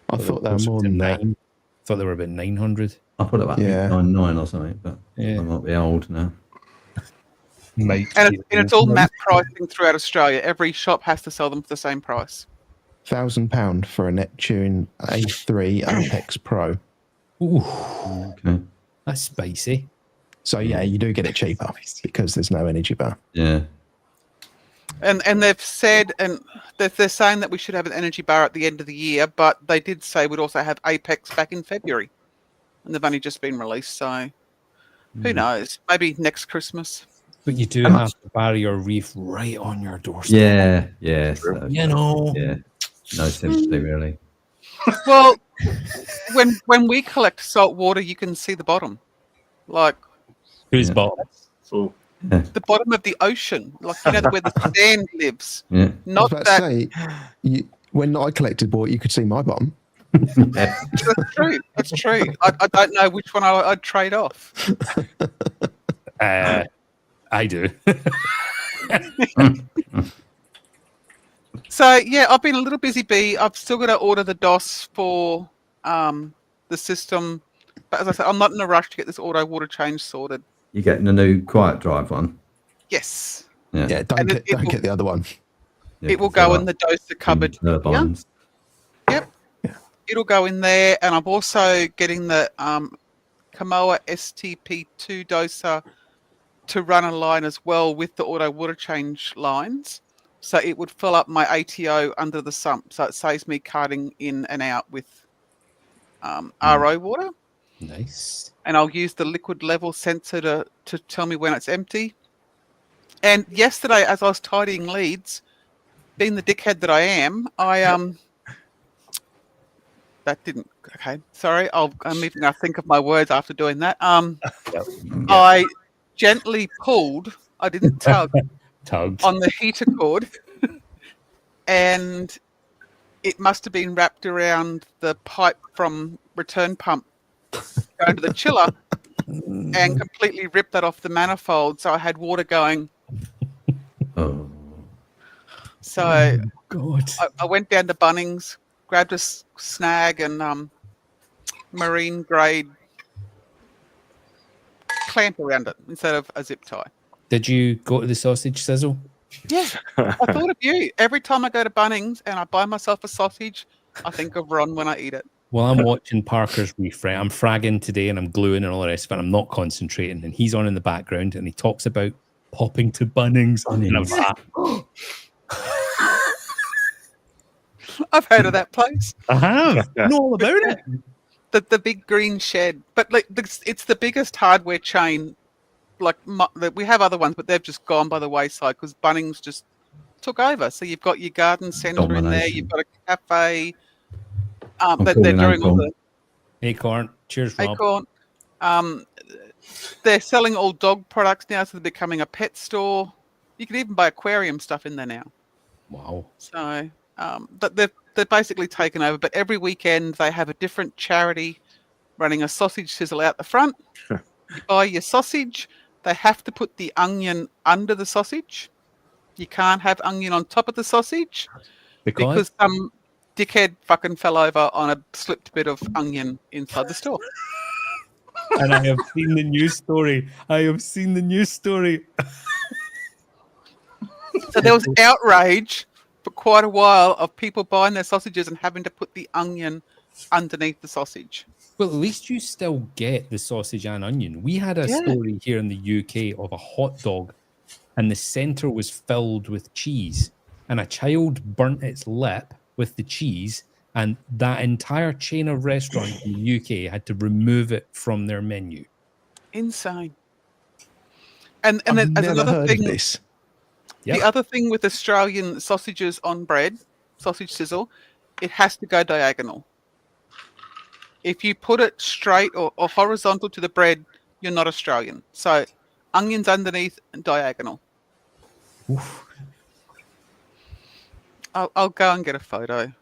I thought they were more than that. I thought they were about 900. I thought about 899 or something, but I might be old now. And it's all map pricing throughout Australia. Every shop has to sell them for the same price. £1,000 for a Neptune A3 Apex Pro. Ooh, Okay. that's spicy. So yeah, you do get it cheaper because there's no energy bar. Yeah. And they've said, and they're saying that we should have an energy bar at the end of the year, but they did say we'd also have Apex back in February. And they've only just been released, so who knows? Maybe next Christmas. But you do have to bury your reef right on your doorstep. Yeah. So, You know. Yeah. No sympathy, really. Well, when we collect salt water, you can see the bottom. Like Whose bottom? Oh. the bottom of the ocean. Like, you know, where the sand lives. Yeah. Not I was that. about to say, when I collected water, you could see my bottom. Yeah. That's true. That's true. I don't know which one I'd trade off. I do. So yeah, I've been a little busy bee. I've still got to order the DOS for the system, but as I said, I'm not in a rush to get this auto water change sorted. You're getting the new quiet drive one. Yes. Yeah, don't get the other one. Yeah, it will go in the doser cupboard. Turbines. Yep. Yeah. It'll go in there, and I'm also getting the Kamoa STP2 doser to run a line as well with the auto water change lines. So it would fill up my ATO under the sump. So it saves me carting in and out with RO water. Nice. And I'll use the liquid level sensor to tell me when it's empty. And yesterday, as I was tidying leads, being the dickhead that I am, that didn't. Okay, sorry. I'm even going to think of my words after doing that. I gently pulled. I didn't tug. Tugged on the heater cord, and it must have been wrapped around the pipe from return pump going to the chiller, and completely ripped that off the manifold. So I had water going. Oh. So God. I went down to Bunnings, grabbed a snag and marine grade clamp around it instead of a zip tie. Did you go to the sausage sizzle? Yeah, I thought of you. Every time I go to Bunnings and I buy myself a sausage, I think of Ron when I eat it. Well, I'm watching Parker's reef, right? I'm fragging today and I'm gluing and all the rest of it. I'm not concentrating. And he's on in the background and he talks about popping to Bunnings. And I'm like, I've heard of that place. I have. I know all about it. The big green shed. But like it's the biggest hardware chain. Like we have other ones, but they've just gone by the wayside because Bunnings just took over. So you've got your garden centre in there, you've got a cafe. They're doing all the Acorn. Cheers, Rob. Acorn. They're selling all dog products now, so they're becoming a pet store. You can even buy aquarium stuff in there now. Wow. So, but they're basically taken over. But every weekend they have a different charity running a sausage sizzle out the front. you buy your sausage, they have to put the onion under the sausage. You can't have onion on top of the sausage because some dickhead fucking fell over on a slipped bit of onion inside the store. And I have seen the news story. So there was outrage for quite a while of people buying their sausages and having to put the onion underneath the sausage. Well, at least you still get the sausage and onion. We had a story here in the UK of a hot dog, and the center was filled with cheese, and a child burnt its lip with the cheese, and that entire chain of restaurants in the UK had to remove it from their menu. Insane. And I've then as never another heard thing, of this. the other thing with Australian sausages on bread, sausage sizzle, it has to go diagonal. If you put it straight or horizontal to the bread, you're not Australian. So onions underneath and diagonal. Oof. I'll go and get a photo.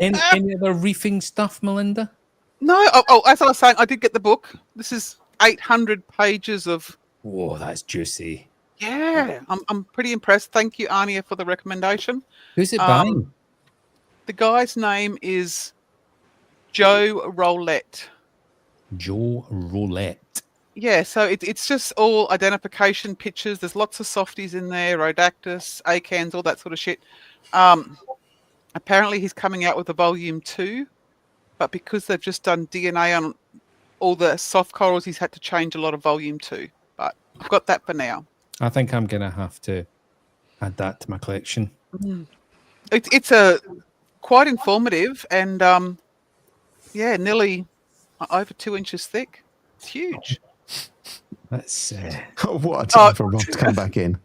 Any other reefing stuff, Melinda? No, as I was saying, I did get the book. This is 800 pages of... Whoa, that's juicy. Yeah, I'm pretty impressed. Thank you, Ania, for the recommendation. Who's it by? The guy's name is Joe Roulette. Joe Roulette. Yeah, so it's just all identification pictures. There's lots of softies in there, Rhodactis, acans, all that sort of shit. Apparently he's coming out with a volume 2, but because they've just done DNA on all the soft corals, he's had to change a lot of volume 2. But I've got that for now. I think I'm going to have to add that to my collection. It's a quite informative and, nearly over 2 inches thick. It's huge. That's what a time for Rob to come back in.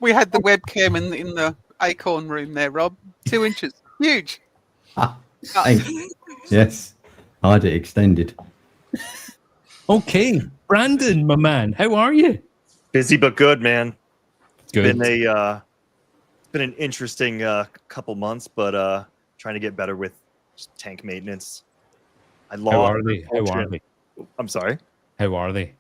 We had the webcam in the acorn room there, Rob. 2 inches. Huge. Yes. I had it extended. Okay. Brandon, my man, how are you? Busy but good, man. Good. It's been an interesting couple months, but trying to get better with tank maintenance. How are they? I'm sorry. How are they?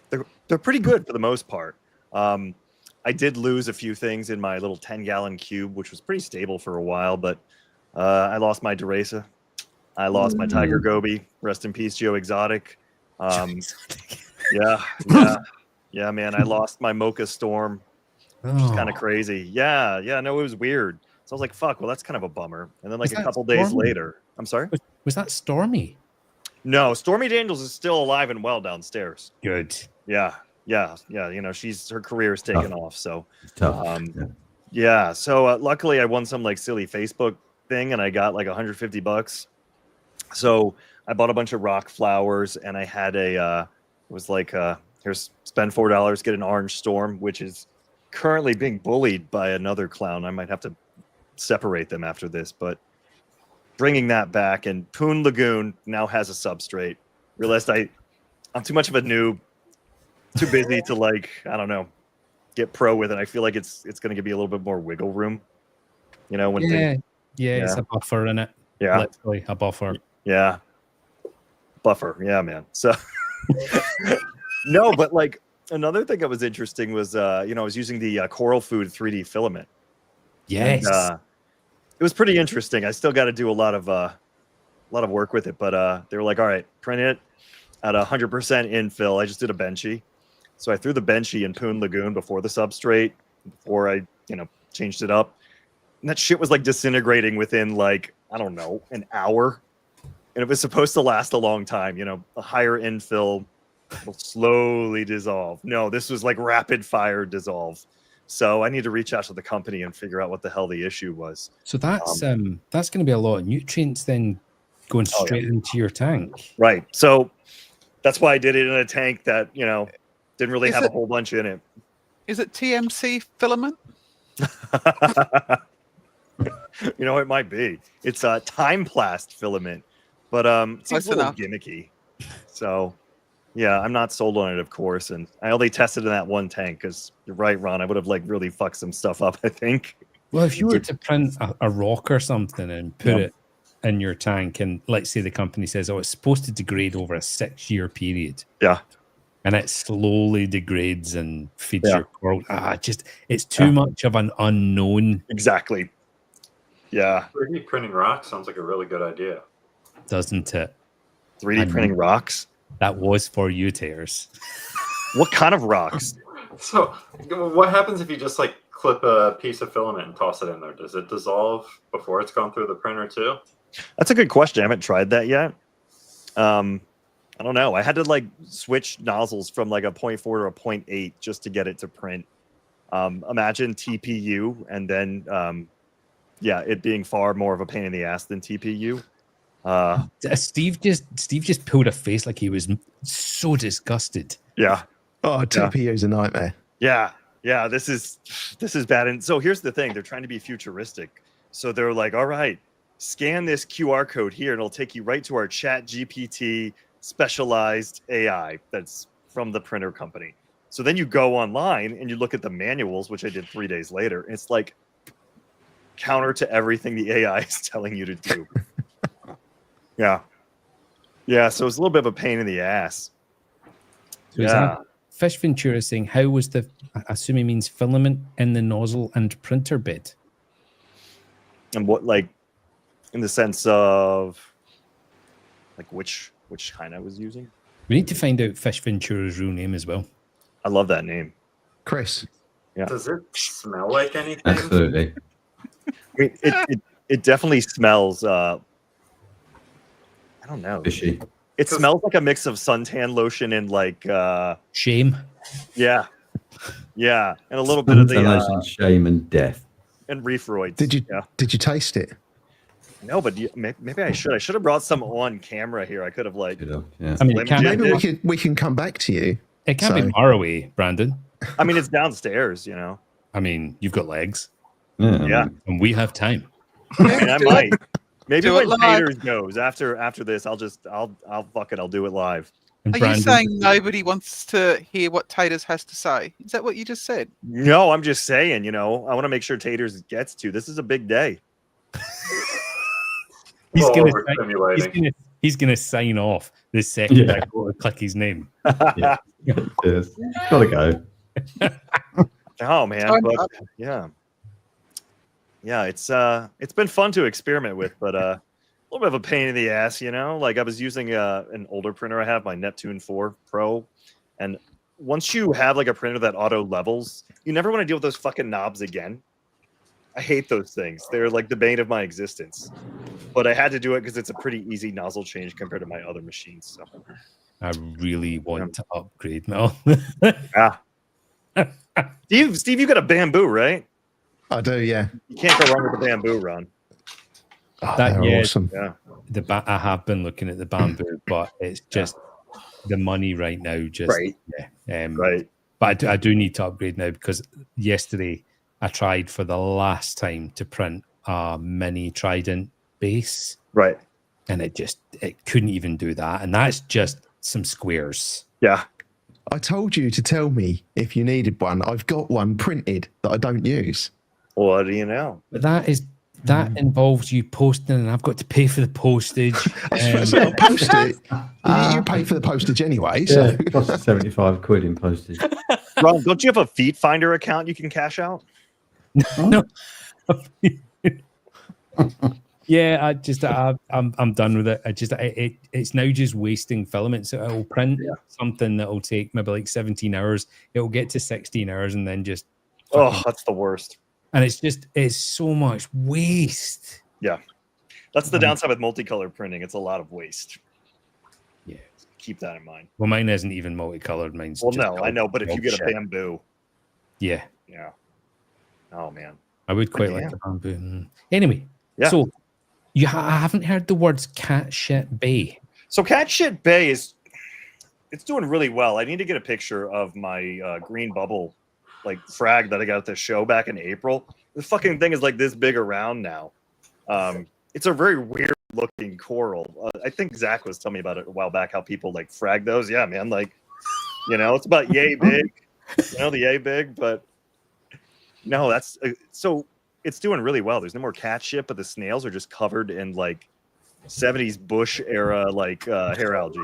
They're pretty good for the most part. I did lose a few things in my little 10-gallon cube, which was pretty stable for a while, but I lost my Duresa. I lost my Tiger Goby. Rest in peace, Joe Exotic. Yeah, man. I lost my Mocha Storm, which is kind of crazy. Yeah, no, it was weird. So I was like, fuck, well, that's kind of a bummer. And then like a couple days later, I'm sorry? Was that Stormy? No, Stormy Daniels is still alive and well downstairs. Good. Yeah. You know, her career is taken off. So, Tough. yeah. So luckily I won some like silly Facebook thing and I got like $150. So I bought a bunch of rock flowers and I had it was like, here's spend $4, get an orange storm, which is currently being bullied by another clown. I might have to separate them after this, but bringing that back. And Poon Lagoon now has a substrate. Realized I'm too much of a noob, too busy to like, I don't know, get pro with it. I feel like it's going to be a little bit more wiggle room, you know, when it's a buffer in it. Yeah, literally a buffer. Yeah, buffer. Yeah, man. So no, but like another thing that was interesting was I was using the Coral Food 3D filament. Yes. And, it was pretty interesting. I still got to do a lot of work with it, but they were like, all right, print it at 100% infill. I just did a benchy. So I threw the benchy in Poon Lagoon before the substrate, before I, changed it up. And that shit was like disintegrating within like, I don't know, an hour. And it was supposed to last a long time, a higher infill will slowly dissolve. No, this was like rapid fire dissolve. So I need to reach out to the company and figure out what the hell the issue was. So that's going to be a lot of nutrients then going straight into your tank. Right. So that's why I did it in a tank that, didn't really have a whole bunch in it. Is it TMC filament? It might be. It's a time plast filament, but it seems a little gimmicky. So yeah, I'm not sold on it, of course. And I only tested in that one tank because you're right, Ron. I would have like really fucked some stuff up, I think. Well, if you were to print a rock or something and put it in your tank, and let's say the company says, "Oh, it's supposed to degrade over a 6-year period." Yeah. And it slowly degrades and feeds Yeah. your coral. It's too much of an unknown. Exactly. Yeah. 3D printing rock sounds like a really good idea. Doesn't it? 3D printing rocks? That was for you, Taters. What kind of rocks? So, what happens if you just like clip a piece of filament and toss it in there? Does it dissolve before it's gone through the printer too? That's a good question. I haven't tried that yet. I don't know. I had to like switch nozzles from like a 0.4 to a 0.8 just to get it to print. Imagine TPU and then it being far more of a pain in the ass than TPU. Steve just pulled a face like he was so disgusted. Yeah. Oh, TPU is a nightmare. Yeah. Yeah. This is bad. And so here's the thing. They're trying to be futuristic. So they're like, all right, scan this QR code here and it'll take you right to our Chat GPT specialized AI that's from the printer company. So then you go online and you look at the manuals, which I did 3 days later. And it's like counter to everything the AI is telling you to do. Yeah. Yeah. So it's a little bit of a pain in the ass. So is that Fish Ventura saying, how was I assume he means filament in the nozzle and printer bed? And what, like, in the sense of like which kind I was using? We need to find out Fish Ventura's real name as well. I love that name. Chris. Yeah. Does it smell like anything? Absolutely. I mean, it definitely smells I don't know. Fishy. It smells like a mix of suntan lotion and like shame. Yeah. Yeah. And a little bit of the shame and death. And reefroids. Did you taste it? No, but maybe I should. I should have brought some on camera here. I could have like. Yeah. I mean, maybe we can come back to you. It can't be far away, Brandon. I mean, it's downstairs. You know. I mean, you've got legs. Yeah. And we have time. I mean, I might. Maybe Do when it live. Taters goes after this, I'll fuck it. I'll do it live. And Are you saying nobody wants to hear what Taters has to say? Is that what you just said? No, I'm just saying. You know, I want to make sure Taters gets to. This is a big day. He's gonna sign off the second I go to click his name. Yeah. Yes. Gotta go. Oh man, but yeah, it's been fun to experiment with, but a little bit of a pain in the ass, you know. Like I was using an older printer I have, my Neptune 4 Pro, and once you have like a printer that auto levels, you never want to deal with those fucking knobs again. I hate those things. They're like the bane of my existence. But I had to do it because it's a pretty easy nozzle change compared to my other machines. So I really want to upgrade now. Yeah. Steve, you got a bamboo, right? I do, yeah. You can't go wrong with the bamboo, Ron. Oh, they're awesome. Yeah. I have been looking at the bamboo, but it's just the money right now. Just Right. Yeah. Right. But I do need to upgrade now because yesterday I tried for the last time to print a mini Trident base. Right. And it couldn't even do that. And that's just some squares. Yeah. I told you to tell me if you needed one. I've got one printed that I don't use. What do you know? But that involves you posting, and I've got to pay for the postage. It's not postage. You pay for the postage anyway. So. Yeah, it costs 75 quid in postage. Ron, don't you have a Feet Finder account you can cash out? No. Yeah, I'm done with it. It's now just wasting filament. So it'll print something that'll take maybe like 17 hours. It'll get to 16 hours and then just that's the worst. And it's so much waste. Yeah. That's the downside with multicolor printing. It's a lot of waste. Yeah. Keep that in mind. Well, mine isn't even multicolored. Mine's Well, just no, I know, but if you get a bamboo. Yeah. Yeah. Oh man. I would quite like the bamboo. Anyway, so I haven't heard the words cat shit bay. So cat shit bay it's doing really well. I need to get a picture of my green bubble like frag that I got at the show back in April. The fucking thing is like this big around now. It's a very weird looking coral. I think Zach was telling me about it a while back, how people like frag those. Yeah, man. Like, you know, it's about yay big, the yay big, but no, that's so it's doing really well. There's no more cat shit, but the snails are just covered in like 70s Bush era like hair algae.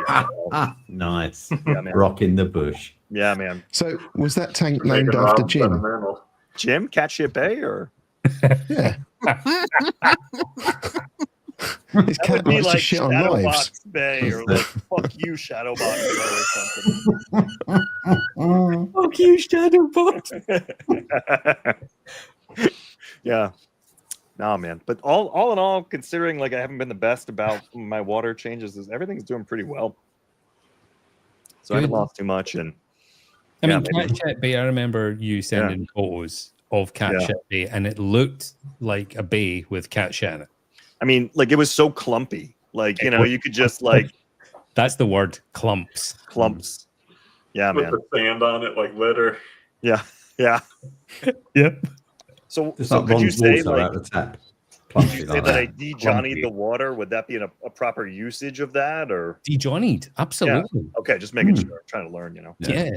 Nice. Yeah, man. Rocking the bush. Yeah, man. So was that tank Making named after Rob Jim? sentimental. Jim, Cat Shit Bay, or Yeah. His that cat would be likes to like shit on lives. Shadowbox Bay, or like fuck you, Shadowbox Bay, or something. Fuck you, Shadowbox. Yeah. Nah, man. But all in all, considering like I haven't been the best about my water changes, everything's doing pretty well. So I haven't Good. lost too much. And I yeah, mean, maybe- Cat Shit Bay, I remember you sending photos of Cat Yeah. Shit Bay, and it looked like a bay with cat shit in it. I mean, like it was so clumpy. Like, you know, you could just like That's the word, clumps. clumps. Yeah, With man. the sand on it like litter. Yeah. Yeah. Yep. So Just so like could you Ron's say water like out the tap. could you say Like that I that. de-Johnny'd the water? Would that be a proper usage of that, or De-Johnny'd, absolutely. okay, just making sure. I'm trying to learn, you know. Yeah.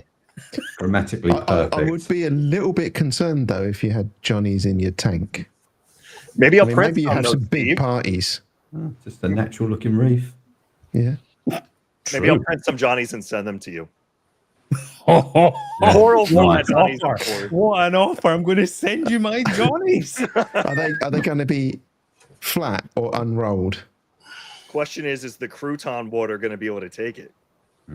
Grammatically perfect. I would be a little bit concerned though if you had Johnny's in your tank. Maybe I I'll mean, print maybe you some have those, some big Steve. parties. Oh, just a natural looking reef. Yeah. Maybe I'll print some Johnnies and send them to you. Oh, Coral what fly an Johnnies, offer. of course. What an offer. I'm going to send you my Johnnies. Are they going to be flat or unrolled? Question is the crouton water going to be able to take it? I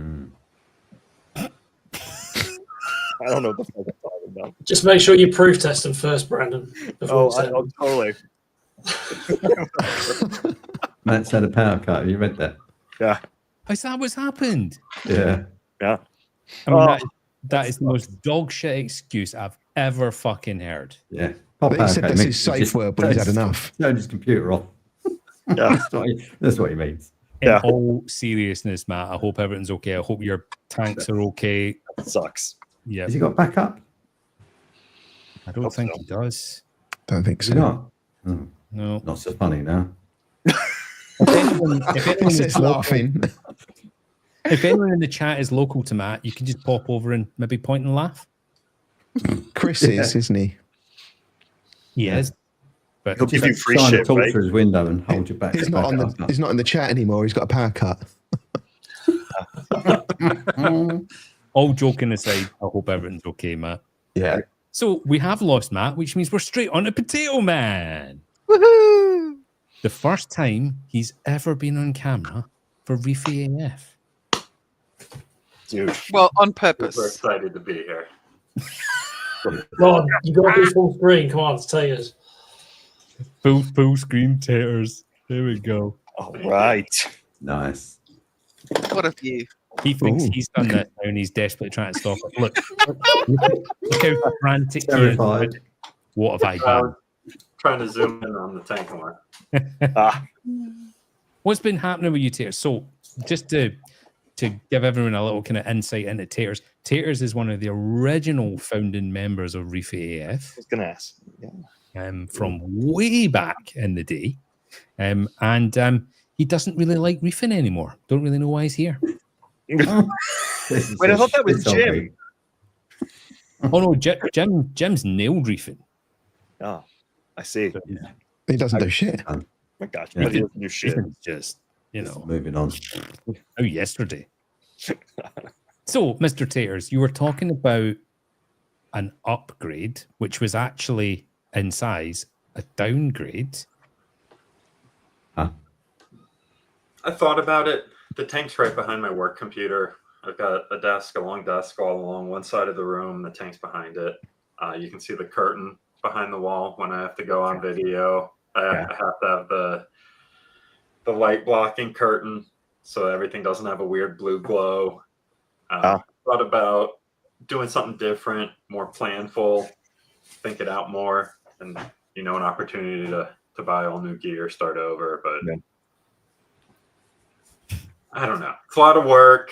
don't know what the fuck I'm talking about. Just make sure you proof test them first, Brandon. Before you send them. Totally. Matt's had a power cut. Have you read that? Yeah. Is that what's happened? Yeah. Yeah. I mean, that is the most dog shit excuse I've ever fucking heard. Yeah. I think he said that's his safe word, but he's had enough. Turned his computer off. Yeah. That's what he means. In Yeah. all seriousness, Matt, I hope everything's okay. I hope your tanks are okay. That sucks. Yeah. Has he got backup? I don't think he does. Don't think Has he so. not? Oh, No. not so funny now. If anyone It's laughing. If anyone in the chat is local to Matt, you can just pop over and maybe point and laugh. Chris is, isn't he? He is. But He'll give you free Shine a shit, torch right? through his window and hold your back. He's not on the. He's not in the chat anymore. He's got a power cut. all joking aside, I hope everything's okay, Matt. Yeah. So we have lost Matt, which means we're straight on to Potato Man. Woohoo! The first time he's ever been on camera for Reefy AF. Dude. Well, on Super purpose. excited to be here. God, you got to do full screen. Come on, it's Taters. Full screen Taters. There we go. All right. Nice. What a view. He thinks Ooh. he's done that now and he's desperately trying to stop it. Look how frantic he is. Terrified. What have I done? Trying to zoom in on the tank more. Ah, What's been happening with you, Taters? So just to give everyone a little kind of insight into Taters. Taters is one of the original founding members of Reefy AF. I was gonna ask. Yeah. From way back in the day. And he doesn't really like reefing anymore. Don't really know why he's here. Wait, I thought that was Jim. Oh no, Jim's nailed reefing. Oh, I see. He doesn't do shit. Oh my gosh, Yeah. but he doesn't do shit. Reefing's just, Moving on. oh, yesterday. So, Mr. Taters, you were talking about an upgrade, which was actually in size a downgrade. I thought about it. The tank's right behind my work computer. I've got a desk, a long desk all along one side of the room. The tank's behind it. You can see the curtain behind the wall when I have to go on video. I have to have the light blocking curtain so everything doesn't have a weird blue glow. Thought about doing something different, more planful, think it out more, and an opportunity to buy all new gear, start over. But I don't know. It's a lot of work.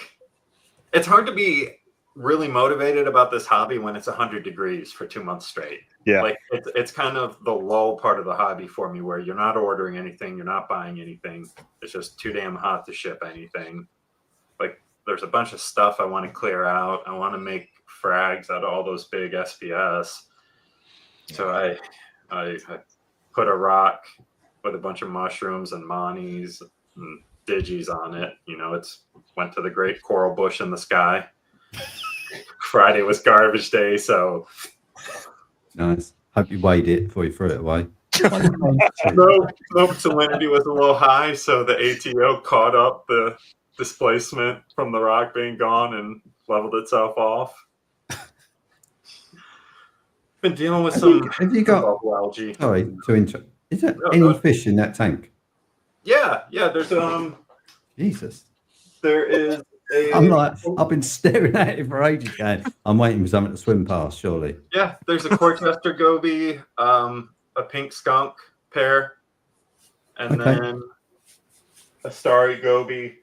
It's hard to be really motivated about this hobby when it's 100 degrees for 2 months straight. Yeah. Like it's kind of the lull part of the hobby for me where you're not ordering anything, you're not buying anything. It's just too damn hot to ship anything. Like there's a bunch of stuff I want to clear out. I want to make frags out of all those big SPS. So I put a rock with a bunch of mushrooms and monies and digis on it. You know, it's went to the great coral bush in the sky. Friday was garbage day, so Nice. Hope you weighed it before you threw it away. no salinity was a little high, so the ATO caught up the displacement from the rock being gone and leveled itself off. Been dealing with Have you got bubble algae. Sorry to interrupt. Is there No, any go ahead. fish in that tank? Yeah. There's Jesus. there is a. I'm like, I've been staring at it for ages. Going, I'm waiting for something to swim past. Surely. Yeah, there's a Corchester goby, a pink skunk pair, and Okay. then a starry goby.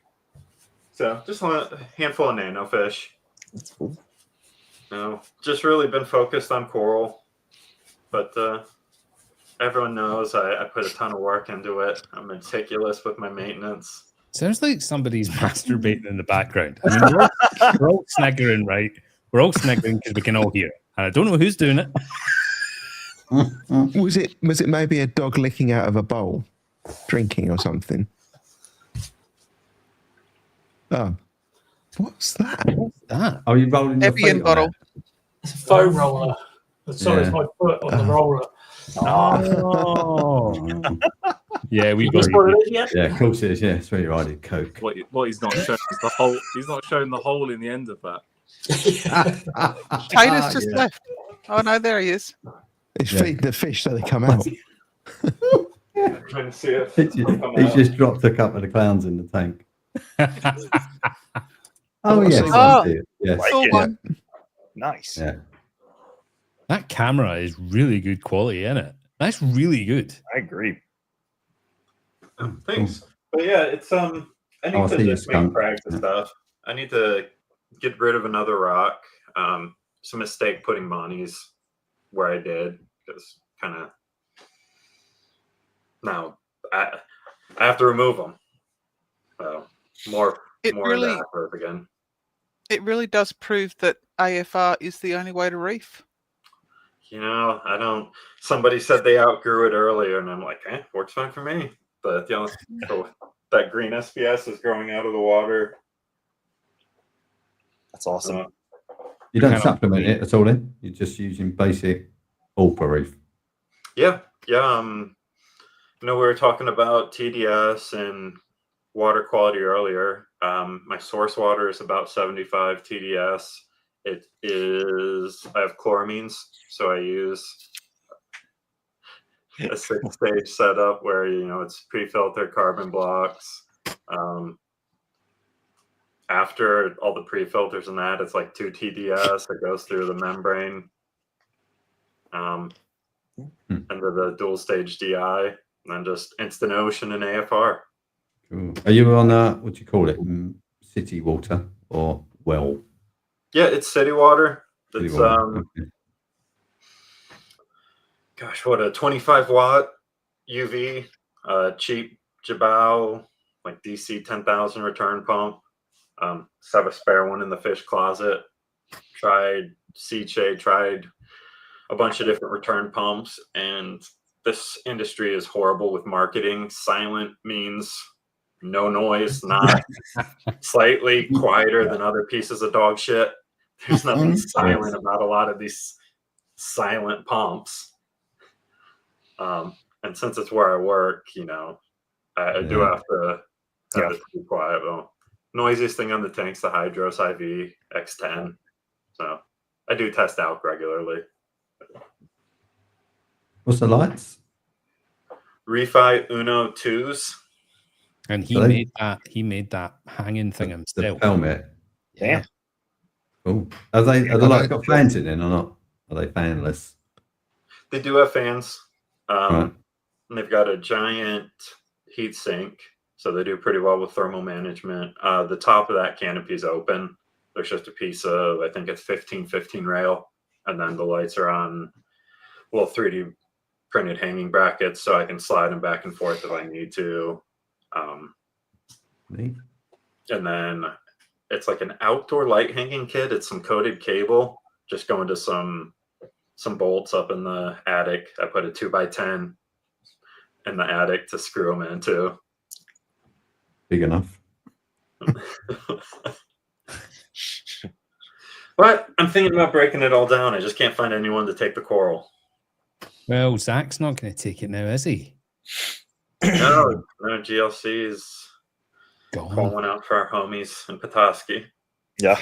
So just a handful of nano fish. That's cool. No, just really been focused on coral, but everyone knows I put a ton of work into it. I'm meticulous with my maintenance. Sounds like somebody's masturbating in the background. I mean, we're all sniggering, right? We're all sniggering because we can all hear it. And I don't know who's doing it. Was it maybe a dog licking out of a bowl, drinking or something? Oh, what's that? What's that? Are you rolling your Evian feet on bottle. it? It's a foam roller. Sorry, it's Yeah. my foot on the roller. Oh. Yeah, we've got That's what it is, yeah? Yeah, of course it is. Yeah, it's where you ride it. Coke. What he's not showing is the hole. He's not showing the hole in the end of that. Taters just Yeah. left. Oh no, there he is. It's Yeah. feeding the fish so they come out. I'm trying to see if He's just dropped a couple of the clowns in the tank. Oh, yes. Oh. I see it. Yes. Like Saw it. one. Nice. Yeah. That camera is really good quality, isn't it? That's really good. I agree. Thanks. But yeah, it's I need Oh, I to see your just make skunk. frags and stuff. I need to get rid of another rock. It's a mistake putting monies where I did because kind of now I have to remove them. So more It more really- of that growth again. It really does prove that AFR is the only way to reef. You know, I don't. Somebody said they outgrew it earlier, and I'm like, works fine for me. But so that green SPS is growing out of the water. That's awesome. Uh, You don't Kind of- supplement it at all, then? You're just using basic Ultra Reef. Yeah. You know, we were talking about TDS and water quality earlier. My source water is about 75 TDS. It is, I have chloramines, so I use a 6-stage setup where, you know, it's pre-filtered carbon blocks. After all the pre-filters and that, it's like 2 TDS. It goes through the membrane into the dual-stage DI, and then just instant ocean and AFR. Cool. Are you on, what do you call it? City water or well? Yeah, it's city water. City It's water. Okay. gosh, what a 25-watt UV, cheap Jabao, like DC 10,000 return pump. Just have a spare one in the fish closet. Tried C-Shade, tried a bunch of different return pumps, and this industry is horrible with marketing. Silent means no noise, not slightly quieter than other pieces of dog shit. There's nothing silent about a lot of these silent pumps. And since it's where I work, you know, I do have to have it to be quiet. Well, noisiest thing on the tank's the Hydros IV X10. So I do test out regularly. What's the lights? Refi Uno 2s. And he So they- made that hanging thing The himself. helmet. Yeah. Cool. Are the lights got fans in it or not? Are they fanless? They do have fans. Right. And they've got a giant heat sink, so they do pretty well with thermal management. The top of that canopy is open. There's just a piece of, I think it's 15 rail, and then the lights are on little 3D printed hanging brackets, so I can slide them back and forth if I need to. Neat. And then it's like an outdoor light hanging kit. It's some coated cable, just going to some bolts up in the attic. I put a 2x10 in the attic to screw them into. big enough. But I'm thinking about breaking it all down. I just can't find anyone to take the coral. Well, Zach's not going to take it now, is he? No, GLC is Gone. calling out for our homies in Petoskey. Yeah.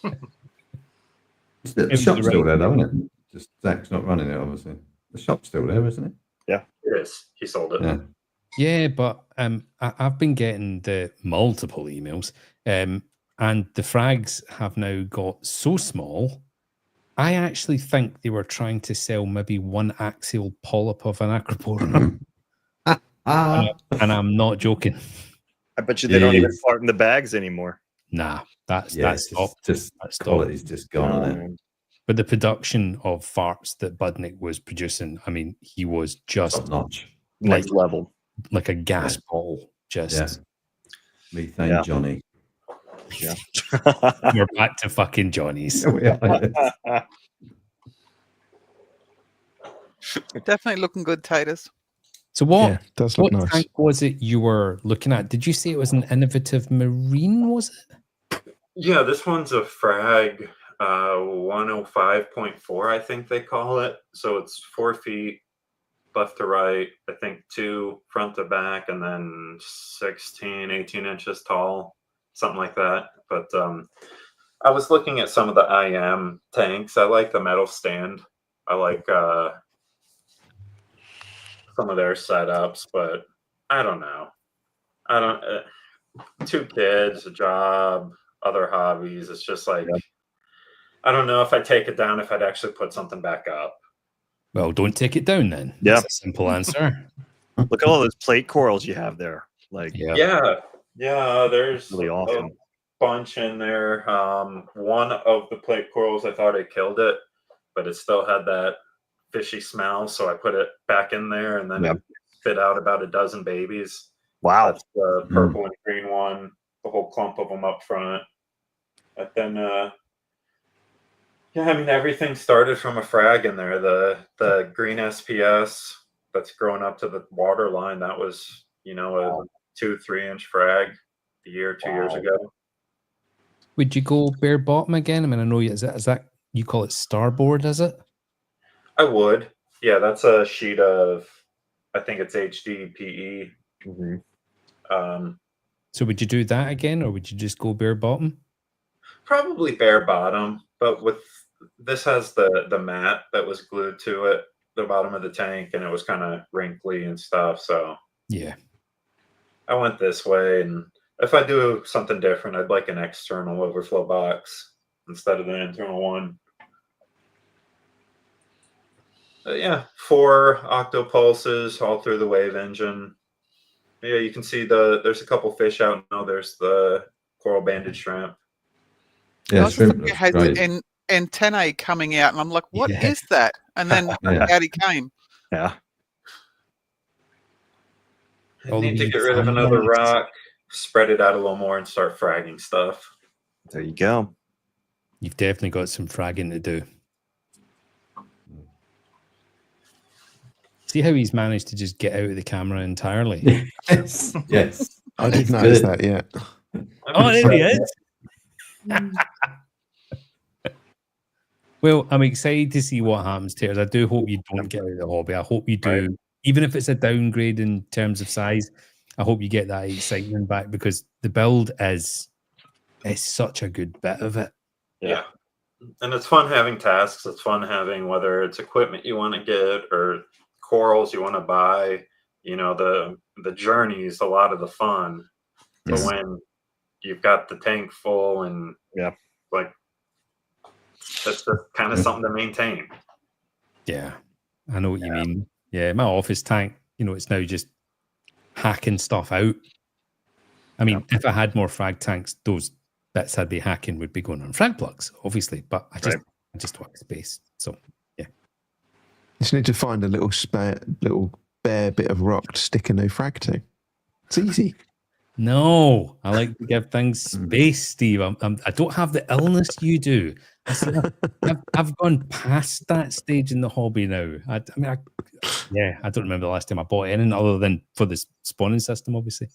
The shop's still there, though, isn't it? Just Zach's not running it, obviously. The shop's still there, isn't it? Yeah, it is. He sold it. Yeah. Yeah, but I've been getting the multiple emails, and the frags have now got so small. I actually think they were trying to sell maybe one axial polyp of an acropora. And I'm not joking. I bet you they don't even fart in the bags anymore. Nah, that's stopped. Just quality's just gone on it. But the production of farts that Budnick was producing, I mean, he was just top notch, next level, like a gas ball. Just methane Johnny. Yeah, we're back to fucking Johnny's. Definitely looking good, Taters. So what does look nice. Tank was it you were looking at? Did you say it was an innovative marine, was it? Yeah, this one's a frag 105.4, I think they call it. So it's 4 feet left to right, I think 2 front to back, and then 16, 18 inches tall, something like that. But I was looking at some of the IM tanks. I like the metal stand. I like some of their setups, but I don't know. I don't. 2 kids, a job, other hobbies. It's just like I don't know if I take it down, if I'd actually put something back up. Well, don't take it down then. Yeah, that's a simple answer. Look at all those plate corals you have there. Like yeah. There's really awesome. A bunch in there. One of the plate corals, I thought I killed it, but it still had that fishy smell, so I put it back in there, and then it spit out about a dozen babies. Wow. That's the purple and green one, the whole clump of them up front. But then I mean, everything started from a frag in there. The green SPS that's growing up to the water line, that was a 2-3 inch frag a year, 2 years ago. Would you go bare bottom again? I mean, I know is that you call it starboard, is it? I would. Yeah, that's a sheet of, I think it's HD PE. So would you do that again, or would you just go bare bottom? Probably bare bottom, but with this has the mat that was glued to it, the bottom of the tank, and it was kind of wrinkly and stuff. So yeah, I went this way, and if I do something different, I'd like an external overflow box instead of the internal one. But yeah, 4 octopulses all through the wave engine. Yeah, you can see there's a couple fish out now. There's the coral banded shrimp. Yeah, shrimp has an antennae coming out, and I'm like, what is that? And then out he came. Yeah. I need to get rid of another rock, spread it out a little more, and start fragging stuff. There you go. You've definitely got some fragging to do. See how he's managed to just get out of the camera entirely? Yes. I didn't notice that yet. Oh, there he is. Well, I'm excited to see what happens, Taters. I do hope you don't get out of the hobby. I hope you do. Right. Even if it's a downgrade in terms of size, I hope you get that excitement back, because the build is such a good bit of it. Yeah. And it's fun having tasks. It's fun having, whether it's equipment you want to get or corals you want to buy, the journey is a lot of the fun. But when you've got the tank full and like, that's just kind of something to maintain. Yeah, I know what you mean. Yeah, my office tank, it's now just hacking stuff out. I mean, if I had more frag tanks, those bits I'd be hacking would be going on frag plugs, obviously. But I just want space. So yeah. You just need to find a little bare bit of rock to stick a new frag to. It's easy. No, I like to give things space, Steve. I don't have the illness you do. I've gone past that stage in the hobby now. I don't remember the last time I bought anything other than for the spawning system, obviously.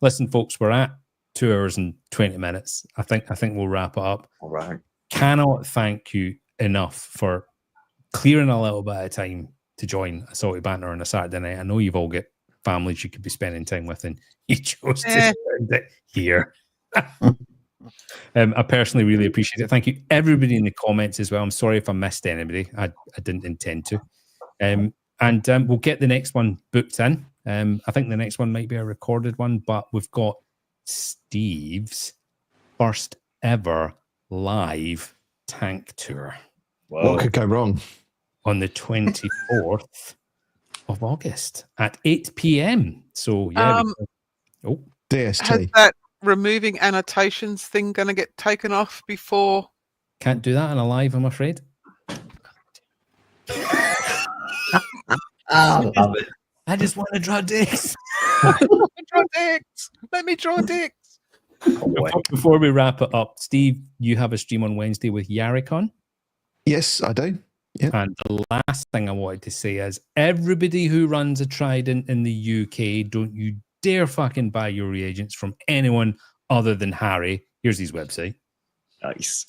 Listen, folks, we're at 2 hours and 20 minutes. I think we'll wrap it up. All right. Cannot thank you enough for clearing a little bit of time to join a Salty Banter on a Saturday night. I know you've all got families you could be spending time with, and you chose to spend it here. I personally really appreciate it. Thank you, everybody in the comments as well. I'm sorry if I missed anybody. I didn't intend to. And we'll get the next one booked in. I think the next one might be a recorded one, but we've got Steve's first ever live tank tour. Whoa. What could go wrong? On the 24th of August at 8 p.m. So, yeah. DST. Has that removing annotations thing going to get taken off before? Can't do that on a live, I'm afraid. I love it. I just want to draw dicks. Let me draw dicks. Before we wrap it up, Steve, you have a stream on Wednesday with Yaricon. Yes, I do. Yeah. And the last thing I wanted to say is everybody who runs a Trident in the UK, don't you dare fucking buy your reagents from anyone other than Harry. Here's his website. Nice.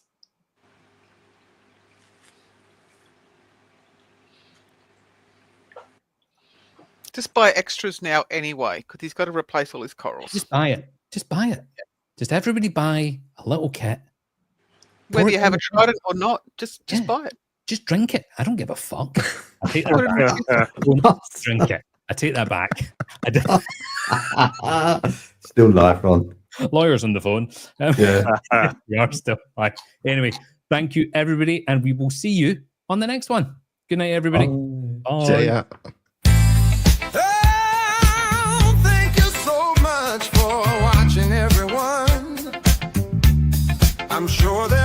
Just buy extras now anyway, because he's got to replace all his corals. Just buy it. Just buy it. Just everybody buy a little kit. Whether you have a Trident or not, just buy it. Just drink it. I don't give a fuck. I take that back. Don't drink it. I take that back. Still live, Ron. Lawyers on the phone. Yeah. We are still live. Anyway, thank you, everybody, and we will see you on the next one. Good night, everybody. Bye. See ya. Thank you so much for watching, everyone. I'm sure that